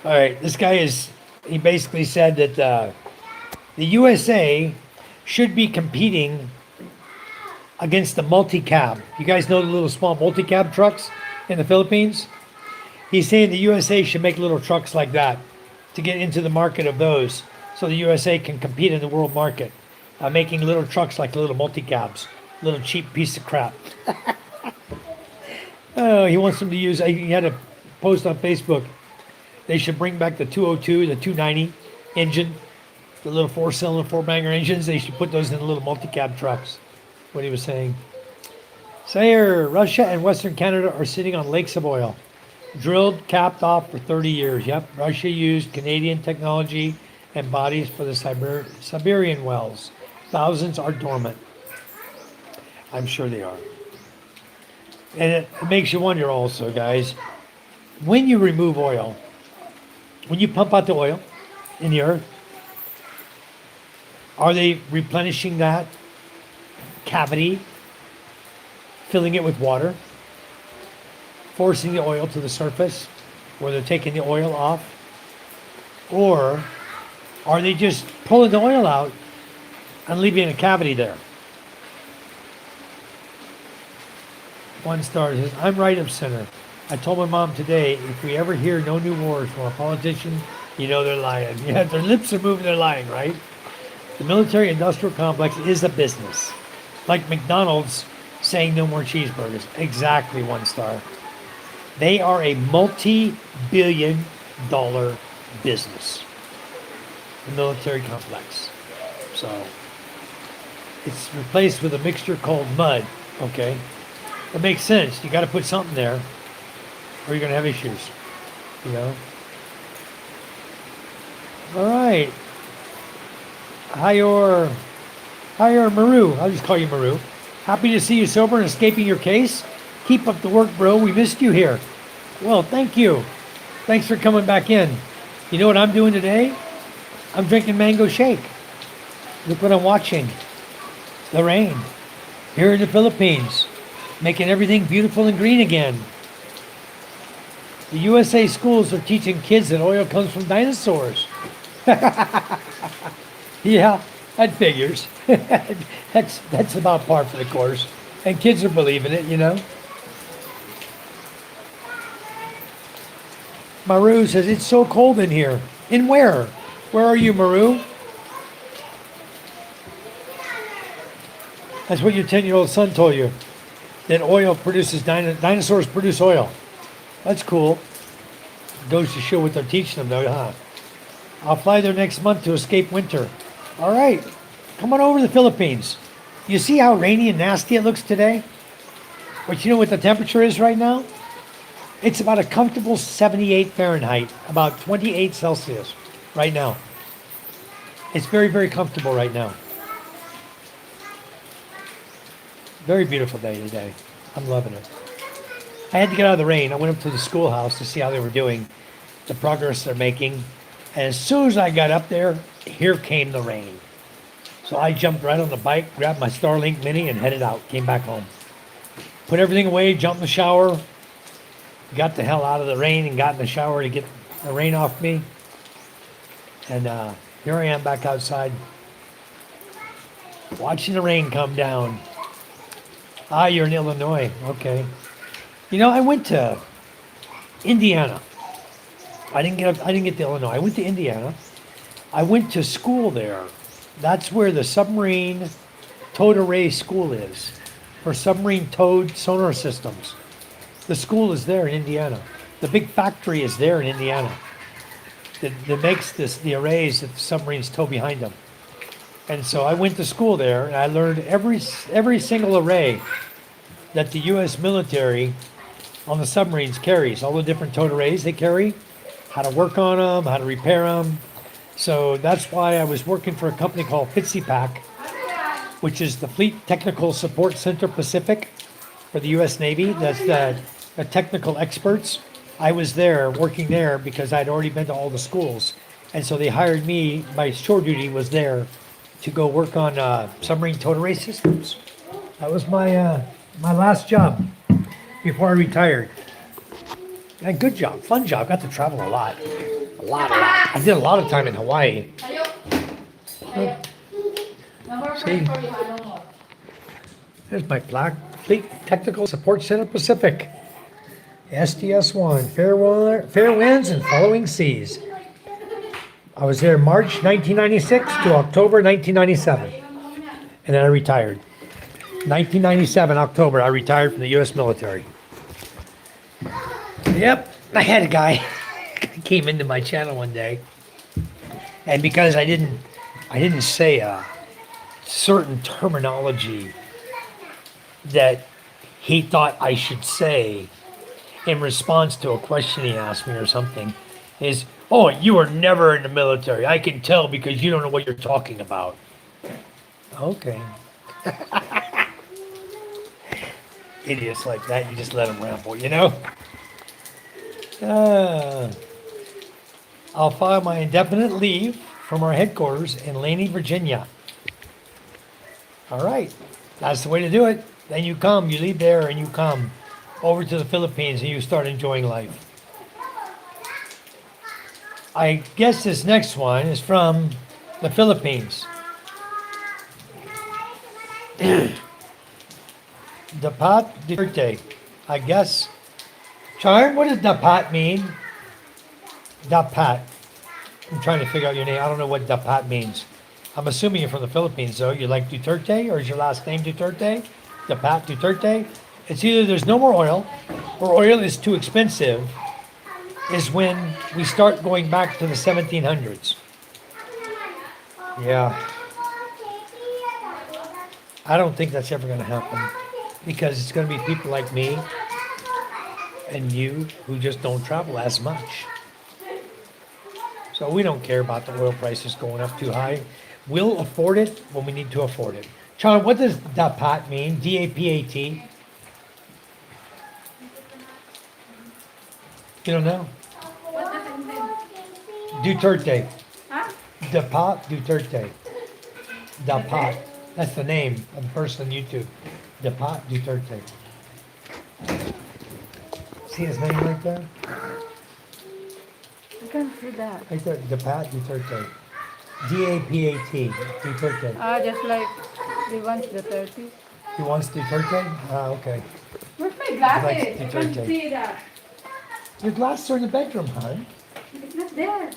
All right, this guy he basically said that the USA should be competing against the multi-cab. You guys know the little small multi-cab trucks in the Philippines? He's saying the USA should make little trucks like that to get into the market of those so the USA can compete in the world market, making little trucks like little multi-cabs, little cheap piece of crap. Oh, he wants them to use, he had a post on Facebook. They should bring back the 202, the 290 engine, the little four-cylinder, four-banger engines. They should put those in the little multi-cab trucks. What he was saying. Sayer, Russia and Western Canada are sitting on lakes of oil, drilled, capped off for 30 years. Yep, Russia used Canadian technology and bodies for the Siberian wells. Thousands are dormant. I'm sure they are. And it makes you wonder also, guys, when you remove oil, when you pump out the oil in the earth, are they replenishing that cavity, filling it with water, forcing the oil to the surface where they're taking the oil off? Or are they just pulling the oil out and leaving a cavity there? One star says, I'm right of center. I told my mom today, if we ever hear no new wars from a politician, you know they're lying. Yeah, their lips are moving, they're lying, right? The military industrial complex is a business. Like McDonald's saying no more cheeseburgers. Exactly, one star. They are a multi-billion-dollar business. The military complex. So, it's replaced with a mixture called mud, okay? It makes sense. You got to put something there, or you're going to have issues, you know? All right. Hiyor Maru. I'll just call you Maru. Happy to see you sober and escaping your case. Keep up the work, bro. We missed you here. Well, thank you. Thanks for coming back in. You know what I'm doing today? I'm drinking mango shake. Look what I'm watching. The rain. Here in the Philippines. Making everything beautiful and green again. The USA schools are teaching kids that oil comes from dinosaurs. Yeah, that figures. That's about par for the course. And kids are believing it, you know. Maru says, it's so cold in here. In where? Where are you, Maru? That's what your 10-year-old son told you. That oil produces, dinosaurs produce oil. That's cool. Goes to show what they're teaching them though, huh? I'll fly there next month to escape winter. All right. Come on over to the Philippines. You see how rainy and nasty it looks today? But you know what the temperature is right now? It's about a comfortable 78 Fahrenheit, about 28 Celsius right now. It's very, very comfortable right now. Very beautiful day today. I'm loving it. I had to get out of the rain. I went up to the schoolhouse to see how they were doing, the progress they're making. And as soon as I got up there, here came the rain. So I jumped right on the bike, grabbed my Starlink Mini, and headed out. Came back home. Put everything away, jumped in the shower, got the hell out of the rain and got in the shower to get the rain off me. And here I am back outside, watching the rain come down. Ah, you're in Illinois. Okay. You know, I went to Indiana I didn't get to Illinois. I went to Indiana. I went to school there. That's where the submarine towed array school is for submarine towed sonar systems. The school is there in Indiana. The big factory is there in Indiana that makes the arrays that the submarines tow behind them. And so I went to school there and I learned every single array that the U.S. military on the submarines carries, all the different towed arrays they carry, how to work on them, how to repair them. So that's why I was working for a company called FTSIPAC, which is the Fleet Technical Support Center Pacific for the U.S. Navy. That's the technical experts. I was there, working there, because I'd already been to all the schools. And so they hired me, my shore duty was there to go work on submarine towed array systems. That was my last job before I retired. And good job, fun job. Got to travel a lot. A lot. I did a lot of time in Hawaii. See? There's my plaque. Fleet Technical Support Center Pacific. STS-1, fair winds and following seas. I was there March 1996 to October 1997. And then I retired. 1997, October, I retired from the U.S. military. Yep, I had a guy came into my channel one day, and because I didn't say a certain terminology that he thought I should say in response to a question he asked me or something, is, "Oh, you were never in the military. I can tell because you don't know what you're talking about." Okay. Idiots like that, you just let them ramble, you know? I'll file my indefinite leave from our headquarters in Laney, Virginia. All right, that's the way to do it. Then you leave there and you come over to the Philippines and you start enjoying life. I guess this next one is from the Philippines. Dapat Duterte, I guess. Charm, what does Dapat mean? Dapat. I'm trying to figure out your name. I don't know what Dapat means. I'm assuming you're from the Philippines, though. You like Duterte, or is your last name Duterte? Dapat Duterte? It's either there's no more oil, or oil is too expensive, is when we start going back to the 1700s. Yeah. I don't think that's ever going to happen, because it's going to be people like me and you who just don't travel as much. So we don't care about the oil prices going up too high. We'll afford it when we need to afford it. Charlie, what does Dapat mean? D-A-P-A-T? You don't know? What does it mean? Duterte. Huh? Dapat Duterte. Dapat. That's the name of the person on YouTube. Dapat Duterte. See his name right there? I can't see that. Right there, Dapat Duterte. D-A-P-A-T. Duterte. Just like the ones the 30s. He wants Duterte? Ah, okay. Where's my glasses? I Duterte. can't see that. Your glasses are in the bedroom, hon. It's not there.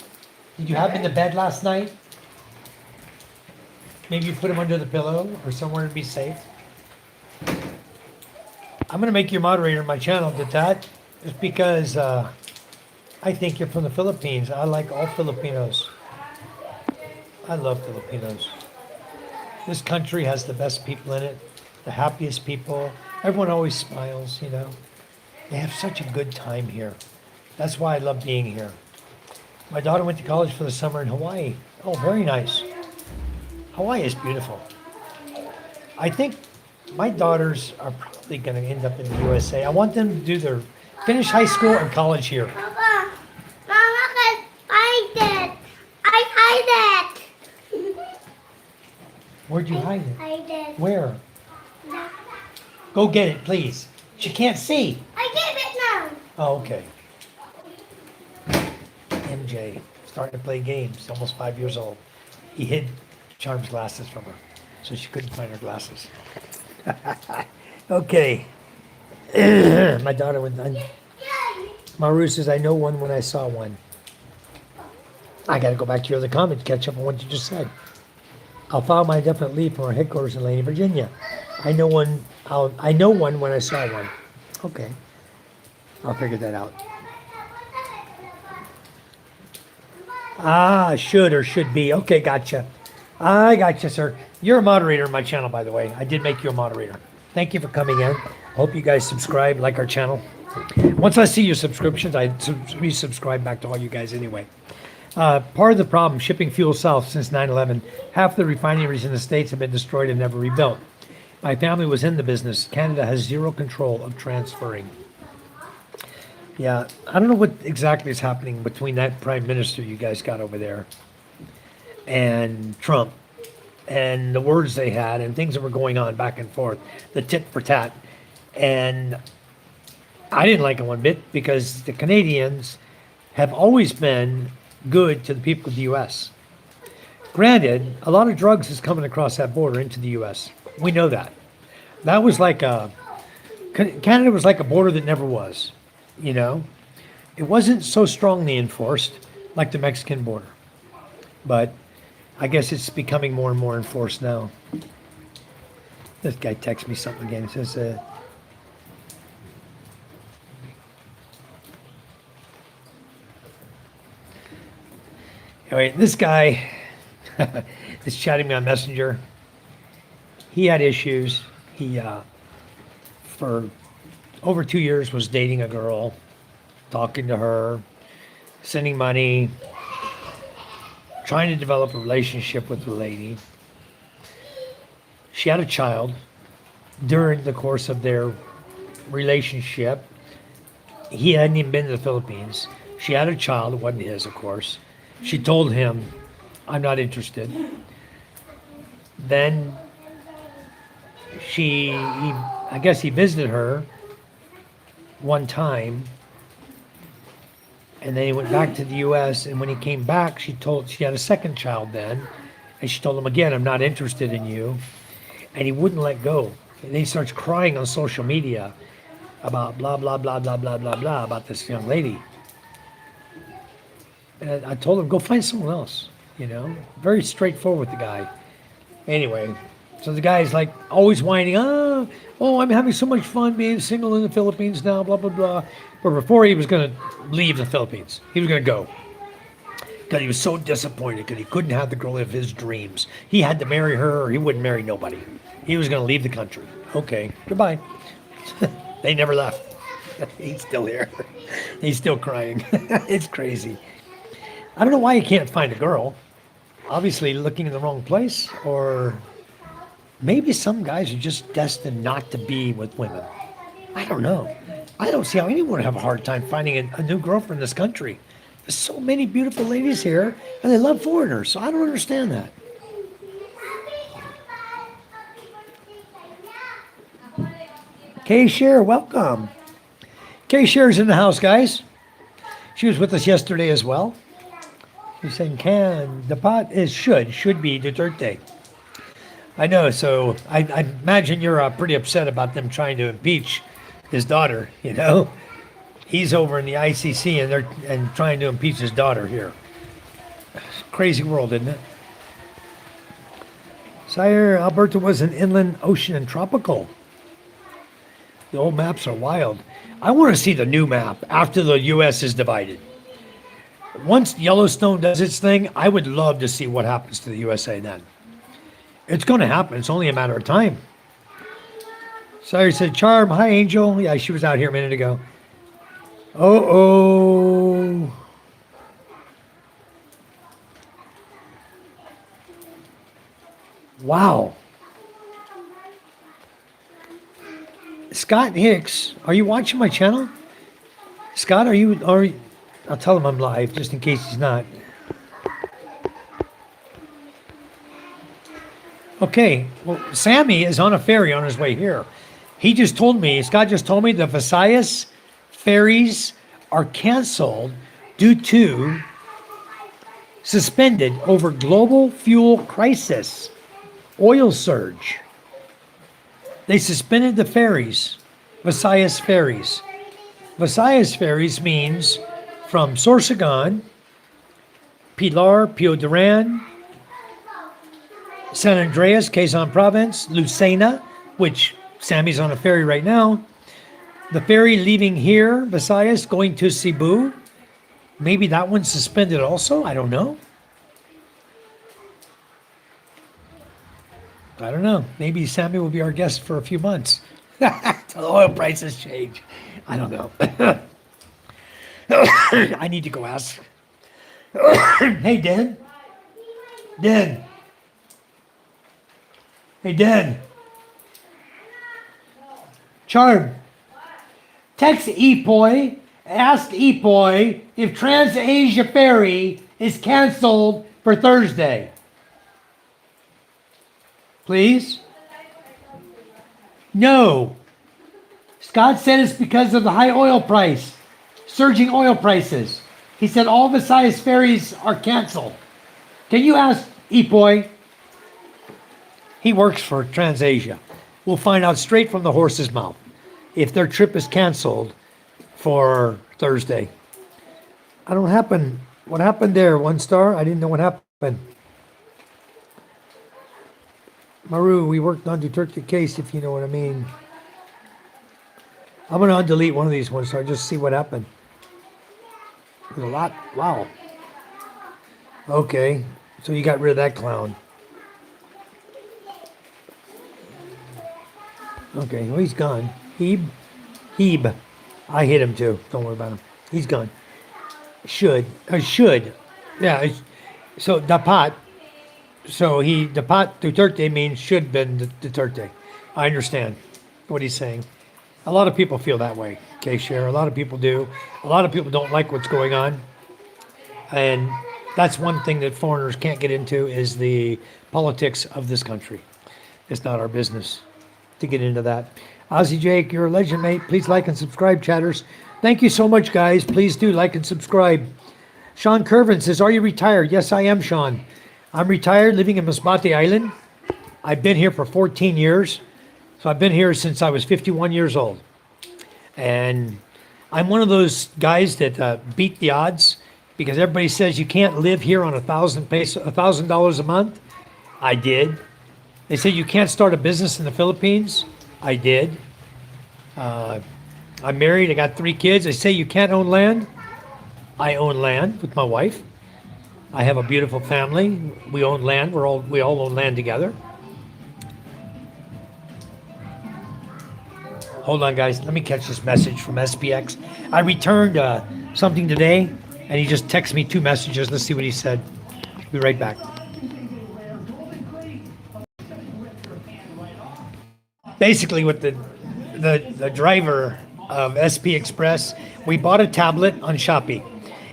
Did you have them in the bed last night? Maybe you put them under the pillow or somewhere to be safe. I'm going to make you moderator on my channel, Datat, just because I think you're from the Philippines. I like all Filipinos. I love Filipinos. This country has the best people in it, the happiest people. Everyone always smiles, you know. They have such a good time here. That's why I love being here. My daughter went to college for the summer in Hawaii. Oh, very nice. Hawaii is beautiful. I think my daughters are probably going to end up in the USA. I want them to do their finish high school and college here. Mama, can hide it. I hide it. Where'd you hide it? Hide it. Where? Go get it, please. She can't see. I gave it now. Oh, okay. MJ, starting to play games, almost 5 years old. He hid Charm's glasses from her, so she couldn't find her glasses. Okay. My daughter went on. Maru says, I know one when I saw one. I got to go back to your other comments, catch up on what you just said. I'll file my definite leave from our headquarters in Laney, Virginia. I know one. I know one when I saw one. Okay, I'll figure that out. Ah, should or should be. Okay, gotcha. I gotcha, sir. You're a moderator on my channel, by the way. I did make you a moderator. Thank you for coming in. Hope you guys subscribe, like our channel. Once I see your subscriptions, I resubscribe back to all you guys anyway. Part of the problem, shipping fuel south since 9/11, half the refineries in the States have been destroyed and never rebuilt. My family was in the business. Canada has zero control of transferring. Yeah, I don't know what exactly is happening between that prime minister you guys got over there and Trump and the words they had and things that were going on back and forth, the tit for tat. And I didn't like it one bit because the Canadians have always been good to the people of the U.S. Granted, a lot of drugs is coming across that border into the U.S. We know that. That was like Canada was like a border that never was, you know? It wasn't so strongly enforced like the Mexican border. But I guess it's becoming more and more enforced now. This guy texts me something again. He says, anyway, this guy is chatting me on Messenger. He had issues. He, for over 2 years, was dating a girl, talking to her, sending money, trying to develop a relationship with the lady. She had a child during the course of their relationship. He hadn't even been to the Philippines. She had a child. It wasn't his, of course. She told him, I'm not interested. Then I guess he visited her one time, and then he went back to the U.S. And when he came back, she had a second child then, and she told him again, I'm not interested in you. And he wouldn't let go. And then he starts crying on social media about blah, blah, blah, blah, blah, blah, blah, about this young lady. And I told him, go find someone else, you know? Very straightforward with the guy. Anyway, so the guy's like always whining, oh, I'm having so much fun being single in the Philippines now, blah, blah, blah. But before he was going to leave the Philippines, he was going to go. Because he was so disappointed because he couldn't have the girl of his dreams. He had to marry her or he wouldn't marry nobody. He was going to leave the country. Okay, goodbye. They never left. He's still here. He's still crying. It's crazy. I don't know why he can't find a girl. Obviously looking in the wrong place, or maybe some guys are just destined not to be with women. I don't know. I don't see how anyone would have a hard time finding a new girlfriend in this country. There's so many beautiful ladies here, and they love foreigners, so I don't understand that. K-Share, welcome. K-Share's in the house, guys. She was with us yesterday as well. She's saying, the pot is should be Duterte. I know, so I imagine you're pretty upset about them trying to impeach his daughter, you know? He's over in the ICC and they're trying to impeach his daughter here. Crazy world, isn't it? Sire, Alberta was an inland ocean and tropical. The old maps are wild. I want to see the new map after the U.S. is divided. Once Yellowstone does its thing, I would love to see what happens to the USA then. It's going to happen. It's only a matter of time. Sire said, Charm, hi, Angel. Yeah, she was out here a minute ago. Oh. Wow. Scott Hicks, are you watching my channel? Scott, are you, I'll tell him I'm live, just in case he's not. Okay, well, Sammy is on a ferry on his way here. He just told me, Scott just told me the Visayas ferries are canceled due to suspended over global fuel crisis, oil surge. They suspended the ferries, Visayas ferries. Visayas ferries means from Sorsogon Pilar, Pio Duran, San Andreas, Quezon Province, Lucena, which Sammy's on a ferry right now. The ferry leaving here, Visayas, going to Cebu. Maybe that one's suspended also. I don't know. I don't know. Maybe Sammy will be our guest for a few months. Till the oil prices change. I don't know. I need to go ask. Hey, Dan. Dan. Hey, Dan. Charm. Text Epoy. Ask Epoy if Trans-Asia Ferry is canceled for Thursday. Please? No. Scott said it's because of the high oil price, surging oil prices. He said all Visayas ferries are canceled. Can you ask Epoy? He works for TransAsia. We'll find out straight from the horse's mouth if their trip is canceled for Thursday. What happened there, One Star? I didn't know what happened. Maru, we worked on Duterte case, if you know what I mean. I'm going to undelete one of these ones so I just see what happened. There's a lot. Wow. Okay. So you got rid of that clown. Okay. Well, he's gone. Heeb. I hit him too. Don't worry about him. He's gone. Should. Yeah. So dapat. So dapat Duterte means should been Duterte. I understand what he's saying. A lot of people feel that way. Okay, Cher. A lot of people do. A lot of people don't like what's going on. And that's one thing that foreigners can't get into is the politics of this country. It's not our business to get into that. Ozzy Jake, you're a legend, mate. Please like and subscribe, chatters. Thank you so much, guys. Please do like and subscribe. Sean Curvin says, are you retired? Yes, I am, Sean. I'm retired, living in Masbate Island. I've been here for 14 years. So I've been here since I was 51 years old. And I'm one of those guys that beat the odds because everybody says you can't live here on $1,000 a month. I did. They say you can't start a business in the Philippines. I did. I'm married. I got 3 kids. They say you can't own land. I own land with my wife. I have a beautiful family. We own land. We all own land together. Hold on, guys. Let me catch this message from SPX. I returned something today, and he just texted me 2 messages. Let's see what he said. Be right back. Basically, with the driver of SP Express, we bought a tablet on Shopee,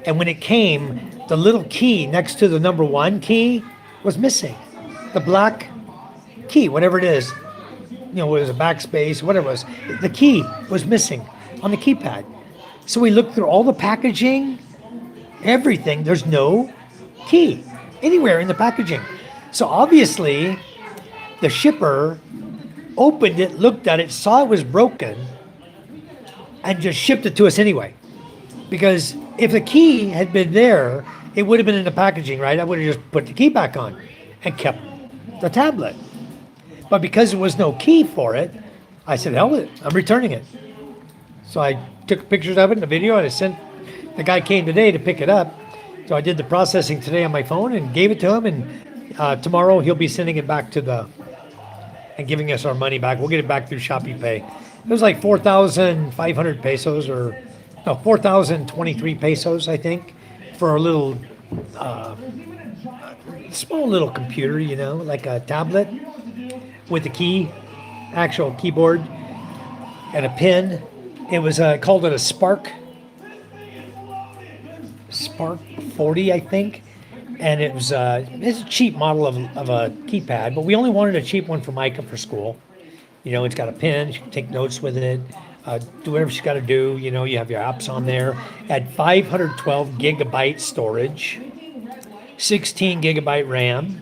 and when it came, the little key next to the number 1 key was missing. The black key, whatever it is. You know, it was a backspace, whatever it was. The key was missing on the keypad. So we looked through all the packaging, everything. There's no key anywhere in the packaging. So obviously, the shipper opened it, looked at it, saw it was broken, and just shipped it to us anyway. Because if the key had been there, it would have been in the packaging, right? I would have just put the key back on and kept the tablet. But because there was no key for it, I said, hell with it, I'm returning it. So I took pictures of it in the video and I sent, the guy came today to pick it up. So I did the processing today on my phone and gave it to him, and tomorrow he'll be sending it back and giving us our money back. We'll get it back through Shopee Pay. It was like 4,500 pesos 4,023 pesos, I think, for a little, small little computer, you know, like a tablet with a actual keyboard and a pen. It was called it a Spark 40, I think. And it's a cheap model of a keypad, but we only wanted a cheap one for Micah for school. You know, it's got a pen, she can take notes with it, do whatever she's got to do. You know, you have your apps on there. At 512 gigabyte storage, 16 gigabyte RAM,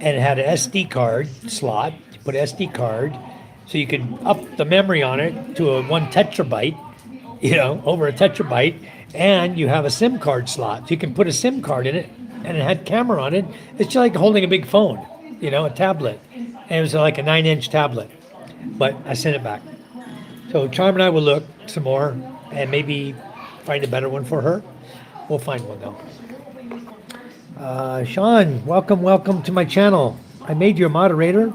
and it had an SD card slot. You put an SD card, so you could up the memory on it to a 1 terabyte, you know, over a terabyte. and you have a SIM card slot. You can put a SIM card in it, and it had camera on it. It's just like holding a big phone, a tablet. And it was like a 9-inch tablet. But I sent it back. So Charm and I will look some more and maybe find a better one for her. We'll find one though. Sean, welcome to my channel. I made you a moderator.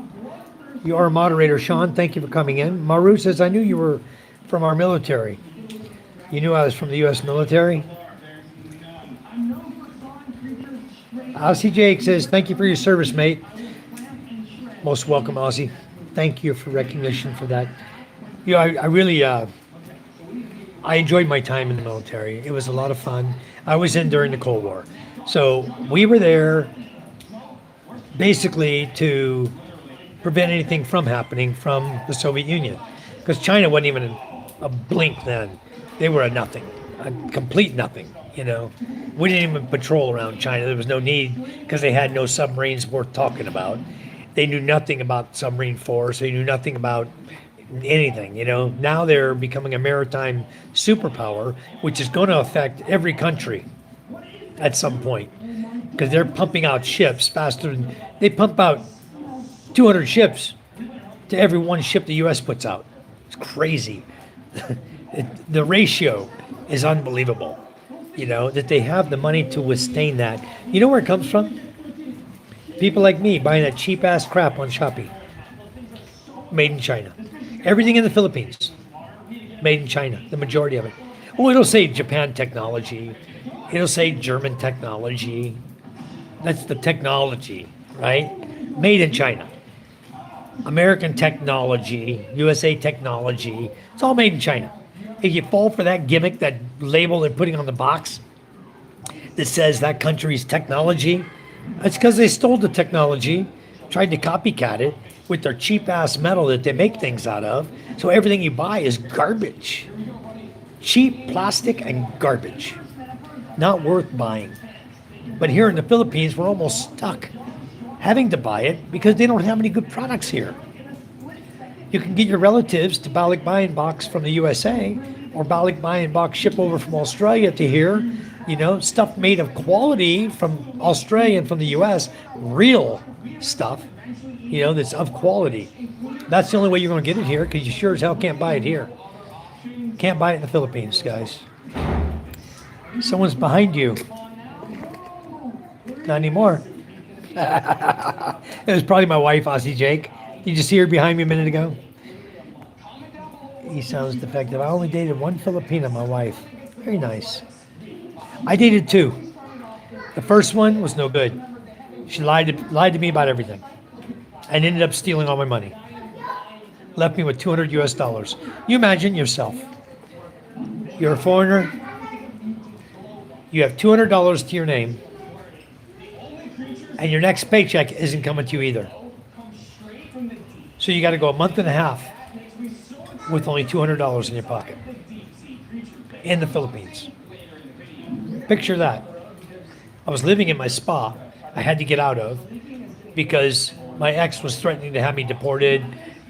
You are a moderator, Sean. Thank you for coming in. Maru says, I knew you were from our military. You knew I was from the U.S. military? Aussie Jake says, thank you for your service, mate. Most welcome, Aussie. Thank you for recognition for that. I really, I enjoyed my time in the military. It was a lot of fun. I was in during the Cold War. So we were there basically to prevent anything from happening from the Soviet Union. Because China wasn't even a blink then. They were a nothing, a complete nothing, We didn't even patrol around China. There was no need because they had no submarines worth talking about. They knew nothing about submarine force. They knew nothing about anything, Now they're becoming a maritime superpower, which is going to affect every country at some point because they're pumping out ships faster than they pump out 200 ships to every one ship the U.S. puts out. It's crazy. The ratio is unbelievable, that they have the money to withstand that. You know where it comes from? People like me buying that cheap ass crap on Shopee. Made in China. Everything in the Philippines. Made in China. The majority of it. Oh, it'll say Japan technology. It'll say German technology. That's the technology, right? Made in China. American technology, USA technology. It's all made in China. If you fall for that gimmick, that label they're putting on the box that says that country's technology, it's because they stole the technology, tried to copycat it with their cheap ass metal that they make things out of. So everything you buy is garbage. Cheap plastic and garbage. Not worth buying. But here in the Philippines, we're almost stuck having to buy it because they don't have any good products here. You can get your relatives to Balik Box from the USA or Balik Box ship over from Australia to here, stuff made of quality from Australia and from the US, real stuff, that's of quality. That's the only way you're going to get it here because you sure as hell can't buy it here. Can't buy it in the Philippines, guys. Someone's behind you. Not anymore. It was probably my wife, Aussie Jake. Did you see her behind me a minute ago? He sounds defective. I only dated one Filipina, my wife. Very nice. I dated two. The first one was no good. She lied to me about everything and ended up stealing all my money. Left me with $200 US. You imagine yourself. You're a foreigner. You have $200 to your name. And your next paycheck isn't coming to you either. So you got to go a month and a half with only $200 in your pocket in the Philippines. Picture that. I was living in my spa I had to get out of because my ex was threatening to have me deported,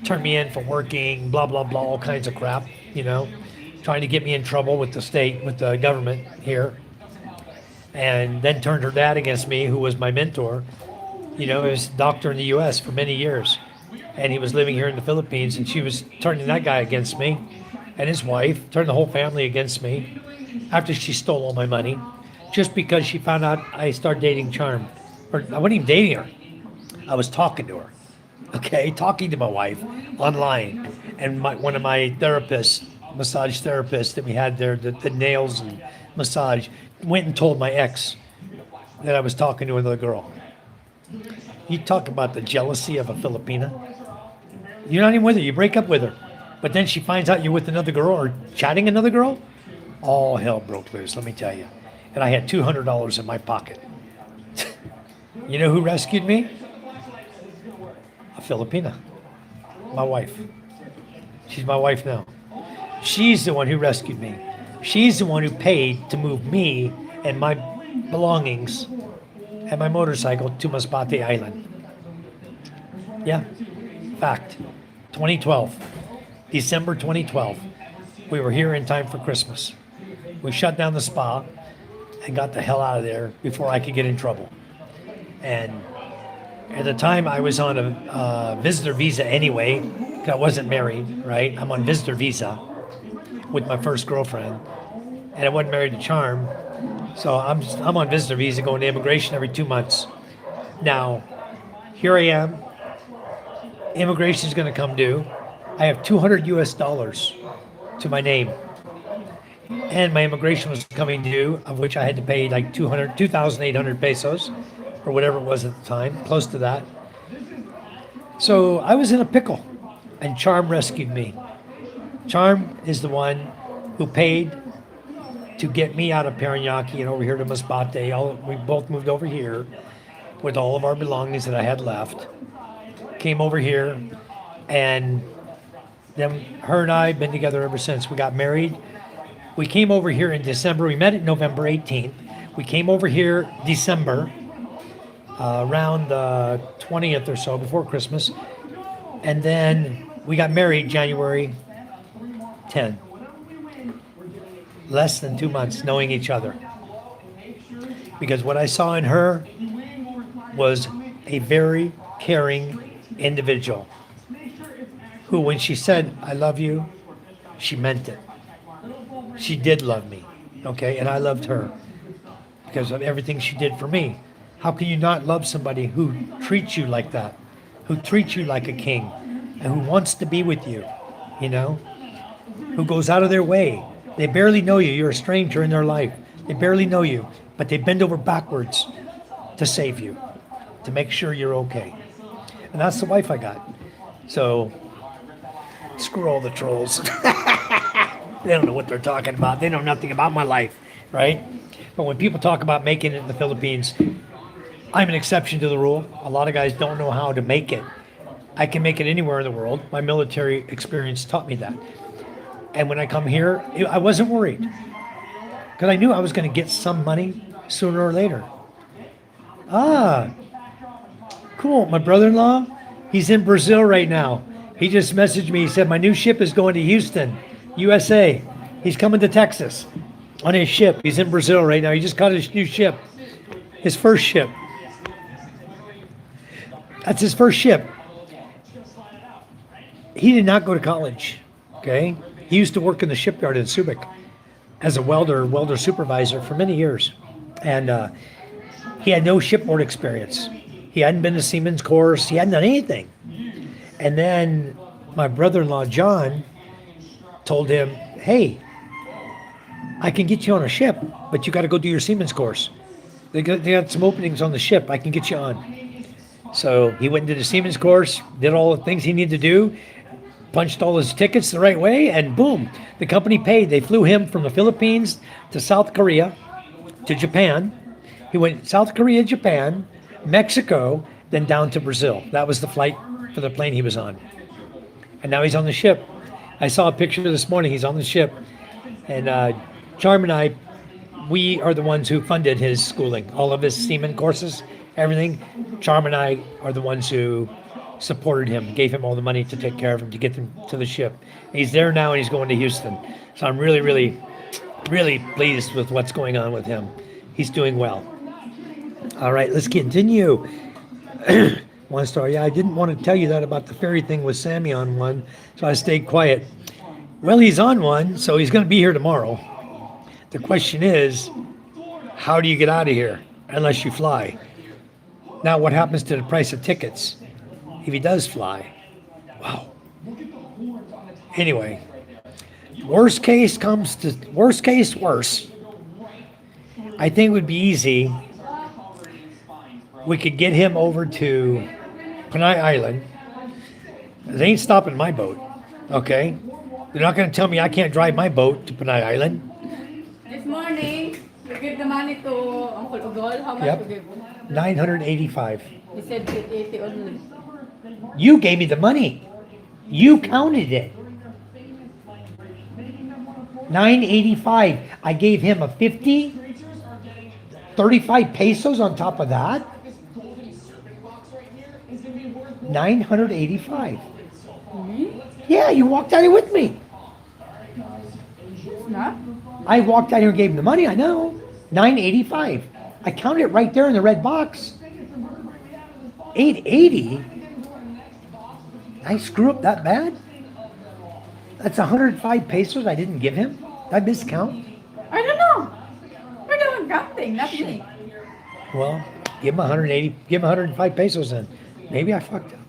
turn me in for working, blah, blah, blah, all kinds of crap, trying to get me in trouble with the state, with the government here. And then turned her dad against me, who was my mentor. He was a doctor in the U.S. for many years. And he was living here in the Philippines, and she was turning that guy against me and his wife, turned the whole family against me after she stole all my money, just because she found out I started dating Charm. Or I wasn't even dating her. I was talking to her. Okay, talking to my wife online. And one of my therapists, massage therapists that we had there, the nails and massage, went and told my ex that I was talking to another girl. You talk about the jealousy of a Filipina. You're not even with her. You break up with her. But then she finds out you're with another girl or chatting another girl. All hell broke loose, let me tell you. And I had $200 in my pocket. You know who rescued me? A Filipina. My wife. She's my wife now. She's the one who rescued me. She's the one who paid to move me and my belongings and my motorcycle to Masbate Island. Yeah, fact. 2012, December 2012. We were here in time for Christmas. We shut down the spa and got the hell out of there before I could get in trouble. And at the time, I was on a visitor visa anyway. 'Cause I wasn't married, right? I'm on visitor visa with my first girlfriend, and I wasn't married to Charm. So I'm on visitor visa going to immigration every 2 months. Now, here I am. Immigration is going to come due. I have 200 US dollars to my name. And my immigration was coming due, of which I had to pay like 2,800 pesos, or whatever it was at the time, close to that. So I was in a pickle, and Charm rescued me. Charm is the one who paid to get me out of Parañaki and over here to Masbate. We both moved over here with all of our belongings that I had left. Came over here, and then her and I have been together ever since. We got married. We came over here in December. We met it November 18th. We came over here December, around the 20th or so, before Christmas. And then we got married January 10. Less than 2 months knowing each other. Because what I saw in her was a very caring individual who, when she said, I love you, she meant it. She did love me, okay? And I loved her because of everything she did for me. How can you not love somebody who treats you like that, who treats you like a king, and who wants to be with you, you know? Who goes out of their way. They barely know you. You're a stranger in their life. They barely know you, but they bend over backwards to save you, to make sure you're okay. And that's the wife I got. So, screw all the trolls. They don't know what they're talking about. They know nothing about my life, right? But when people talk about making it in the Philippines, I'm an exception to the rule. A lot of guys don't know how to make it. I can make it anywhere in the world. My military experience taught me that. And when I come here, I wasn't worried. Because I knew I was going to get some money sooner or later. Ah, cool. My brother-in-law, he's in Brazil right now. He just messaged me. He said, my new ship is going to Houston, USA. He's coming to Texas on his ship. He's in Brazil right now. He just got his new ship, his first ship. That's his first ship. He did not go to college, okay? He used to work in the shipyard in Subic as a welder supervisor for many years. And he had no shipboard experience. He hadn't been to Seaman's course. He hadn't done anything. And then my brother-in-law, John, told him, hey, I can get you on a ship, but you got to go do your Seaman's course. They got some openings on the ship. I can get you on. So he went and did the Seaman's course, did all the things he needed to do, punched all his tickets the right way, and boom, the company paid. They flew him from the Philippines to South Korea to Japan. He went South Korea, Japan, Mexico, then down to Brazil. That was the flight for the plane he was on. And now he's on the ship. I saw a picture this morning. He's on the ship. And Charm and I, we are the ones who funded his schooling, all of his seaman courses, everything. Charm and I are the ones who supported him, gave him all the money to take care of him, to get him to the ship. He's there now, and he's going to Houston. So I'm really, really, really pleased with what's going on with him. He's doing well. All right, let's continue. One story. Yeah, I didn't want to tell you that about the ferry thing with Sammy on one, so I stayed quiet. Well, he's on one, so he's going to be here tomorrow. The question is, how do you get out of here unless you fly? Now, what happens to the price of tickets if he does fly? Wow. Anyway, worst case. I think it would be easy. We could get him over to Panay Island. They ain't stopping my boat, okay? They're not going to tell me I can't drive my boat to Panay Island. This morning, you give the money to Uncle Ugol. How much Yep. you give? 985. He said 80 only. You gave me the money. You counted it. 985. I gave him a 50, 35 pesos on top of that. 985. Yeah, you walked out here with me. Na? I walked out here and gave him the money. I know. $9.85. I counted it right there in the red box. $8.80. I screw up that bad? That's 105 pesos I didn't give him. Did I miscount? I don't know. We're doing counting, not me. Well, give him 180. Give him 105 pesos then. Maybe I fucked up.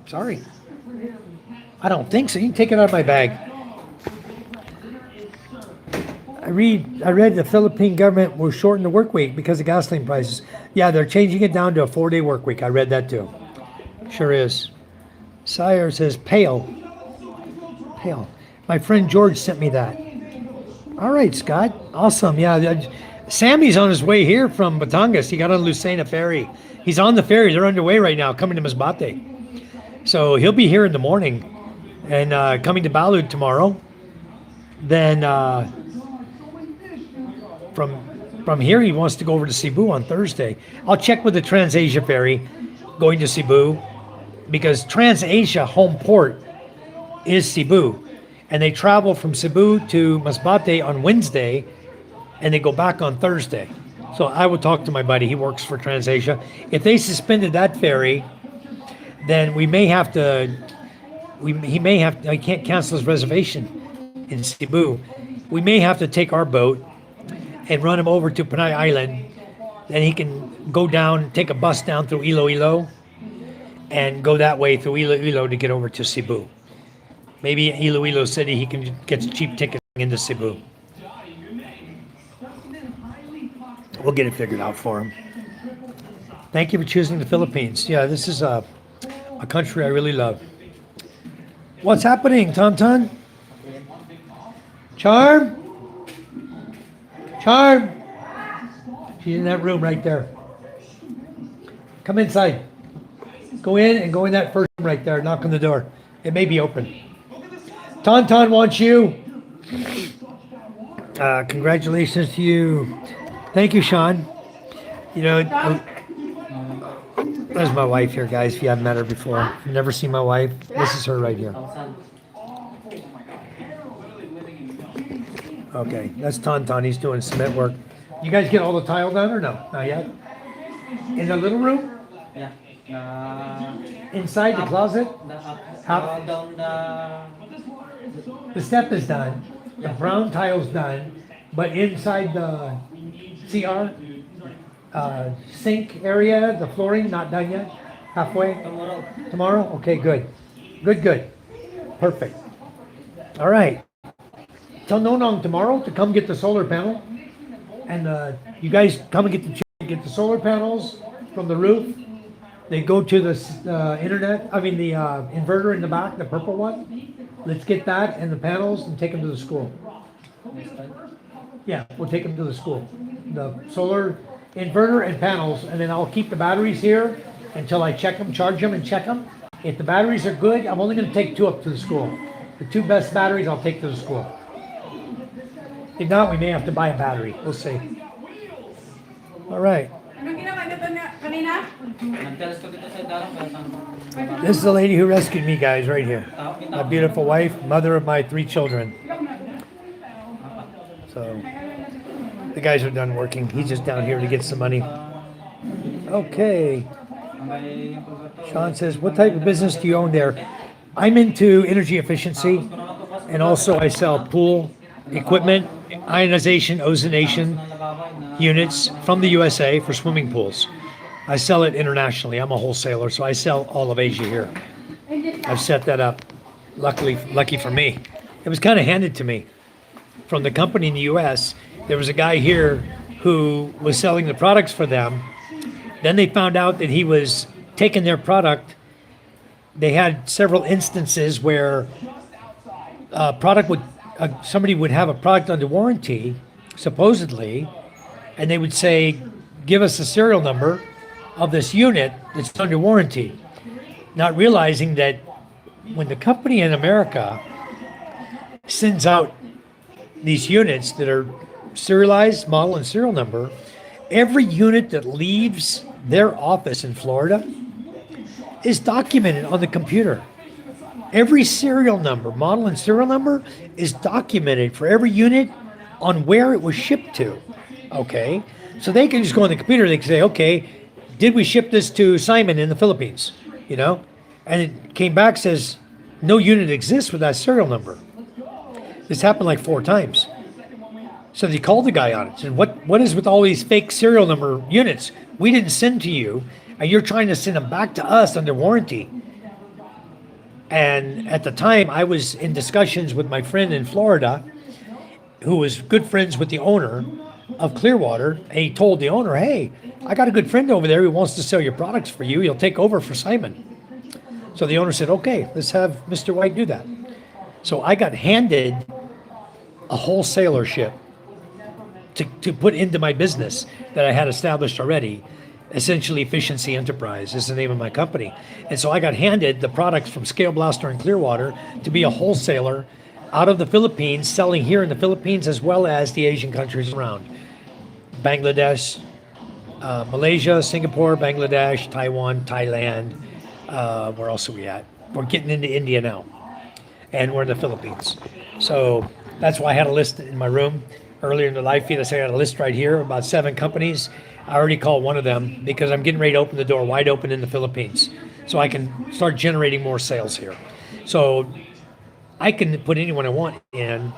Sorry. I don't think so. You can take it out of my bag. I read the Philippine government will shorten the work week because of gasoline prices. Yeah, they're changing it down to a 4-day work week. I read that too. Sure is. Sire says pale. Pale. My friend George sent me that. All right, Scott. Awesome. Yeah. Sammy's on his way here from Batangas. He got on Lucena Ferry. He's on the ferry. They're underway right now, coming to Masbate. So he'll be here in the morning and coming to Balud tomorrow. Then from here, he wants to go over to Cebu on Thursday. I'll check with the TransAsia ferry going to Cebu because TransAsia home port is Cebu. And they travel from Cebu to Masbate on Wednesday and they go back on Thursday. So I would talk to my buddy. He works for TransAsia. If they suspended that ferry, then we may have to, I can't cancel his reservation in Cebu. We may have to take our boat and run him over to Panay Island. Then he can go down, take a bus down through Iloilo and go that way through Iloilo to get over to Cebu. Maybe in Iloilo City, he can get cheap tickets into Cebu. We'll get it figured out for him. Thank you for choosing the Philippines. Yeah, this is a country I really love. What's happening, Tom? Charm? Charm? She's in that room right there. Come inside. Go in and go in that first room right there. Knock on the door. It may be open. Tauntaun wants you. Congratulations to you. Thank you, Sean. You know, there's my wife here, guys. If you haven't met her before, if you've never seen my wife, this is her right here. Okay, that's Tauntaun. He's doing cement work. You guys get all the tile done or no? Not yet? In the little room? Yeah. Inside the closet? How? Down The step is done. The brown tile's done. But inside the CR, sink area, the flooring, not done yet? Halfway? tomorrow. Tomorrow? Okay, good. Good. Perfect. All right. Tell Nonong tomorrow to come get the solar panel. And you guys come and get the solar panels from the roof. They go to the the inverter in the back, the purple one. Let's get that and the panels and take them to the school. Yeah, we'll take them to the school. The solar inverter and panels, and then I'll keep the batteries here until I check them, charge them and check them. If the batteries are good, I'm only going to take 2 up to the school. The 2 best batteries I'll take to the school. If not, we may have to buy a battery. We'll see. All right. Anong ginawa nito kanina? Nagtelas ko dito sa dalang kaya saan. This is the lady who rescued me, guys, right here. My beautiful wife, mother of my 3 children. So, the guys are done working. He's just down here to get some money. Okay. Sean says, what type of business do you own there? I'm into energy efficiency, and also I sell pool equipment, ionization, ozonation units from the USA for swimming pools. I sell it internationally. I'm a wholesaler, so I sell all of Asia here. I've set that up. Lucky for me. It was kind of handed to me from the company in the US. There was a guy here who was selling the products for them. Then they found out that he was taking their product. They had several instances where somebody would have a product under warranty, supposedly, and they would say, give us the serial number of this unit that's under warranty, not realizing that when the company in America sends out these units that are serialized, model and serial number, every unit that leaves their office in Florida is documented on the computer. Every serial number, model and serial number is documented for every unit on where it was shipped to. Okay? So they can just go on the computer, they can say, okay, did we ship this to Simon in the Philippines? You know? And it came back, says, no unit exists with that serial number. This happened like 4 times. So they called the guy on it. Said, what is with all these fake serial number units? We didn't send to you, and you're trying to send them back to us under warranty. And at the time, I was in discussions with my friend in Florida, who was good friends with the owner of Clearwater, and he told the owner, hey, I got a good friend over there who wants to sell your products for you. He'll take over for Simon. So the owner said, okay, let's have Mr. White do that. So I got handed a wholesalership to put into my business that I had established already. Essentially, Efficiency Enterprise is the name of my company. And so I got handed the products from Scale Blaster and Clearwater to be a wholesaler out of the Philippines, selling here in the Philippines as well as the Asian countries around. Bangladesh, Malaysia, Singapore, Bangladesh, Taiwan, Thailand. Where else are we at? We're getting into India now. And we're in the Philippines. So that's why I had a list in my room. Earlier in the live feed, I said I had a list right here, about 7 companies. I already called one of them because I'm getting ready to open the door wide open in the Philippines so I can start generating more sales here. So I can put anyone I want in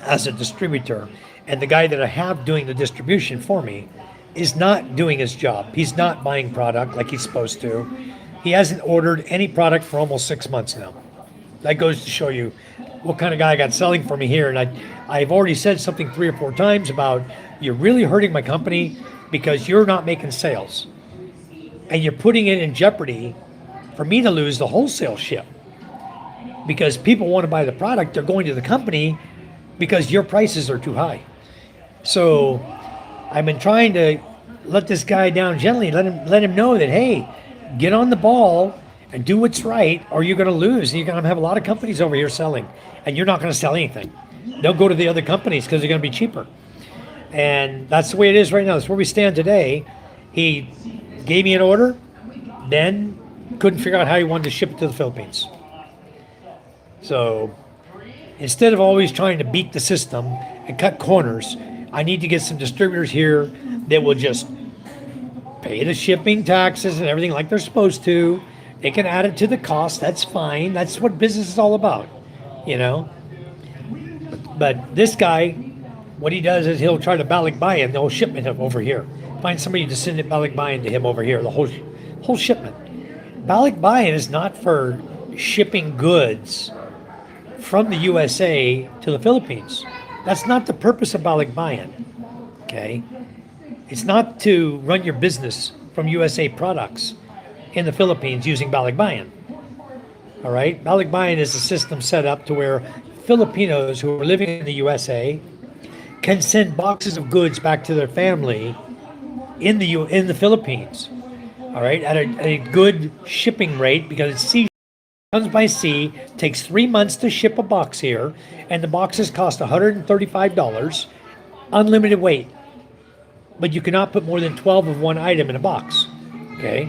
as a distributor. And the guy that I have doing the distribution for me is not doing his job. He's not buying product like he's supposed to. He hasn't ordered any product for almost 6 months now. That goes to show you what kind of guy I got selling for me here. And I've already said something 3 or 4 times about you're really hurting my company because you're not making sales. And you're putting it in jeopardy for me to lose the wholesale ship. Because people want to buy the product, they're going to the company because your prices are too high. So I've been trying to let this guy down gently, let him know that, hey, get on the ball and do what's right, or you're going to lose. And you're going to have a lot of companies over here selling, and you're not going to sell anything. They'll go to the other companies because they're going to be cheaper. And that's the way it is right now. That's where we stand today. He gave me an order, then couldn't figure out how he wanted to ship it to the Philippines. So instead of always trying to beat the system and cut corners, I need to get some distributors here that will just pay the shipping taxes and everything like they're supposed to. They can add it to the cost. That's fine. That's what business is all about, you know. But this guy, what he does is he'll try to balikbayan the whole shipment over here. Find somebody to send it balikbayan to him over here, the whole shipment. Balikbayan is not for shipping goods from the USA to the Philippines. That's not the purpose of balikbayan, okay? It's not to run your business from USA products in the Philippines using balikbayan, all right? Balikbayan is a system set up to where Filipinos who are living in the USA can send boxes of goods back to their family in the Philippines, all right, at a good shipping rate because it's sea. Comes by sea, takes 3 months to ship a box here, and the boxes cost $135, unlimited weight. But you cannot put more than 12 of one item in a box, okay?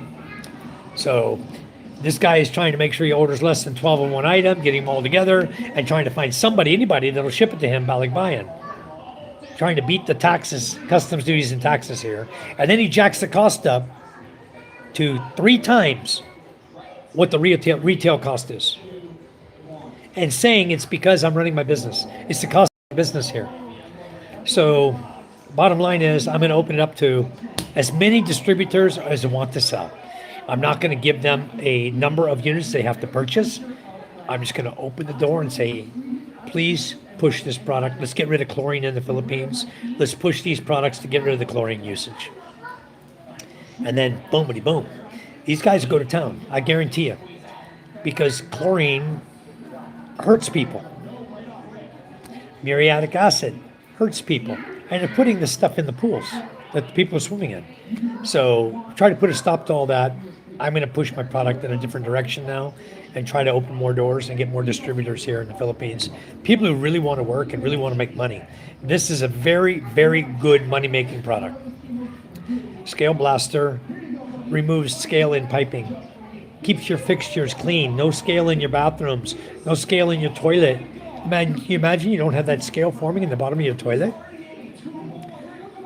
So this guy is trying to make sure he orders less than 12 of one item, getting them all together, and trying to find anybody that'll ship it to him, balikbayan. Trying to beat the taxes, customs duties and taxes here. And then he jacks the cost up to 3 times what the retail cost is. And saying it's because I'm running my business. It's the cost of business here. So bottom line is I'm going to open it up to as many distributors as want to sell. I'm not going to give them a number of units they have to purchase. I'm just going to open the door and say, please push this product. Let's get rid of chlorine in the Philippines. Let's push these products to get rid of the chlorine usage. And then boomity boom. These guys go to town, I guarantee you, because chlorine hurts people. Muriatic acid hurts people. And they're putting this stuff in the pools that people are swimming in. So try to put a stop to all that. I'm going to push my product in a different direction now and try to open more doors and get more distributors here in the Philippines. People who really want to work and really want to make money. This is a very, very good money-making product. Scale Blaster removes scale in piping. keeps your fixtures clean. No scale in your bathrooms. No scale in your toilet. Man, can you imagine you don't have that scale forming in the bottom of your toilet?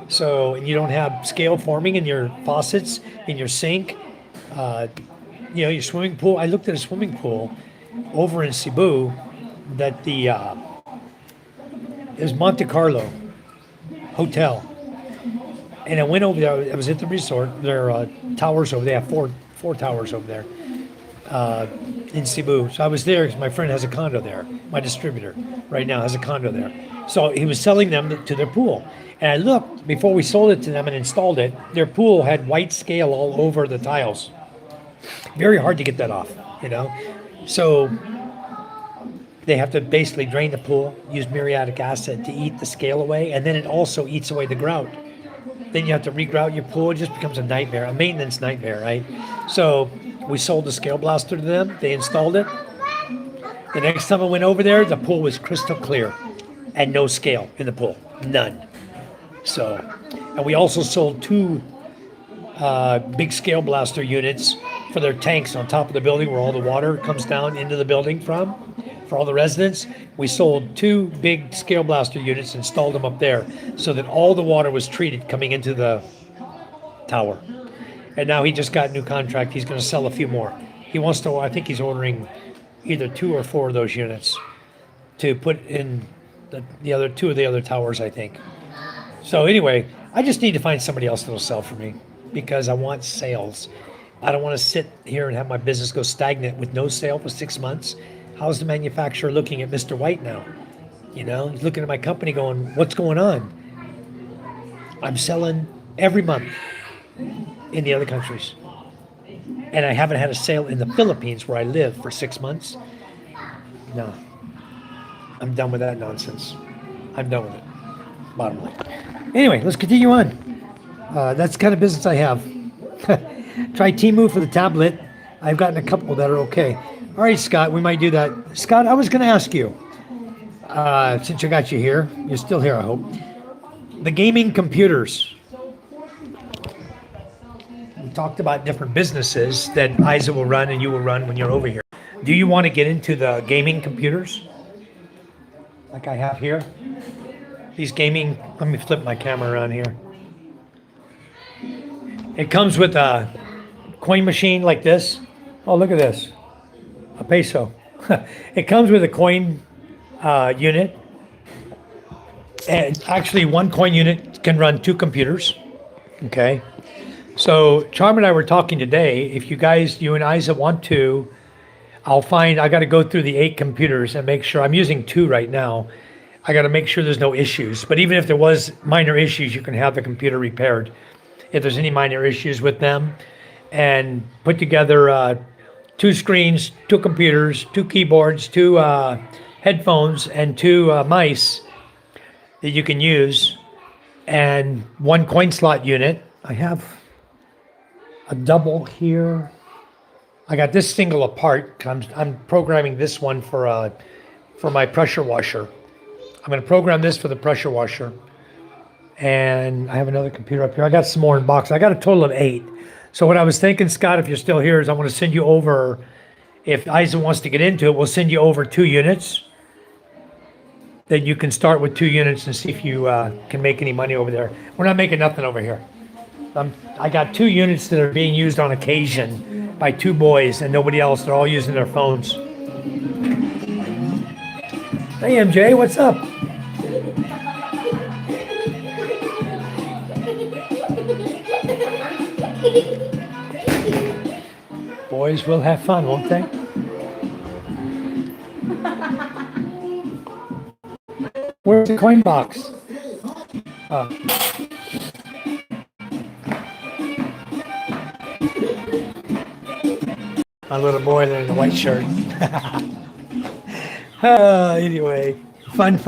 So, and you don't have scale forming in your faucets, in your sink, your swimming pool. I looked at a swimming pool over in Cebu that it was Monte Carlo Hotel. And I went over there. I was at the resort. There are towers over there. They have four towers over there in Cebu. So I was there because my friend has a condo there. My distributor right now has a condo there. So he was selling them to their pool. And I looked before we sold it to them and installed it. Their pool had white scale all over the tiles. Very hard to get that off, So they have to basically drain the pool, use muriatic acid to eat the scale away, and then it also eats away the grout. Then you have to regrout your pool. It just becomes a nightmare, a maintenance nightmare, right? So we sold the scale blaster to them. They installed it. The next time I went over there, the pool was crystal clear and no scale in the pool, none. So, and we also sold 2 big scale blaster units for their tanks on top of the building where all the water comes down into the building from, for all the residents. We sold 2 big scale blaster units, installed them up there so that all the water was treated coming into the tower. And now he just got a new contract. He's going to sell a few more. He wants to, I think he's ordering either 2 or 4 of those units to put in the other 2 of the other towers, I think. So anyway, I just need to find somebody else that'll sell for me because I want sales. I don't want to sit here and have my business go stagnant with no sale for 6 months. How's the manufacturer looking at Mr. White now? He's looking at my company going, what's going on? I'm selling every month in the other countries. And I haven't had a sale in the Philippines where I live for 6 months. No. I'm done with that nonsense. I'm done with it. Bottom line. Anyway, let's continue on. That's the kind of business I have. Try Temu for the tablet. I've gotten a couple that are okay. All right, Scott, we might do that. Scott, I was going to ask you, since I got you here, you're still here, I hope. The gaming computers. We talked about different businesses that Isa will run and you will run when you're over here. Do you want to get into the gaming computers? Like I have here? These gaming, let me flip my camera around here. It comes with a coin machine like this. Oh, look at this. A peso. It comes with a coin unit. And actually, one coin unit can run 2 computers. Okay. So, Charm and I were talking today. If you and Isa want to, I got to go through the 8 computers and make sure. I'm using 2 right now. I got to make sure there's no issues. But even if there was minor issues, you can have the computer repaired if there's any minor issues with them, and put together 2 screens, 2 computers, 2 keyboards, 2 headphones, and 2 mice that you can use, and 1 coin slot unit. I have a double here. I got this single apart. I'm programming this one for my pressure washer. I'm going to program this for the pressure washer. And I have another computer up here. I got some more in box. I got a total of 8. So what I was thinking, Scott, if you're still here, is I want to send you over, if Isa wants to get into it, we'll send you over 2 units. Then you can start with 2 units and see if you can make any money over there. We're not making nothing over here. I got 2 units that are being used on occasion by 2 boys and nobody else. They're all using their phones. Hey, MJ, what's up? Boys will have fun, won't they? Where's the coin box? My little boy there in the white shirt. Anyway, fun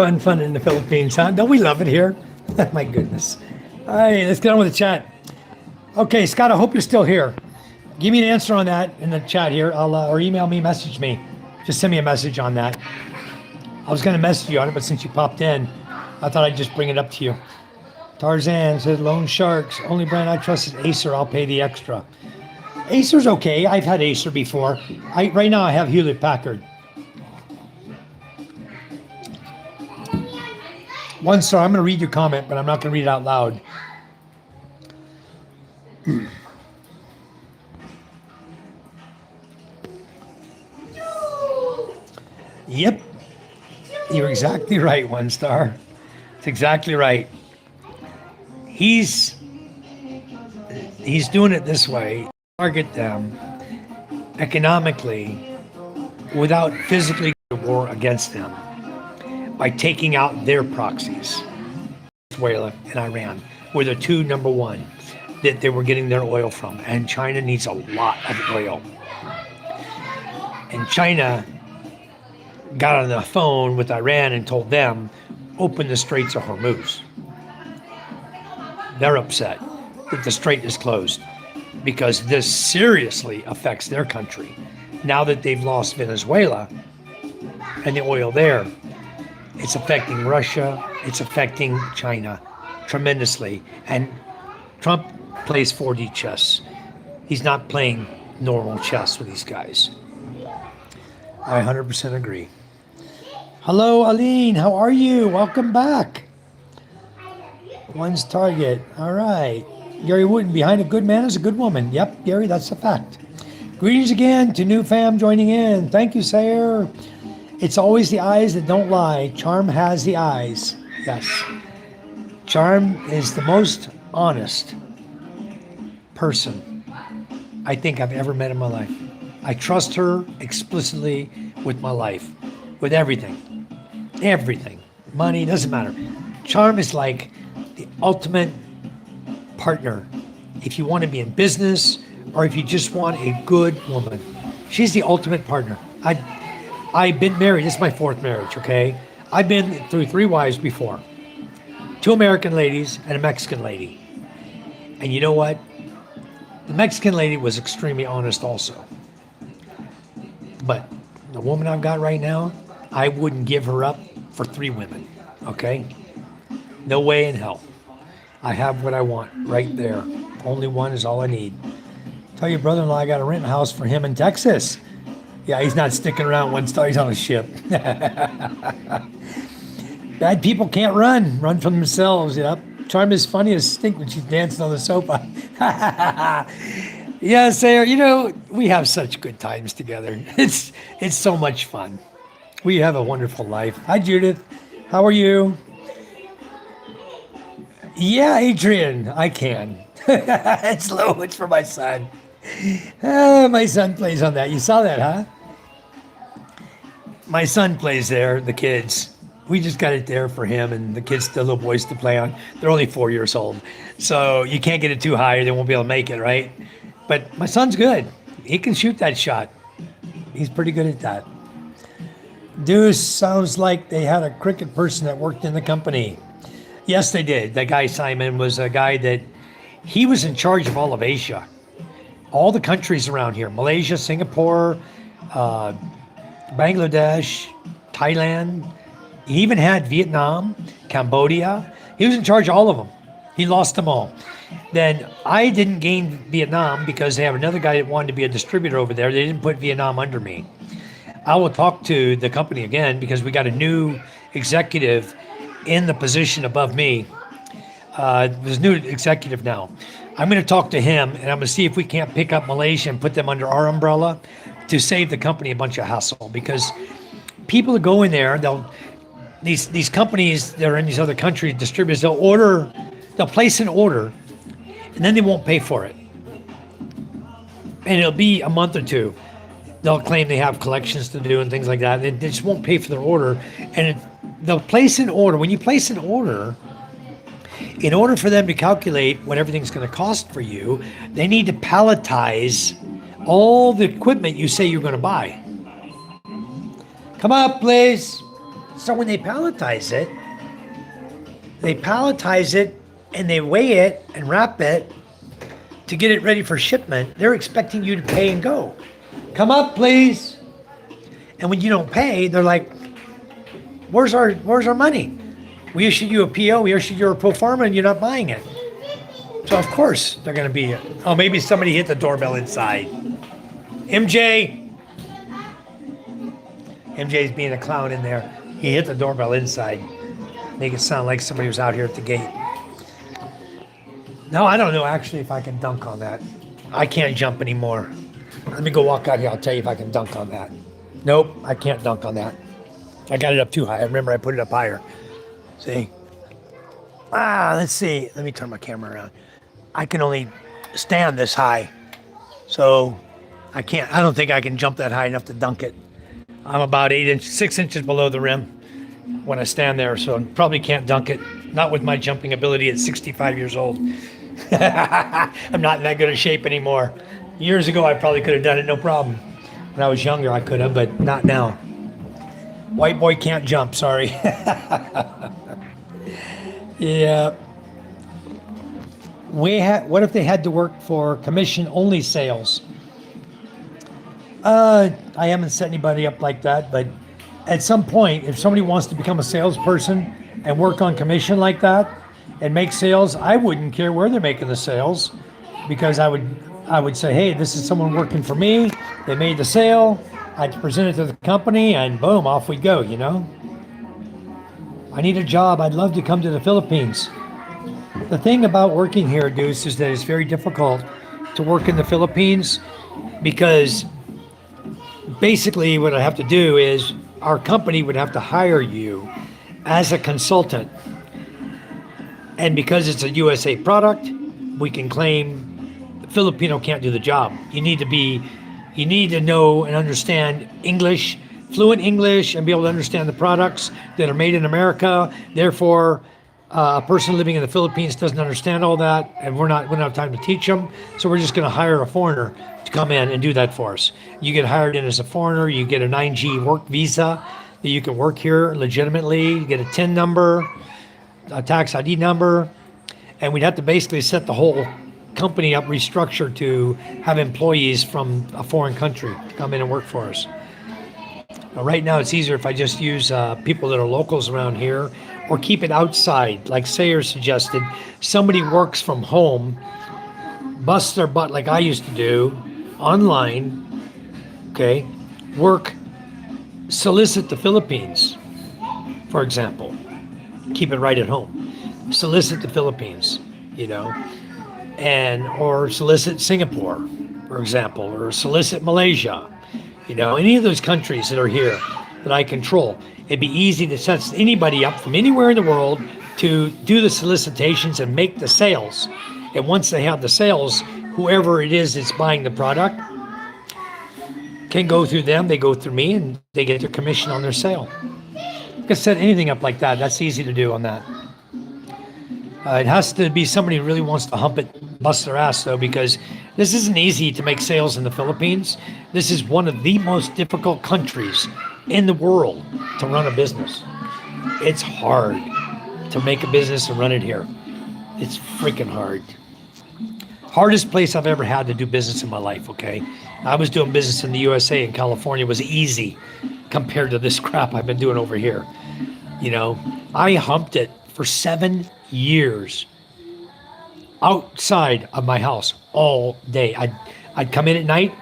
in the Philippines, huh? Don't we love it here? My goodness. All right, let's get on with the chat. Okay, Scott, I hope you're still here. Give me an answer on that in the chat here. Or email me, message me. Just send me a message on that. I was going to message you on it, but since you popped in, I thought I'd just bring it up to you. Tarzan says, Loan Sharks, only brand I trust is Acer. I'll pay the extra. Acer's okay. I've had Acer before. Right now I have Hewlett Packard. 1 star. I'm going to read your comment, but I'm not going to read it out loud. Yep. You're exactly right, 1 star. It's exactly right. He's doing it this way. Target them economically without physically going to war against them by taking out their proxies. Venezuela and Iran were the two number one that they were getting their oil from. And China needs a lot of oil. And China got on the phone with Iran and told them, open the Straits of Hormuz. They're upset that the strait is closed because this seriously affects their country. Now that they've lost Venezuela and the oil there, it's affecting Russia, it's affecting China tremendously. And Trump plays 4D chess. He's not playing normal chess with these guys. I 100% agree. Hello, Aline. How are you? Welcome back. One's target. All right. Gary Wooten, behind a good man is a good woman. Yep, Gary, that's a fact. Greetings again to new fam joining in. Thank you, Sayer. It's always the eyes that don't lie. Charm has the eyes. Yes. Charm is the most honest person I think I've ever met in my life. I trust her explicitly with my life, with everything. Everything. Money, doesn't matter. Charm is like the ultimate partner if you want to be in business or if you just want a good woman. She's the ultimate partner. I've been married. This is my 4th marriage, okay? I've been through 3 wives before. 2 American ladies and a Mexican lady. And you know what? The Mexican lady was extremely honest also. But the woman I've got right now, I wouldn't give her up for 3 women, okay? No way in hell. I have what I want right there. Only one is all I need. Tell your brother-in-law I got to rent a house for him in Texas. Yeah, he's not sticking around 1 star. He's on a ship. Bad people can't run from themselves. Yep. Charm is funny as stink when she's dancing on the sofa. Yeah, Sarah, you know, we have such good times together. It's so much fun. We have a wonderful life. Hi, Judith. How are you? Yeah, Adrian, I can. It's low. It's for my son. My son plays on that. You saw that, huh? My son plays there, the kids. We just got it there for him and the kids, the little boys to play on. They're only 4 years old. So you can't get it too high or they won't be able to make it, right? But my son's good. He can shoot that shot. He's pretty good at that. Deuce, sounds like they had a cricket person that worked in the company. Yes, they did. That guy, Simon, was a guy that he was in charge of all of Asia. All the countries around here, Malaysia, Singapore, Bangladesh, Thailand. He even had Vietnam, Cambodia. He was in charge of all of them. He lost them all. Then I didn't gain Vietnam because they have another guy that wanted to be a distributor over there. They didn't put Vietnam under me. I will talk to the company again because we got a new executive in the position above me. There's a new executive now. I'm going to talk to him and I'm going to see if we can't pick up Malaysia and put them under our umbrella to save the company a bunch of hassle, because people that go in there, these companies that are in these other countries, distributors, they'll place an order and then they won't pay for it. And it'll be a month or two. They'll claim they have collections to do and things like that. They just won't pay for their order. And they'll place an order. When you place an order, in order for them to calculate what everything's going to cost for you, they need to palletize all the equipment you say you're going to buy. Come up, please. So when they palletize it and they weigh it and wrap it to get it ready for shipment. They're expecting you to pay and go. Come up, please. And when you don't pay, they're like, where's our money? We issued you a PO, we issued you a pro forma, and you're not buying it. So of course they're going to be. Oh, maybe somebody hit the doorbell inside. MJ. MJ's being a clown in there. He hit the doorbell inside. Make it sound like somebody was out here at the gate. No, I don't know actually if I can dunk on that. I can't jump anymore. Let me go walk out here. I'll tell you if I can dunk on that. Nope, I can't dunk on that. I got it up too high. I remember I put it up higher. See? Let's see. Let me turn my camera around. I can only stand this high. So I don't think I can jump that high enough to dunk it. I'm about 6 inches below the rim when I stand there, so I probably can't dunk it. Not with my jumping ability at 65 years old. I'm not in that good a shape anymore. Years ago, I probably could have done it, no problem. When I was younger, I could have, but not now. White boy can't jump, sorry. Yeah. What if they had to work for commission-only sales? I haven't set anybody up like that, but at some point, if somebody wants to become a salesperson and work on commission like that and make sales, I wouldn't care where they're making the sales, because I would say, hey, this is someone working for me. They made the sale. I'd present it to the company, and boom, off we go, you know? I need a job. I'd love to come to the Philippines. The thing about working here, Deuce, is that it's very difficult to work in the Philippines, because basically what I have to do is our company would have to hire you as a consultant. And because it's a USA product, we can claim the Filipino can't do the job. You need to know and understand English, fluent English, and be able to understand the products that are made in America. Therefore, a person living in the Philippines doesn't understand all that, and we don't have time to teach them. So we're just going to hire a foreigner to come in and do that for us. You get hired in as a foreigner, you get a 9G work visa that you can work here legitimately. You get a TIN number, a tax ID number, and we'd have to basically set the whole company up, restructure to have employees from a foreign country to come in and work for us. Now, right now, it's easier if I just use people that are locals around here, or keep it outside. Like Sayer suggested, somebody works from home, busts their butt like I used to do, online, okay, solicit the Philippines, for example. Keep it right at home. Solicit the Philippines, you know, or solicit Singapore, for example, or solicit Malaysia. You know, any of those countries that are here that I control. It'd be easy to set anybody up from anywhere in the world to do the solicitations and make the sales. And once they have the sales, whoever it is that's buying the product can go through them, they go through me, and they get their commission on their sale. You can set anything up like that. That's easy to do on that. It has to be somebody who really wants to hump it, bust their ass, though, because this isn't easy to make sales in the Philippines. This is one of the most difficult countries in the world to run a business. It's hard to make a business and run it here. It's freaking hard. Hardest place I've ever had to do business in my life, okay? I was doing business in the USA and California was easy compared to this crap I've been doing over here. You know, I humped it for 7 years outside of my house all day. I'd come in at night.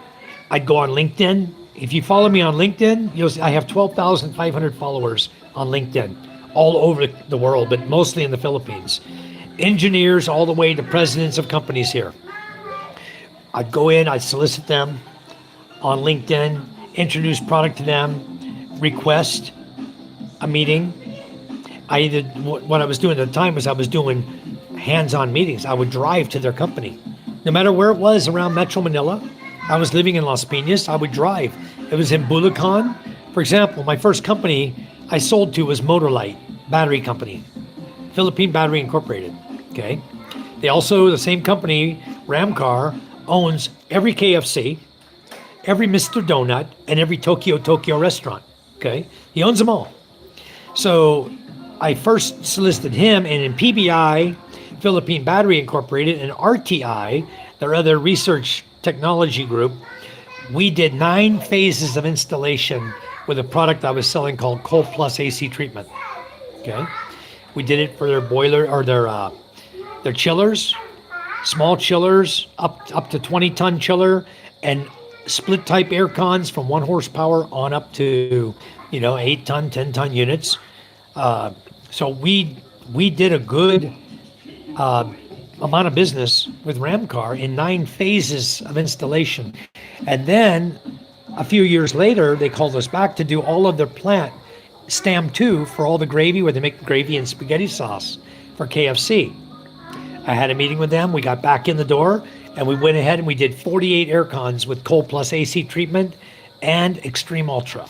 I'd go on LinkedIn. If you follow me on LinkedIn, you'll see I have 12,500 followers on LinkedIn all over the world, but mostly in the Philippines. Engineers all the way to presidents of companies here. I'd go in, I'd solicit them on LinkedIn, introduce product to them, request a meeting. What I was doing at the time was I was doing hands-on meetings. I would drive to their company. No matter where it was around Metro Manila, I was living in Las Piñas, I would drive. It was in Bulacan. For example, my first company I sold to was Motorlight Battery Company, Philippine Battery Incorporated, okay? They also, the same company, Ramcar, owns every KFC, every Mr. Donut, and every Tokyo restaurant, okay? He owns them all. So I first solicited him, and in PBI, Philippine Battery Incorporated, and RTI, their other research technology group, we did 9 phases of installation with a product I was selling called Cold Plus AC treatment. Okay, we did it for their boiler or their chillers, small chillers up to 20-ton chiller, and split type air cons from 1 horsepower on up to 8-ton, 10-ton units. So we did a good amount of business with Ramcar in 9 phases of installation. And then a few years later, they called us back to do all of their plant Stam 2 for all the gravy, where they make gravy and spaghetti sauce for KFC. I had a meeting with them. We got back in the door, and we went ahead and we did 48 air cons with cold plus AC treatment and extreme ultra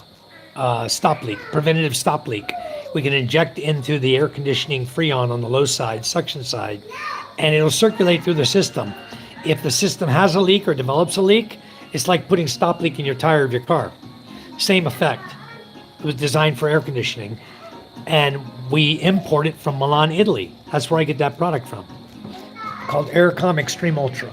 stop leak, preventative stop leak. We can inject into the air conditioning Freon on the low side, suction side, and it'll circulate through the system. If the system has a leak or develops a leak, it's like putting stop leak in your tire of your car. Same effect. It was designed for air conditioning, and we import it from Milan, Italy. That's where I get that product from, called Aircom Extreme Ultra.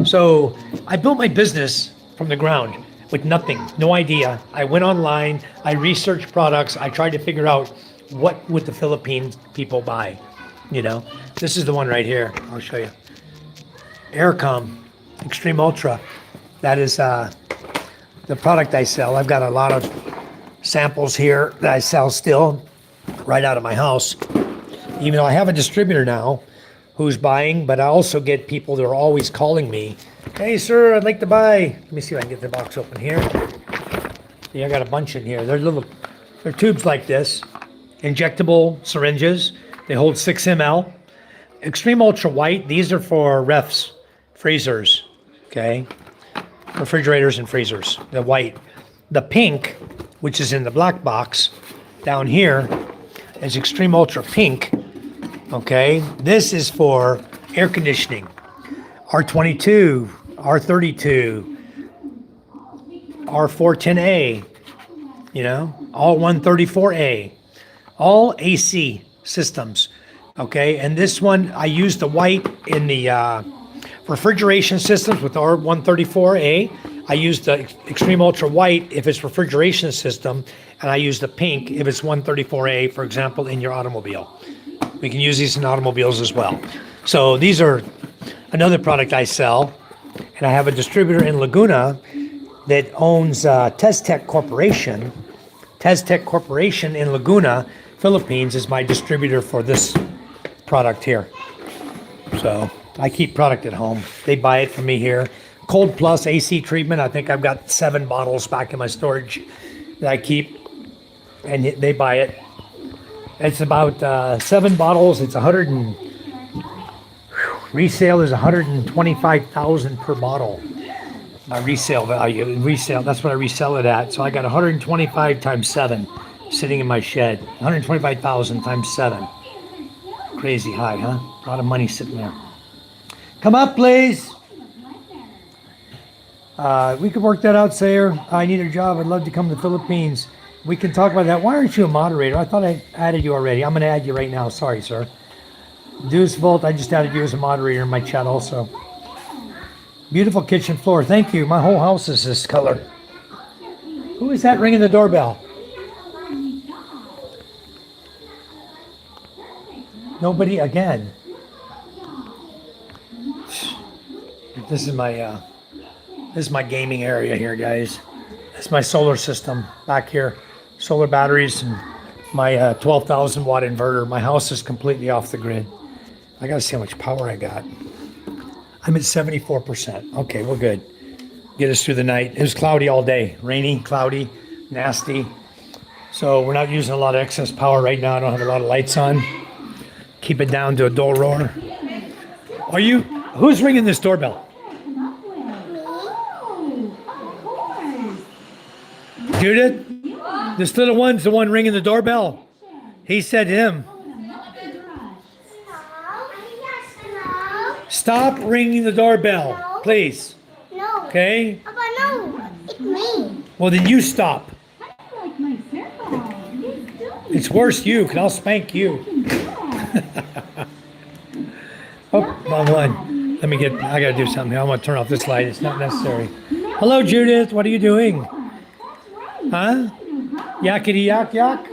So I built my business from the ground with nothing, no idea. I went online, I researched products, I tried to figure out what would the Philippine people buy. This is the one right here. I'll show you. Aircom Extreme Ultra. That is the product I sell. I've got a lot of samples here that I sell still right out of my house. Even though I have a distributor now who's buying, but I also get people that are always calling me. Hey, sir, I'd like to buy. Let me see if I can get the box open here. Yeah, I got a bunch in here. They're tubes like this, injectable syringes. They hold 6 ml. Extreme Ultra White, these are for refs, freezers, okay? Refrigerators and freezers, the white. The pink, which is in the black box down here, is Extreme Ultra Pink, okay? This is for air conditioning. R22, R32, R410A, all 134A, all AC systems, okay? And this one, I use the white in the refrigeration systems with R134A. I use the Extreme Ultra White if it's refrigeration system, and I use the pink if it's 134A, for example, in your automobile. We can use these in automobiles as well. So these are another product I sell, and I have a distributor in Laguna that owns Teztec Corporation. Teztec Corporation in Laguna, Philippines, is my distributor for this product here. So I keep product at home. They buy it from me here. Cold Plus AC treatment. I think I've got 7 bottles back in my storage that I keep, and they buy it. It's about 7 bottles. It's resale is 125,000 per bottle. My resale value, that's what I resell it at. So I got 125 times 7 sitting in my shed. 125,000 times 7. Crazy high, huh? A lot of money sitting there. Come up, please. We could work that out, Sayer. I need a job. I'd love to come to the Philippines. We can talk about that. Why aren't you a moderator? I thought I added you already. I'm going to add you right now. Sorry, sir. Deuce Volt, I just added you as a moderator in my chat also. Beautiful kitchen floor. Thank you. My whole house is this color. Who is that ringing the doorbell? Nobody again. This is my gaming area here, guys. This is my solar system back here. Solar batteries and my 12,000 watt inverter. My house is completely off the grid. I gotta see how much power I got. I'm at 74%. Okay, we're good. Get us through the night. It was cloudy all day. Rainy, cloudy, nasty. So we're not using a lot of excess power right now. I don't have a lot of lights on. Keep it down to a dull roar. Who's ringing this doorbell? Judith? This little one's the one ringing the doorbell. He said him. Stop ringing the doorbell, please. No. Okay? Papa, no. It's me. Well, then you stop. It's worse you, because I'll spank you. Oh, wrong one. I gotta do something. I want to turn off this light. It's not necessary. Hello, Judith. What are you doing? Huh? Yakety yak yak?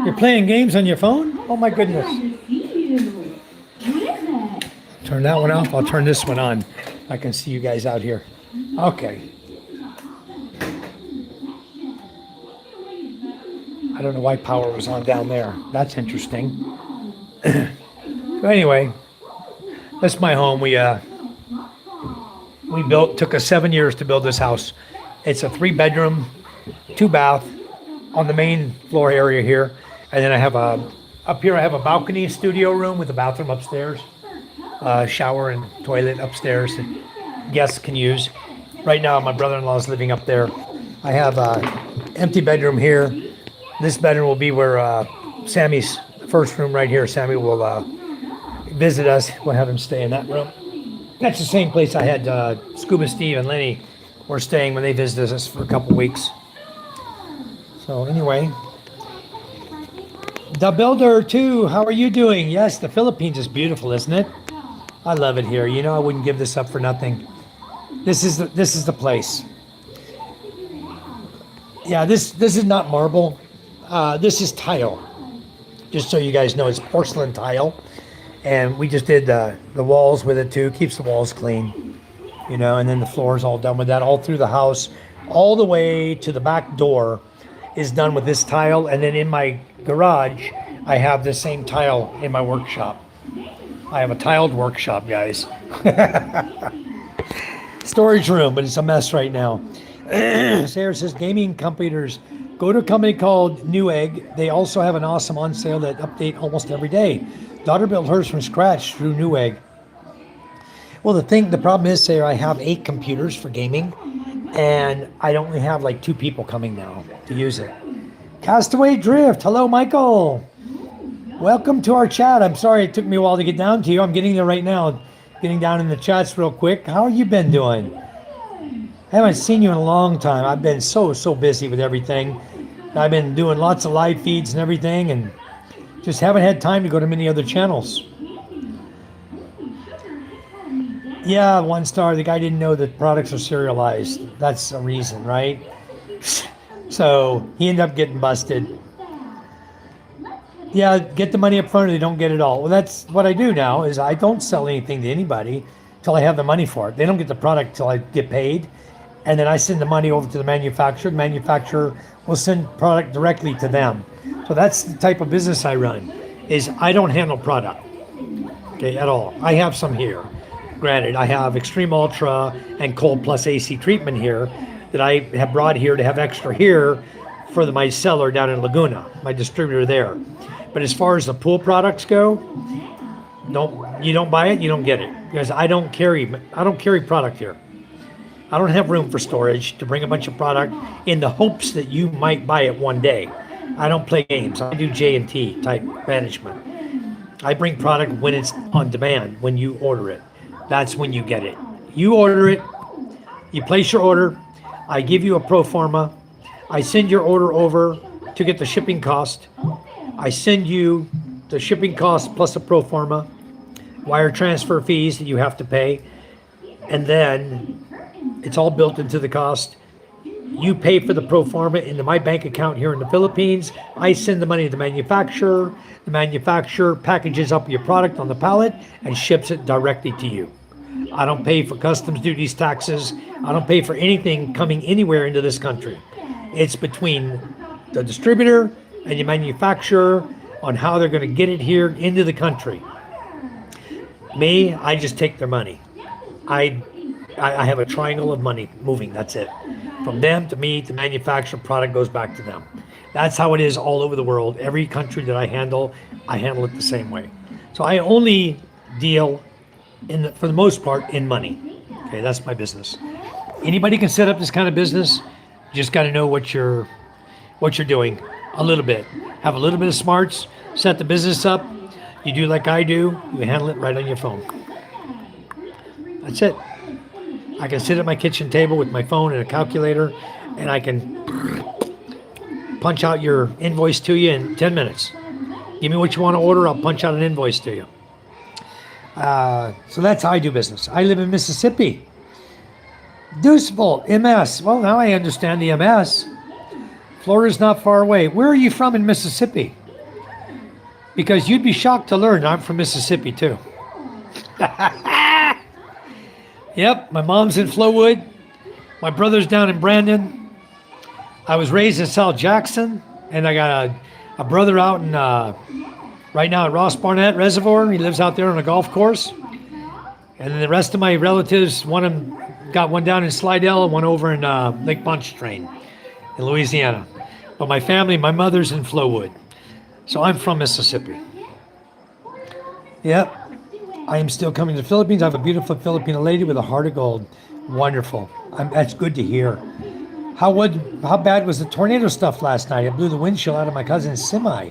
You're playing games on your phone? Oh my goodness. Turn that one off. I'll turn this one on. I can see you guys out here. Okay. I don't know why power was on down there. That's interesting. So anyway, that's my home. We built, took us 7 years to build this house. It's a 3-bedroom, 2-bath on the main floor area here. And then I have up here I have a balcony studio room with a bathroom upstairs, shower and toilet upstairs that guests can use. Right now my brother-in-law is living up there. I have a empty bedroom here. This bedroom will be where Sammy's first room right here. Sammy will visit us. We'll have him stay in that room. That's the same place I had Scuba Steve and Lenny were staying when they visited us for a couple weeks. So anyway, the Builder too. How are you doing? Yes, the Philippines is beautiful, isn't it? I love it here. You know, I wouldn't give this up for nothing. This is the place. Yeah, this is not marble. This is tile. Just so you guys know, it's porcelain tile. And we just did the walls with it too. Keeps the walls clean, you know. And then the floor is all done with that. All through the house, all the way to the back door is done with this tile. And then in my garage, I have the same tile in my workshop. I have a tiled workshop, guys. Storage room, but it's a mess right now. Sarah says, gaming computers. Go to a company called Newegg. They also have an awesome on sale that update almost every day. Daughter built hers from scratch through Newegg. Well, the problem is, Sarah, I have 8 computers for gaming, and I only have like 2 people coming now to use it. Castaway Drift. Hello, Michael. Welcome to our chat. I'm sorry it took me a while to get down to you. I'm getting there right now. Getting down in the chats real quick. How have you been doing? I haven't seen you in a long time. I've been so busy with everything. I've been doing lots of live feeds and everything, and just haven't had time to go to many other channels. Yeah, 1 star. The guy didn't know that products are serialized. That's a reason, right? So he ended up getting busted. Yeah, get the money up front or they don't get it all. Well, that's what I do now, is I don't sell anything to anybody till I have the money for it. They don't get the product till I get paid. And then I send the money over to the manufacturer. The manufacturer will send product directly to them. So that's the type of business I run, is I don't handle product, okay, at all. I have some here. Granted, I have Extreme Ultra and Cold Plus AC treatment here that I have brought here to have extra here for my seller down in Laguna, my distributor there. But as far as the pool products go, you don't buy it, you don't get it. Because I don't carry product here. I don't have room for storage to bring a bunch of product in the hopes that you might buy it one day. I don't play games. I do J&T type management. I bring product when it's on demand, when you order it. That's when you get it. You order it, you place your order, I give you a pro forma, I send your order over to get the shipping cost. I send you the shipping cost plus a pro forma, wire transfer fees that you have to pay, and then it's all built into the cost. You pay for the pro forma into my bank account here in the Philippines. I send the money to the manufacturer. The manufacturer packages up your product on the pallet and ships it directly to you. I don't pay for customs duties, taxes. I don't pay for anything coming anywhere into this country. It's between the distributor and your manufacturer on how they're going to get it here into the country. Me, I just take their money. I have a triangle of money moving, that's it. From them to me to manufacturer, product goes back to them. That's how it is all over the world. Every country that I handle it the same way. So I only deal, for the most part, in money. Okay, that's my business. Anybody can set up this kind of business. You just got to know what you're doing a little bit. Have a little bit of smarts, set the business up. You do like I do, you handle it right on your phone. That's it. I can sit at my kitchen table with my phone and a calculator, and I can punch out your invoice to you in 10 minutes. Give me what you want to order, I'll punch out an invoice to you. So that's how I do business. I live in Mississippi. Deucebolt, MS. Well, now I understand the MS. Florida's not far away. Where are you from in Mississippi? Because you'd be shocked to learn I'm from Mississippi too. Yep, my mom's in Flowood. My brother's down in Brandon. I was raised in South Jackson, and I got a brother out in right now at Ross Barnett Reservoir. He lives out there on a golf course. And then the rest of my relatives, got one down in Slidell and one over in Lake Pontchartrain in Louisiana. But my family, my mother's in Flowood. So I'm from Mississippi. Yep. I am still coming to the Philippines. I have a beautiful Filipino lady with a heart of gold. Wonderful. That's good to hear. How bad was the tornado stuff last night? It blew the windshield out of my cousin's semi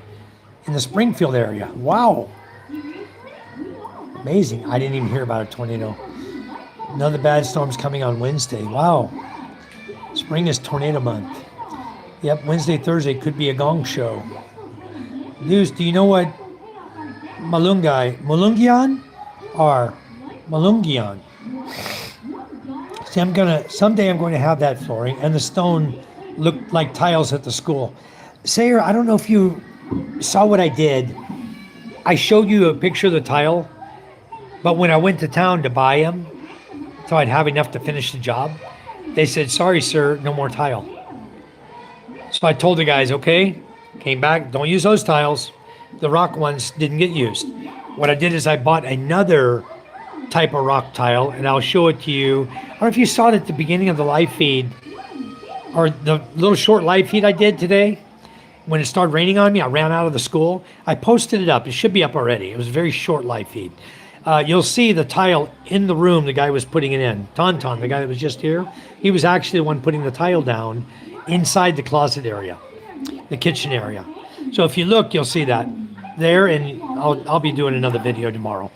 in the Springfield area. Wow. Amazing. I didn't even hear about a tornado. Another bad storm's coming on Wednesday. Wow. Spring is tornado month. Yep, Wednesday, Thursday could be a gong show. News, do you know what Malungian are? Malungian. See, someday I'm going to have that flooring, and the stone looked like tiles at the school. Sayer, I don't know if you saw what I did. I showed you a picture of the tile, but when I went to town to buy them, so I'd have enough to finish the job, they said, sorry, sir, no more tile. So I told the guys, okay, came back, don't use those tiles. The rock ones didn't get used. What I did is I bought another type of rock tile, and I'll show it to you. I don't know if you saw it at the beginning of the live feed, or the little short live feed I did today. When it started raining on me, I ran out of the school. I posted it up. It should be up already. It was a very short live feed. You'll see the tile in the room the guy was putting it in. Tonton, the guy that was just here, he was actually the one putting the tile down inside the closet area, the kitchen area. So if you look, you'll see that there, and I'll be doing another video tomorrow.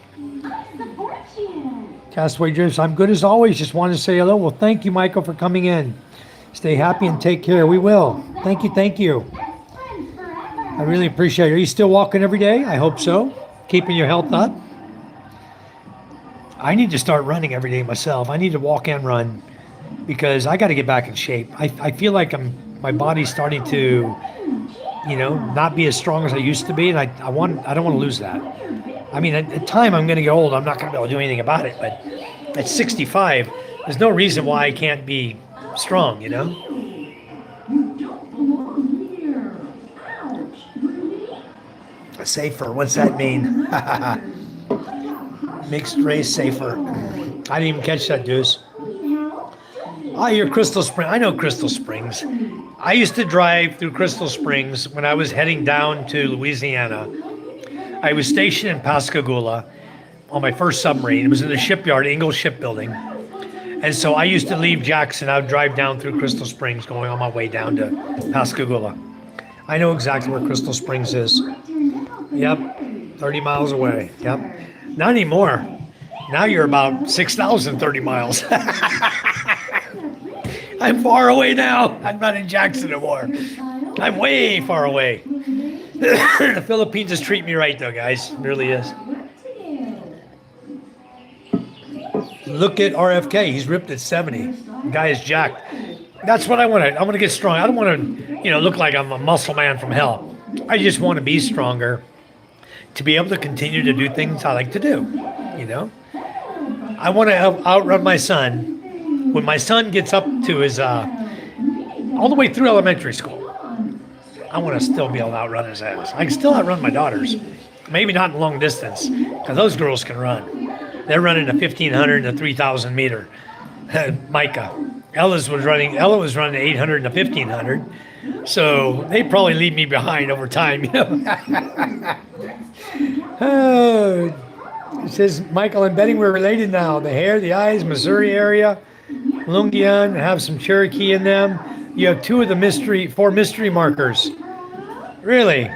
Castaway Drifts, I'm good as always. Just wanted to say hello. Well, thank you, Michael, for coming in. Stay happy and take care. We will. Thank you, thank you. I really appreciate it. Are you still walking every day? I hope so. Keeping your health up? I need to start running every day myself. I need to walk and run because I got to get back in shape. I feel like my body's starting to, not be as strong as I used to be, and I don't want to lose that. I mean, at time I'm going to get old. I'm not going to be able to do anything about it. But at 65, there's no reason why I can't be strong. Safer. What's that mean? Mixed race safer. I didn't even catch that, Deuce. I hear Crystal Springs. I know Crystal Springs. I used to drive through Crystal Springs when I was heading down to Louisiana. I was stationed in Pascagoula on my first submarine. It was in the shipyard, Ingalls Shipbuilding. And so I used to leave Jackson. I would drive down through Crystal Springs going on my way down to Pascagoula. I know exactly where Crystal Springs is. Yep, 30 miles away. Yep. Not anymore. Now you're about 6,030 miles. I'm far away now. I'm not in Jackson anymore. I'm way far away. The Philippines is treating me right, though, guys. It really is. Look at RFK. He's ripped at 70. The guy is jacked. That's what I want to. I want to get strong. I don't want to, look like I'm a muscle man from hell. I just want to be stronger to be able to continue to do things I like to do. I want to outrun my son. When my son gets up to his, all the way through elementary school, I want to still be able to outrun his ass. I can still outrun my daughters. Maybe not in long distance, because those girls can run. They're running a 1,500 and a 3,000 meter. Micah. Ella was running 800 and a 1,500. So they probably leave me behind over time. Oh, it says, Michael, I'm betting we're related now. The hair, the eyes, Missouri area, Lungian, have some Cherokee in them. You have 4 mystery markers. Really?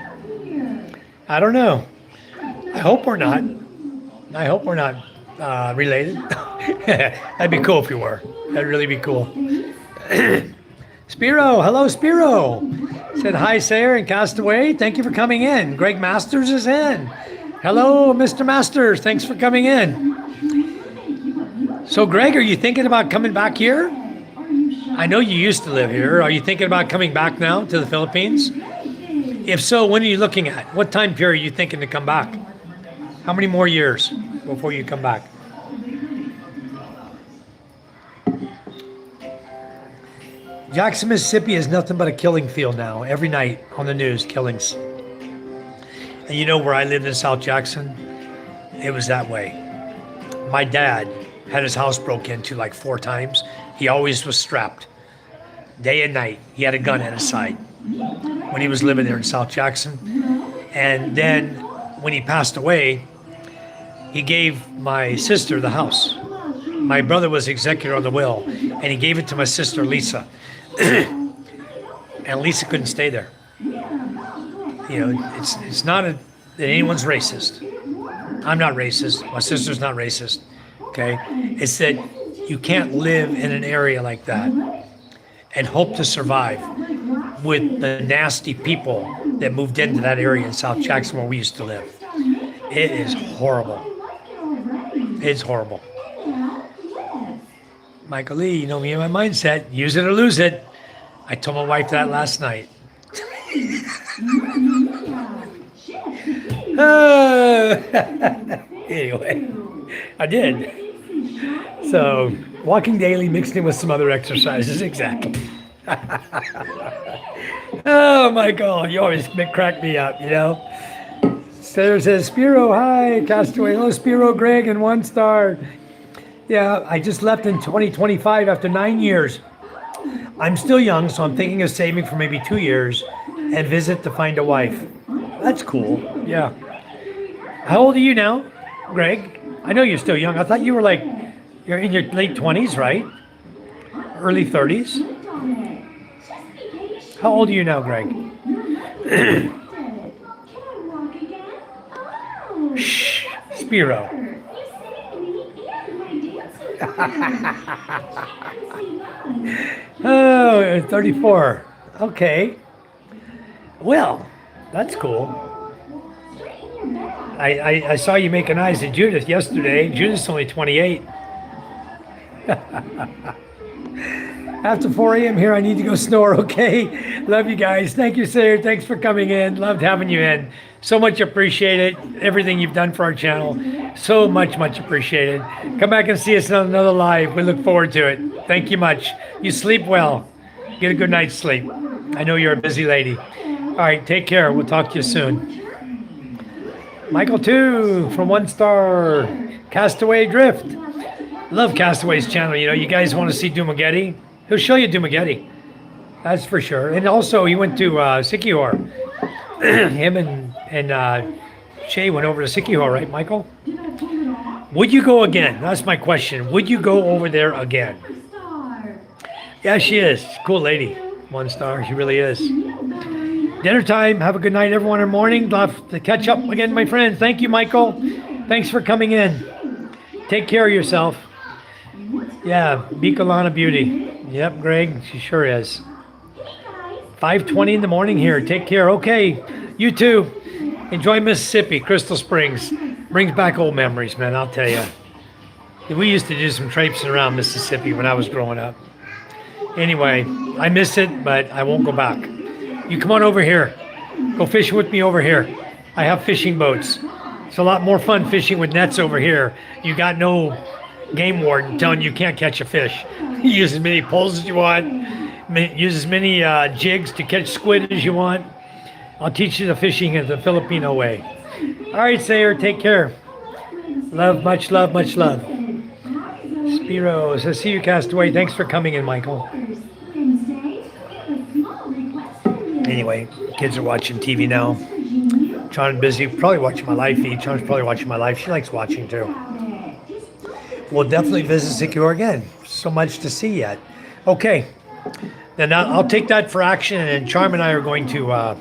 I don't know. I hope we're not. Related. That'd be cool if you were. That'd really be cool. Spiro, hello Spiro. Said hi Sayer and Castaway. Thank you for coming in. Greg Masters is in. Hello, Mr. Masters. Thanks for coming in. So Greg, are you thinking about coming back here? I know you used to live here. Are you thinking about coming back now to the Philippines? If so, when are you looking at? What time period are you thinking to come back? How many more years before you come back? Jackson, Mississippi is nothing but a killing field now. Every night on the news, killings. And you know where I lived in South Jackson? It was that way. My dad had his house broke into like 4 times. He always was strapped. Day and night, he had a gun at his side when he was living there in South Jackson. And then when he passed away, he gave my sister the house. My brother was executor on the will, and he gave it to my sister, Lisa. And Lisa couldn't stay there. You know, it's not that anyone's racist. I'm not racist. My sister's not racist. Okay? It's that you can't live in an area like that and hope to survive with the nasty people that moved into that area in South Jackson where we used to live. It is horrible. It's horrible. Michael Lee, you know me and my mindset, use it or lose it. I told my wife that last night. Anyway, I did. So, walking daily mixed in with some other exercises, exactly. Oh my God, you always crack me up, you know. Sarah says, Spiro, hi, Castaway. Hello, Spiro, Greg, and 1 star. Yeah, I just left in 2025 after 9 years. I'm still young, so I'm thinking of saving for maybe 2 years and visit to find a wife. That's cool, yeah. How old are you now, Greg? I know you're still young. I thought you were like, you're in your late 20s, right? Early 30s? How old are you now, Greg? Shh, Spiro. Oh, 34. Okay. Well, that's cool. I saw you making eyes at Judith yesterday. Judith's only 28. After 4 a.m. here, I need to go snore, okay? Love you guys. Thank you, Sarah. Thanks for coming in. Loved having you in. So much appreciated. Everything you've done for our channel. So much appreciated. Come back and see us on another live. We look forward to it. Thank you much. You sleep well. Get a good night's sleep. I know you're a busy lady. All right, take care. We'll talk to you soon. Michael 2 from 1 star. Castaway Drift. Love Castaway's channel. You know, you guys want to see Dumageddon? He'll show you Dumageddon. That's for sure. And also, he went to Sikihor. Him and Shay went over to Sikihor, right, Michael? Would you go again? That's my question. Would you go over there again? Yeah, she is. Cool lady. 1 star. She really is. Dinner time. Have a good night, everyone, in the morning. Love to catch up again, my friends. Thank you, Michael. Thanks for coming in. Take care of yourself. Yeah, Bicolana Beauty. Yep, Greg, she sure is. 5:20 in the morning here. Take care. Okay, you too. Enjoy Mississippi, Crystal Springs. Brings back old memories, man, I'll tell you. We used to do some traipsing around Mississippi when I was growing up. Anyway, I miss it, but I won't go back. You come on over here. Go fishing with me over here. I have fishing boats. It's a lot more fun fishing with nets over here. You got no game warden telling you can't catch a fish. You use as many poles as you want. Use as many jigs to catch squid as you want. I'll teach you the fishing the Filipino way. All right, Sayer, take care. Love, much love, much love. Spiro says, see you, Castaway. Thanks for coming in, Michael. Anyway, kids are watching TV now. Sean's busy, probably watching my live feed. Sean's probably watching my live. She likes watching too. We'll definitely visit Sikihor again. So much to see yet. Okay, then I'll take that for action, and Charm and I are going to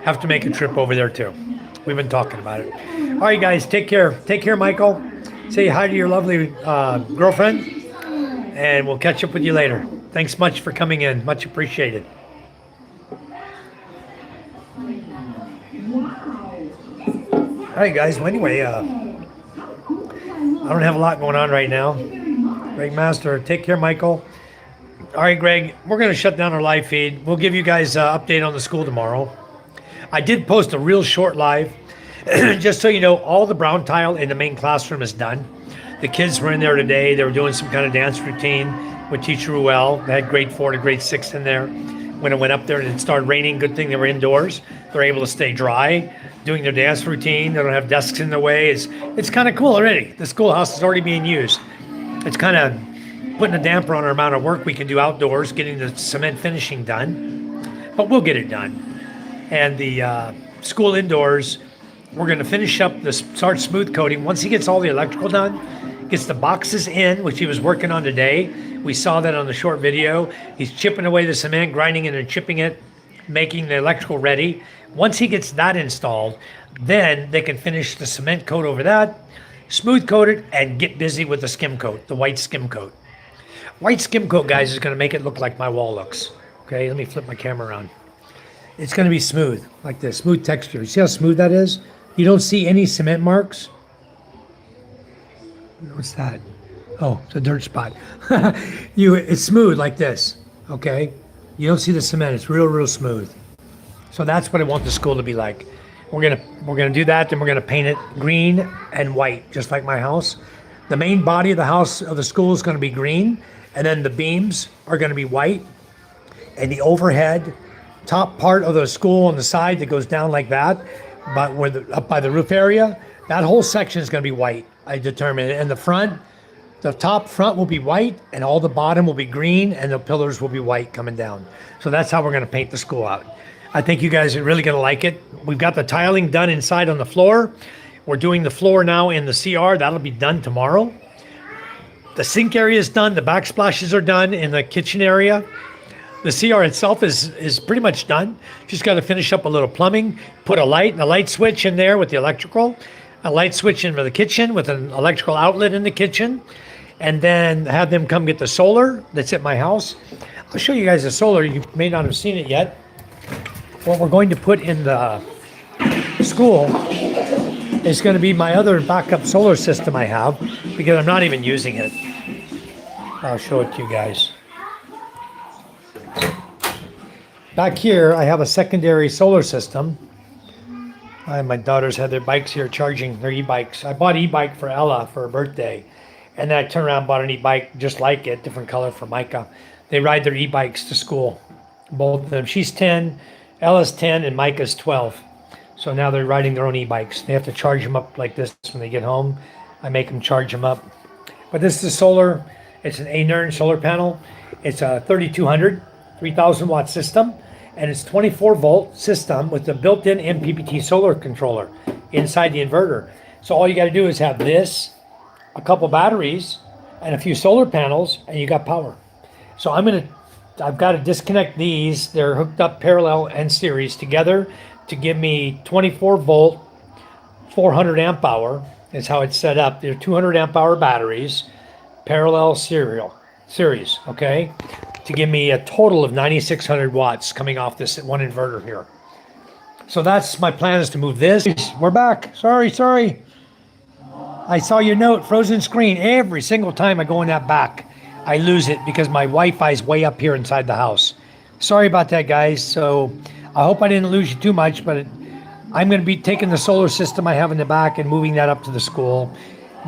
have to make a trip over there too. We've been talking about it. All right, guys, take care. Take care, Michael. Say hi to your lovely girlfriend, and we'll catch up with you later. Thanks much for coming in. Much appreciated. All right, guys. Well, anyway, I don't have a lot going on right now. Greg Master, take care, Michael. All right, Greg, we're going to shut down our live feed. We'll give you guys an update on the school tomorrow. I did post a real short live. Just so you know, all the brown tile in the main classroom is done. The kids were in there today. They were doing some kind of dance routine with Teacher Ruel. They had grade 4 to grade 6 in there. When it went up there and it started raining, good thing they were indoors. They're able to stay dry, doing their dance routine. They don't have desks in the way. It's kind of cool already. The schoolhouse is already being used. It's kind of putting a damper on our amount of work we can do outdoors, getting the cement finishing done. But we'll get it done. And the school indoors, we're going to finish up start smooth coating. Once he gets all the electrical done, gets the boxes in, which he was working on today. We saw that on the short video. He's chipping away the cement, grinding it and chipping it, making the electrical ready. Once he gets that installed, then they can finish the cement coat over that, smooth coat it, and get busy with the skim coat, the white skim coat. White skim coat, guys, is going to make it look like my wall looks. Okay, let me flip my camera around. It's going to be smooth, like this, smooth texture. You see how smooth that is? You don't see any cement marks. What's that? Oh, it's a dirt spot. It's smooth like this, okay? You don't see the cement. It's real smooth. So that's what I want the school to be like. We're gonna do that, then we're gonna paint it green and white, just like my house. The main body of the house of the school is gonna be green, and then the beams are gonna be white, and the overhead top part of the school on the side that goes down like that, but up by the roof area, that whole section is gonna be white. I determined, and the top front will be white, and all the bottom will be green, and the pillars will be white coming down. So that's how we're gonna paint the school out. I think you guys are really gonna like it. We've got the tiling done inside on the floor. We're doing the floor now in the CR. That'll be done tomorrow. The sink area is done. The backsplashes are done in the kitchen area. The CR itself is pretty much done. Just got to finish up a little plumbing, put a light and a light switch in there with the electrical, a light switch in for the kitchen with an electrical outlet in the kitchen, and then have them come get the solar that's at my house. I'll show you guys the solar. You may not have seen it yet. What we're going to put in the school is going to be my other backup solar system I have, because I'm not even using it. I'll show it to you guys. Back here, I have a secondary solar system. My daughters had their bikes here charging their e-bikes. I bought an e-bike for Ella for her birthday. And then I turned around and bought an e-bike just like it, different color for Micah. They ride their e-bikes to school, both of them. She's 10, Ella's 10, and Micah's 12. So now they're riding their own e-bikes. They have to charge them up like this when they get home. I make them charge them up. But this is solar. It's an A-Nern solar panel. It's a 3200, 3000 watt system. And it's 24 volt system with the built-in MPPT solar controller inside the inverter. So all you got to do is have this, a couple batteries, and a few solar panels, and you got power. So I've got to disconnect these. They're hooked up parallel and series together to give me 24 volt, 400 amp hour is how it's set up. They're 200 amp hour batteries, parallel series, okay? To give me a total of 9,600 watts coming off this one inverter here. So that's my plan, is to move this. We're back. Sorry. I saw your note, frozen screen. Every single time I go in that back, I lose it because my Wi-Fi is way up here inside the house. Sorry about that, guys. So I hope I didn't lose you too much, but I'm going to be taking the solar system I have in the back and moving that up to the school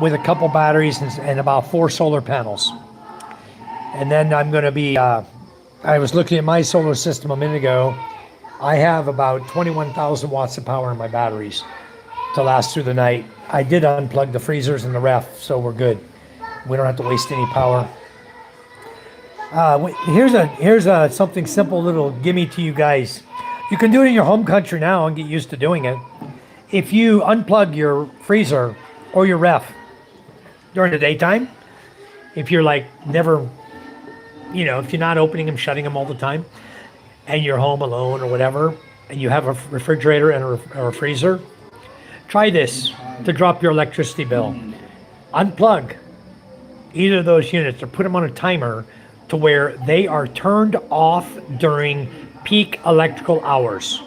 with a couple batteries and about 4 solar panels. And then I'm going to be, I was looking at my solar system a minute ago. I have about 21,000 watts of power in my batteries to last through the night. I did unplug the freezers and the ref, so we're good. We don't have to waste any power. Here's something simple, little gimme to you guys. You can do it in your home country now and get used to doing it. If you unplug your freezer or your ref during the daytime, if you're like never, if you're not opening them, shutting them all the time, and you're home alone or whatever, and you have a refrigerator and or a freezer, try this to drop your electricity bill. Unplug either of those units or put them on a timer to where they are turned off during peak electrical hours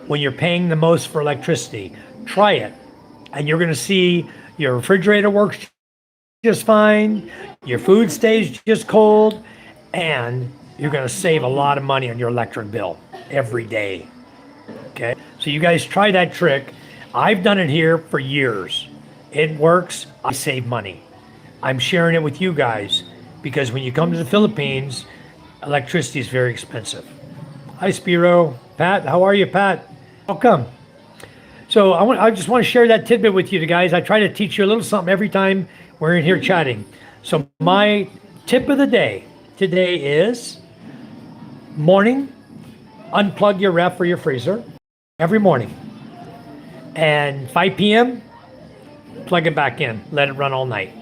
when you're paying the most for electricity. Try it, and you're going to see your refrigerator works just fine, your food stays just cold, and you're going to save a lot of money on your electric bill every day. Okay, so you guys try that trick. I've done it here for years. It works. I save money. I'm sharing it with you guys because when you come to the Philippines, electricity is very expensive. Hi, Spiro. Pat, how are you, Pat? Welcome. So I just want to share that tidbit with you guys. I try to teach you a little something every time we're in here chatting. So my tip of the day today is morning, unplug your ref or your freezer every morning. And 5 p.m., plug it back in, let it run all night.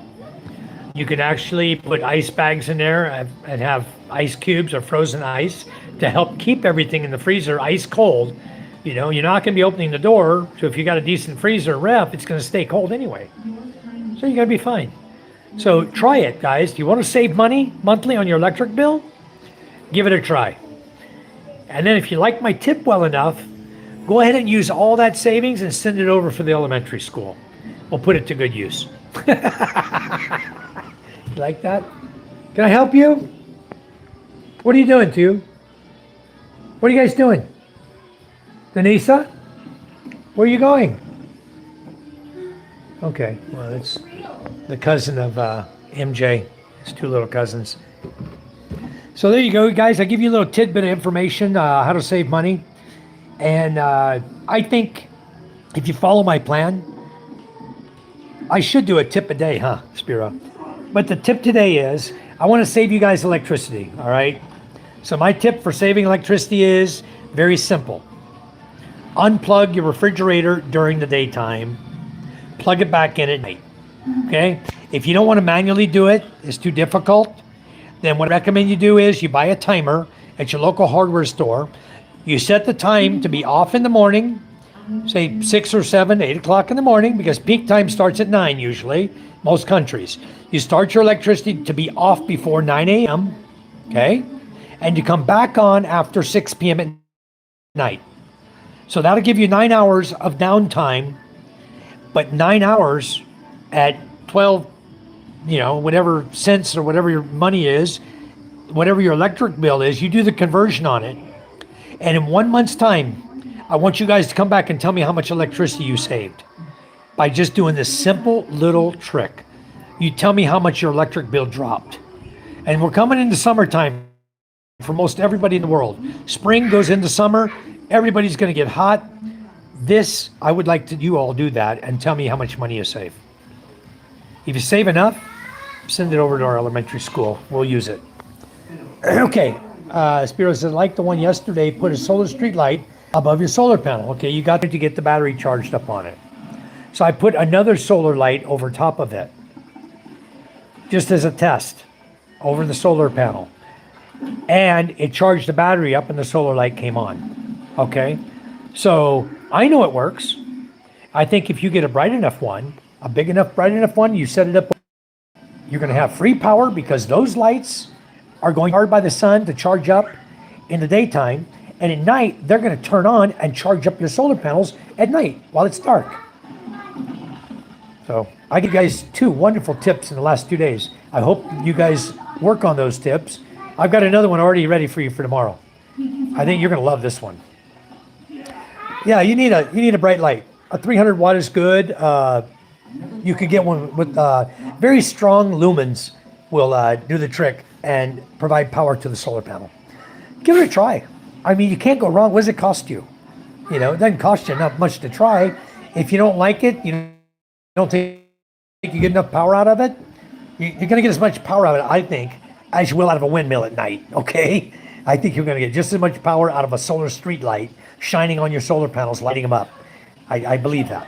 You can actually put ice bags in there and have ice cubes or frozen ice to help keep everything in the freezer ice cold. You know, you're not going to be opening the door, so if you got a decent freezer ref, it's going to stay cold anyway. So you're going to be fine. So try it, guys. Do you want to save money monthly on your electric bill? Give it a try. And then if you like my tip well enough, go ahead and use all that savings and send it over for the elementary school. We'll put it to good use. You like that? Can I help you? What are you doing, Too? What are you guys doing? Denisa? Where are you going? Okay, well, it's the cousin of MJ. It's two little cousins. So there you go, guys. I give you a little tidbit of information, how to save money. And I think if you follow my plan, I should do a tip a day, huh, Spiro? But the tip today is, I want to save you guys electricity, all right? So my tip for saving electricity is very simple. Unplug your refrigerator during the daytime. Plug it back in at night, okay? If you don't want to manually do it, it's too difficult, then what I recommend you do is you buy a timer at your local hardware store. You set the time to be off in the morning, say 6 or 7, 8 o'clock in the morning, because peak time starts at 9 usually, most countries. You start your electricity to be off before 9 a.m., okay? And you come back on after 6 p.m. at night. So that'll give you 9 hours of downtime, but 9 hours at 12, whatever cents or whatever your money is, whatever your electric bill is, you do the conversion on it. And in 1 month's time, I want you guys to come back and tell me how much electricity you saved by just doing this simple little trick. You tell me how much your electric bill dropped. And we're coming into summertime for most everybody in the world. Spring goes into summer, everybody's going to get hot. I would like you all do that and tell me how much money you save. If you save enough, send it over to our elementary school. We'll use it. Okay. Spiro said, like the one yesterday, put a solar street light above your solar panel. Okay, you got to get the battery charged up on it. So I put another solar light over top of it, just as a test, over the solar panel. And it charged the battery up and the solar light came on. Okay, so I know it works. I think if you get a bright enough one, a big enough, bright enough one, you set it up, you're going to have free power because those lights are going hard by the sun to charge up in the daytime. And at night, they're going to turn on and charge up your solar panels at night while it's dark. So I give you guys 2 wonderful tips in the last 2 days. I hope you guys work on those tips. I've got another one already ready for you for tomorrow. I think you're going to love this one. Yeah, you need a bright light. A 300 watt is good. You can get one with very strong lumens will do the trick and provide power to the solar panel. Give it a try. I mean, you can't go wrong. What does it cost you? It doesn't cost you not much to try. If you don't like it, you don't think you get enough power out of it, you're going to get as much power out of it, I think, as you will out of a windmill at night, okay? I think you're going to get just as much power out of a solar street light shining on your solar panels, lighting them up. I believe that.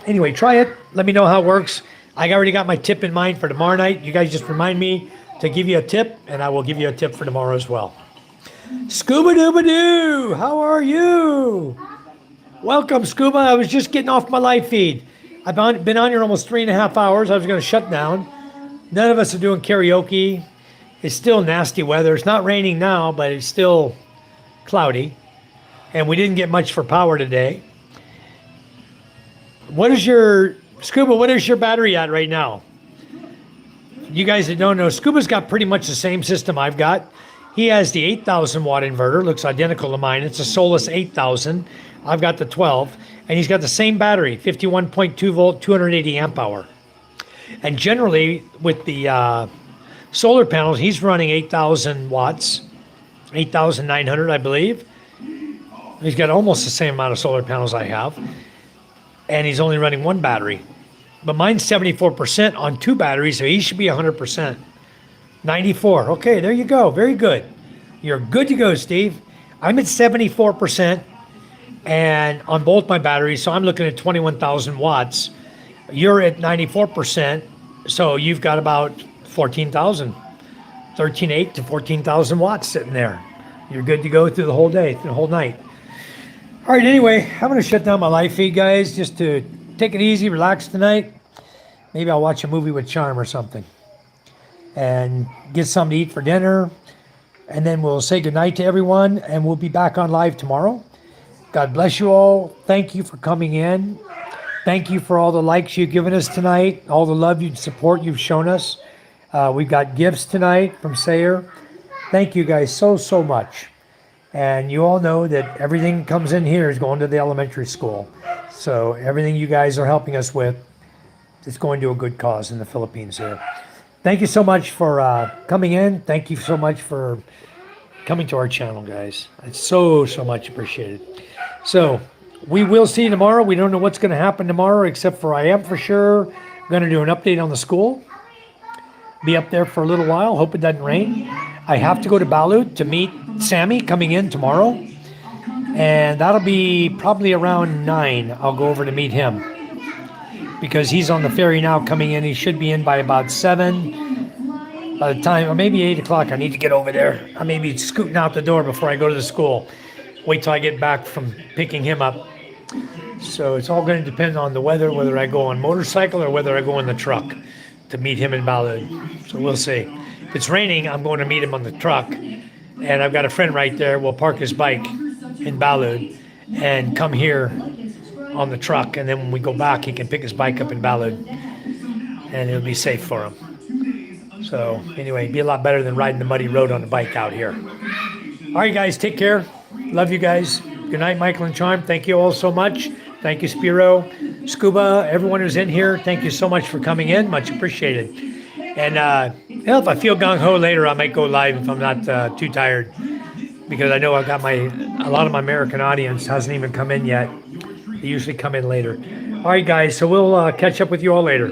Anyway, try it. Let me know how it works. I already got my tip in mind for tomorrow night. You guys just remind me to give you a tip, and I will give you a tip for tomorrow as well. Scuba Dooba Doo, how are you? Welcome, Scuba. I was just getting off my live feed. I've been on here almost 3.5 hours. I was going to shut down. None of us are doing karaoke. It's still nasty weather. It's not raining now, but it's still cloudy. And we didn't get much for power today. Scuba, what is your battery at right now? You guys that don't know, Scuba's got pretty much the same system I've got. He has the 8,000 watt inverter, looks identical to mine. It's a Solus 8000. I've got the 12. And he's got the same battery, 51.2 volt, 280 amp hour. And generally, with the solar panels, he's running 8,000 watts, 8,900, I believe. He's got almost the same amount of solar panels I have. And he's only running one battery. But mine's 74% on two batteries, so he should be 100%. 94. Okay, there you go. Very good. You're good to go, Steve. I'm at 74% and on both my batteries, so I'm looking at 21,000 watts. You're at 94%, so you've got about 14,000, 13.8 to 14,000 watts sitting there. You're good to go through the whole day, through the whole night. All right, anyway, I'm going to shut down my live feed, guys, just to take it easy, relax tonight. Maybe I'll watch a movie with Charm or something and get something to eat for dinner. And then we'll say goodnight to everyone, and we'll be back on live tomorrow. God bless you all. Thank you for coming in. Thank you for all the likes you've given us tonight, all the love and support you've shown us. We've got gifts tonight from Sayer. Thank you guys so much. And you all know that everything comes in here is going to the elementary school. So everything you guys are helping us with is going to a good cause in the Philippines here. Thank you so much for coming in. Thank you so much for coming to our channel, guys. It's so much appreciated. So we will see you tomorrow. We don't know what's going to happen tomorrow, except for I am for sure going to do an update on the school. Be up there for a little while. Hope it doesn't rain. I have to go to Balut to meet Sammy coming in tomorrow. And that'll be probably around 9. I'll go over to meet him, because he's on the ferry now coming in. He should be in by about 7. By the time, or maybe 8 o'clock, I need to get over there. I may be scooting out the door before I go to the school. Wait till I get back from picking him up. So it's all going to depend on the weather, whether I go on motorcycle or whether I go in the truck to meet him in Balut. So we'll see. If it's raining, I'm going to meet him on the truck. And I've got a friend right there. We'll park his bike in Balut and come here on the truck. And then when we go back, he can pick his bike up in Balut. And it'll be safe for him. So anyway, it'd be a lot better than riding the muddy road on the bike out here. All right, guys, take care. Love you guys. Good night, Michael and Charm. Thank you all so much. Thank you, Spiro, Scuba, everyone who's in here. Thank you so much for coming in. Much appreciated. And if I feel gung-ho later, I might go live if I'm not too tired, because I know I've got a lot of my American audience hasn't even come in yet. They usually come in later. All right, guys, so we'll catch up with you all later.